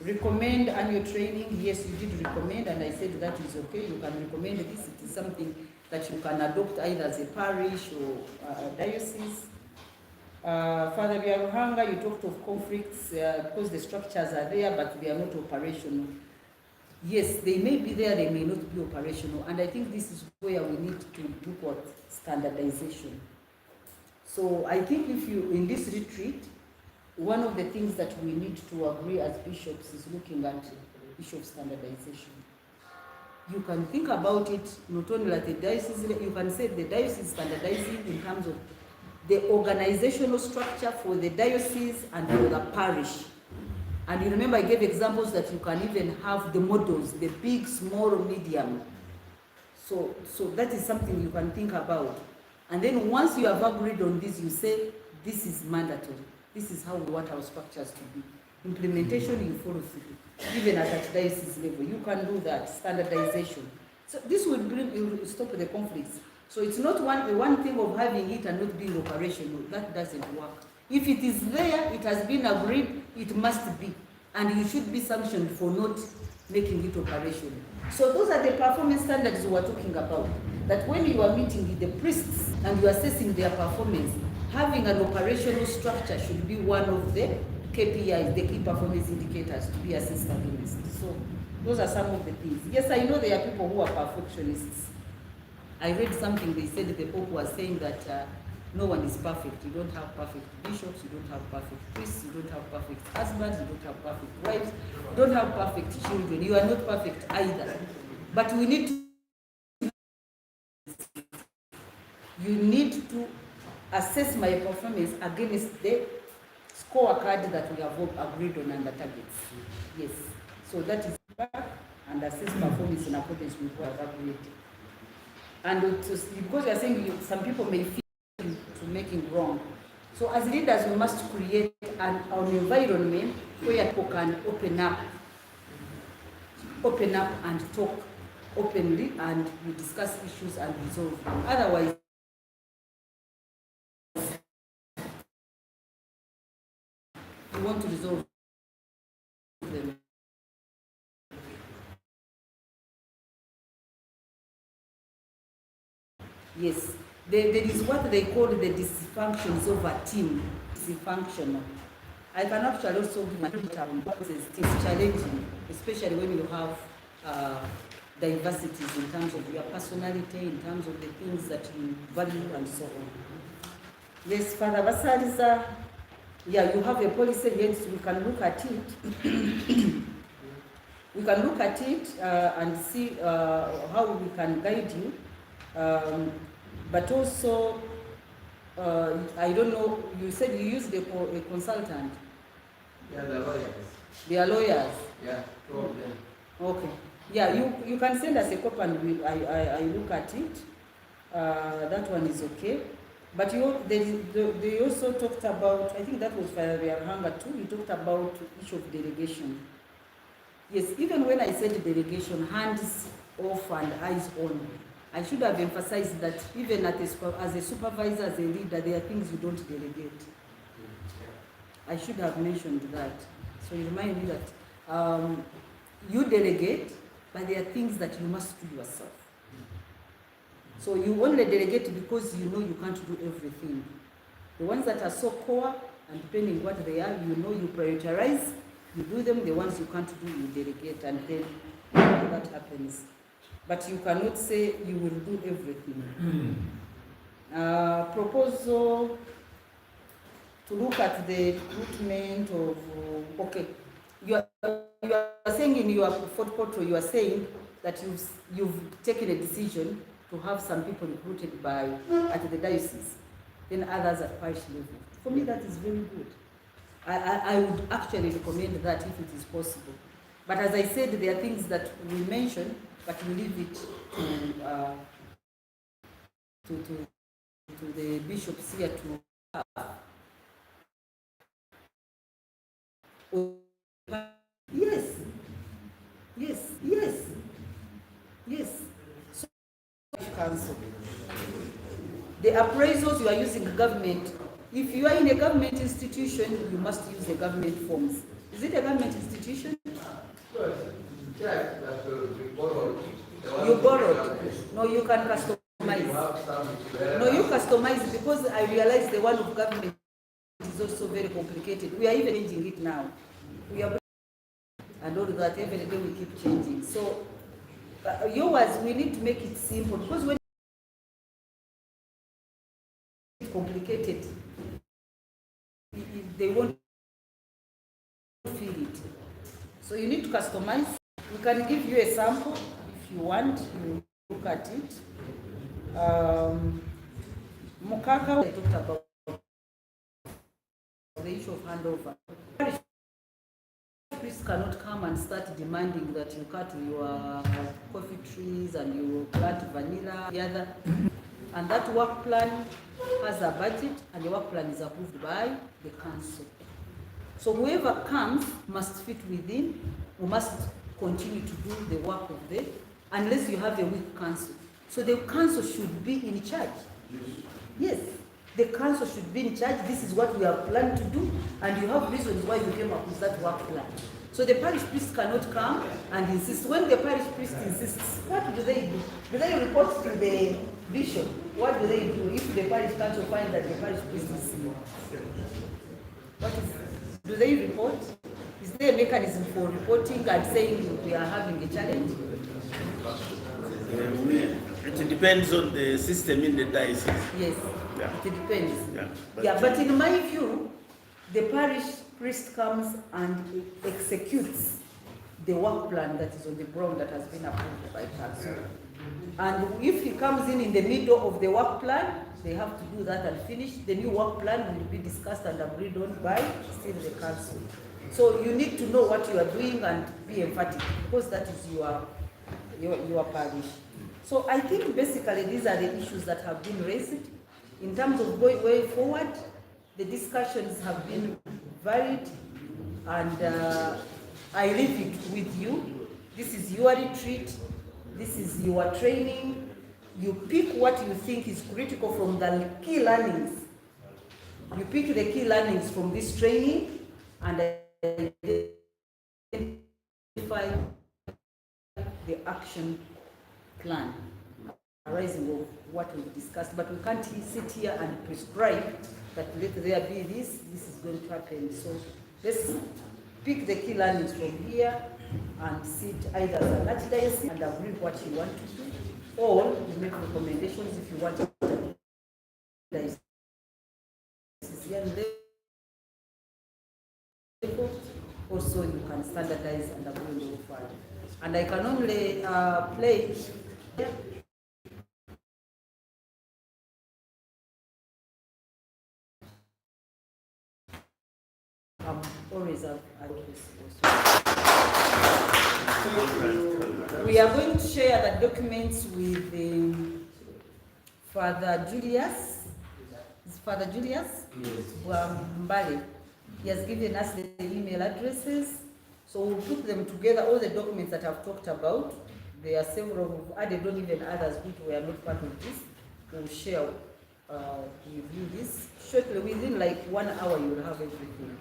Recommend annual training. Yes, you did recommend, and I said that is okay. You can recommend this. It is something that you can adopt either as a parish or a diocese. Father Biaruhanga, you talked of conflicts because the structures are there, but they are not operational. Yes, they may be there, they may not be operational, and I think this is where we need to look at standardization. So I think if you, in this retreat, one of the things that we need to agree as bishops is looking at the issue of standardization. You can think about it not only at the diocese, you can say the diocese is standardizing in terms of the organizational structure for the diocese and for the parish. And you remember I gave examples that you can even have the models, the big, small, medium. So that is something you can think about. And then once you have agreed on this, you say, this is mandatory. This is how we want our structures to be. Implementation, you follow through. Even at diocese level, you can do that, standardization. So this will stop the conflicts. So it's not one thing of having it and not being operational. That doesn't work. If it is there, it has been agreed, it must be. And you should be sanctioned for not making it operational. So those are the performance standards we are talking about. That when you are meeting with the priests and you are assessing their performance, having an operational structure should be one of the KPIs, the key performance indicators to be assessed against. So those are some of the things. Yes, I know there are people who are perfectionists. I read something, they said the Pope was saying that no one is perfect. You don't have perfect bishops, you don't have perfect priests, you don't have perfect husbands, you don't have perfect wives, you don't have perfect children. You are not perfect either. But we need to assess my performance against the scorecard that we have agreed on and the targets. Yes. So that is back and assess performance in accordance with what we have agreed. And because you are saying some people may feel to making wrong. So as leaders, we must create an environment where people can open up and talk openly, and we discuss issues and resolve them. Otherwise, we want to resolve them. Yes, there is what they call the dysfunctions of a team. Dysfunctional. I can actually also give my term because it's challenging, especially when you have diversities in terms of your personality, in terms of the things that you value, and so on. Yes, Father Vasaliza, yeah, you have a policy, yes, we can look at it. We can look at it and see how we can guide you. But also, I don't know, you said you used a consultant. Yeah, the lawyers. They are lawyers? Yeah, two of them. Okay. Yeah, you can send us a copy and I look at it. That one is okay. But they also talked about, I think that was Father Hanga too, he talked about issue of delegation. Yes, even when I said delegation, hands off and eyes on, I should have emphasized that even as a supervisor, as a leader, there are things you don't delegate. I should have mentioned that. So you remind me that you delegate, but there are things that you must do yourself. So you only delegate because you know you can't do everything. The ones that are so core, and depending what they are, you know you prioritize, you do them. The ones you can't do, you delegate, and then that happens. But you cannot say you will do everything. Proposal to look at the recruitment of, okay, you are saying in your portfolio, you are saying that you've taken a decision to have some people recruited at the diocese, then others at parish level. For me, that is very good. I would actually recommend that if it is possible. But as I said, there are things that we mention, but we leave it to the bishops here to have. Yes. So, council. The appraisals you are using government. If you are in a government institution, you must use the government forms. Is it a government institution? You borrowed. No, you can customize. No, you customize because I realize the one of government is also very complicated. We are even changing it now. We are and all that every day we keep changing. So yours, we need to make it simple because when it's complicated, they won't feel it. So you need to customize. We can give you a sample if you want. You look at it. Mukaka, I talked about. the issue of handover. Parish priest cannot come and start demanding that you cut your coffee trees and you plant vanilla, the other. And that work plan has a budget, and the work plan is approved by the council. So whoever comes must fit within, or must continue to do the work of the, unless you have a weak council. So the council should be in charge. Yes, the council should be in charge. This is what we have planned to do, and you have reasons why you came up with that work plan. So the parish priest cannot come and insist. When the parish priest insists, what do they do? Do they report to the bishop? What do they do if the parish council finds that the parish priest is what is? Do they report? Is there a mechanism for reporting and saying we are having a challenge? It depends on the system in the diocese. Yes, Yeah. it depends. Yeah, But in my view, the parish priest comes and executes the work plan that is on the ground that has been approved by council. And if he comes in the middle of the work plan, they have to do that and finish. The new work plan will be discussed and agreed on by still the council. So you need to know what you are doing and be emphatic, because that is your parish. So I think basically these are the issues that have been raised. In terms of going way forward, the discussions have been varied, and I leave it with you. This is your retreat. This is your training. You pick what you think is critical from the key learnings. You pick the key learnings from this training and identify the action plan arising of what we've discussed. But we can't sit here and prescribe that let there be this is going to happen. So let's pick the key learnings from here and sit either as an archdiocese and agree what you want to do, or you make recommendations if you want to. Also, you can standardize and agree with forward. And I can only play. I'm always at We are going to share the documents with Father Julius. Is Father Julius? Yes. Mbarara. He has given us the email addresses. So we'll put them together, all the documents that I've talked about. There are several who've added on, even others which were not part of this. We'll share with you this. Shortly, within like 1 hour, you will have everything.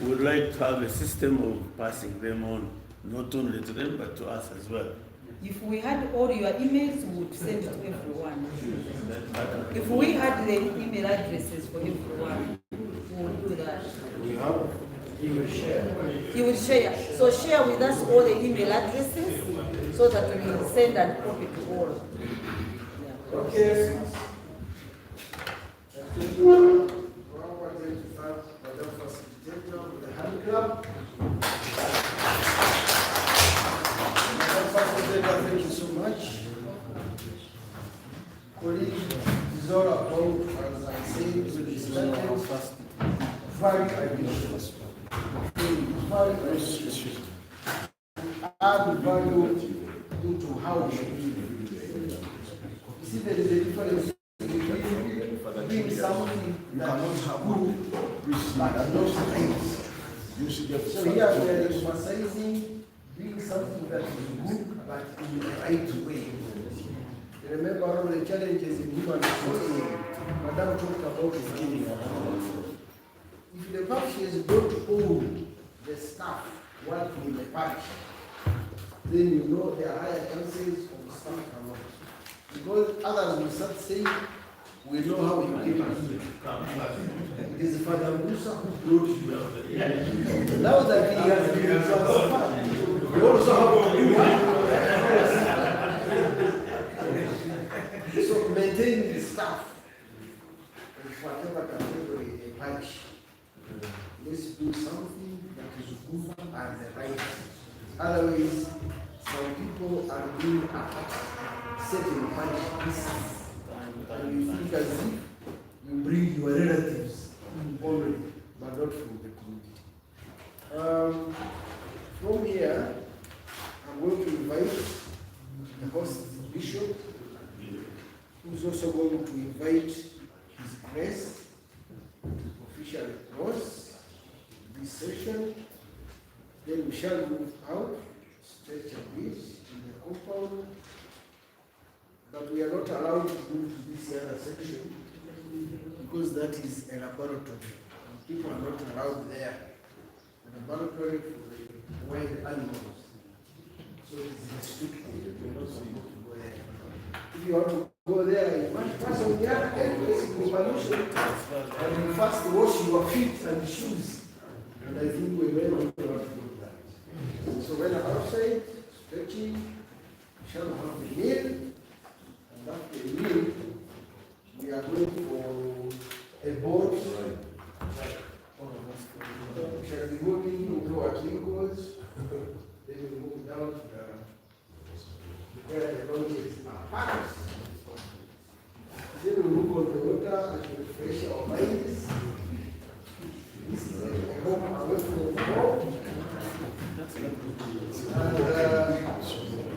We would like to have a system of passing them on, not only to them, but to us as well. If we had all your emails, we would send it to everyone. If we had the email addresses for everyone, we would do that. You will share. You will share. So share with us all the email addresses so that we will send and copy to all. Yeah. Okay. Thank you. The hand clap. Thank you so much. Colleague, it's all about, as I said, to the standards, very ambitious. Very ambitious. Add value into how we live. You see, there is a difference between doing something that is good but not nice. So here we are emphasizing doing something that is good but in the right way. Remember all the challenges in human resources. Madam talked about the if the parishes don't own the staff working in the parish, then you know there are higher chances of staff coming. Because others will start saying, we know how you came here. It is Father Musa who brought you. Now that he has been transferred, we also have to do it. So maintaining the staff of whatever category in the parish. Let's do something that is good and the right. Otherwise, some people are being attacked, set in parish pieces. And you think as if you bring your relatives only, but not from the community. From here, I'm going to invite the host bishop, who's also going to invite His Grace to officially close this session. Then we shall move out, stretch a bit in the compound, but we are not allowed to move to this other section because that is a laboratory. People are not allowed there. A laboratory for the wild animals. So it's restricted. You're not supposed to go there. If you want to go there, you must pass on the other end, basically pollution, and you first wash your feet and shoes. And I think we will not do that. So when I'm outside, stretching, we shall have a meal, and after the meal, we are going for a boat. We shall be moving into our vehicles, then we move down to where the lodges are parked. Then we move on the water and refresh our minds. This is a home away from home. And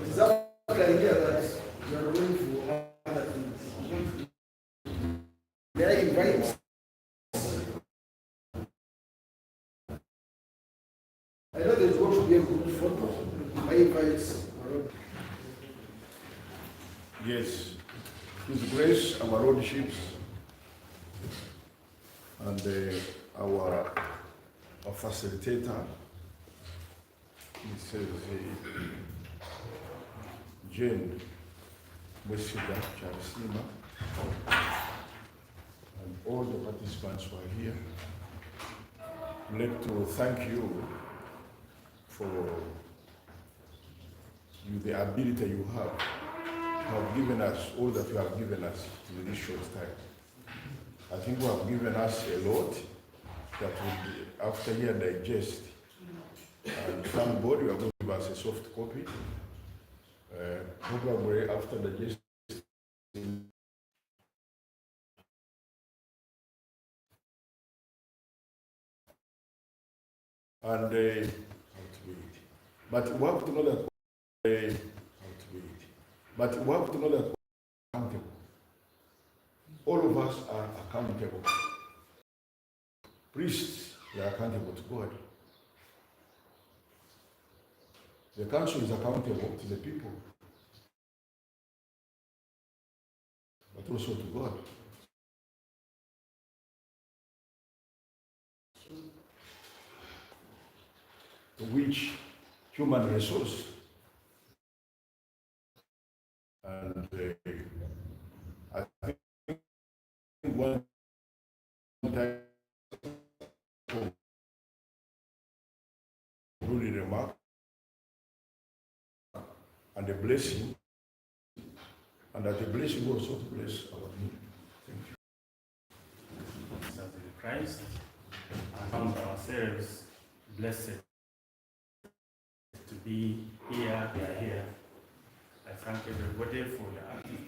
it's our idea that we are going for other things. May I invite? I know there's going to be a good photo. I invite. Yes, His Grace, our lordships, and our facilitator, Mrs. Jane Wesida Charasima, and all the participants who are here. I'd like to thank you for the ability you have given us, all that you have given us in this short time. I think you have given us a lot that will, after here, digest. And thank God you are going to give us a soft copy. Probably after digesting. And but we have to know that but we have to know that accountable. All of us are accountable. Priests, they are accountable to God. The council is accountable to the people, but also to God. To which human resource and I think one time really remark and a blessing, and that the blessing also to bless our need. Thank you. Christ, and count ourselves blessed to be here, we are here. I thank everybody for the active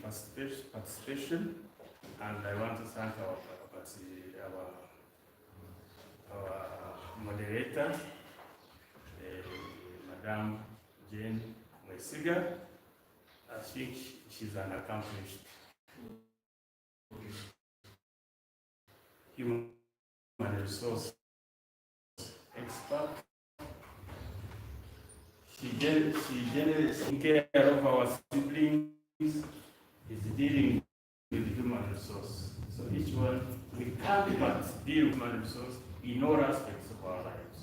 participation, and I want to thank our moderator, Madam Jane Mwesiga. I think she's an accomplished human resource expert. She generally takes care of our siblings, is dealing with human resource. So each one, we can't but deal with human resource in all aspects of our lives.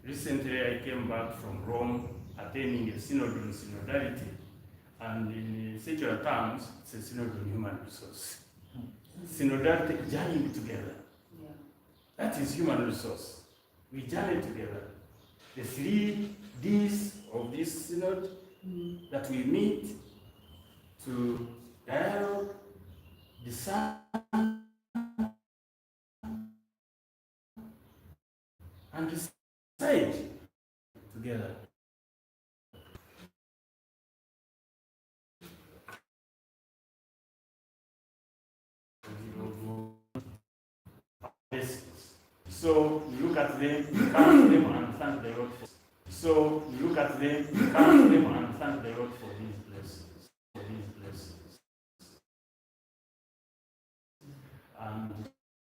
Recently I came back from Rome attending a synod on synodality, and in secular terms, it's a synod on human resource. Synodality, journeying together. Yeah. That is human resource. We journey together. The 3 Ds of this synod that we meet to dialogue, discern, and decide together. blessings. So we look at them, count them, and thank the Lord for. So we look at them, count them, and thank the Lord for these blessings.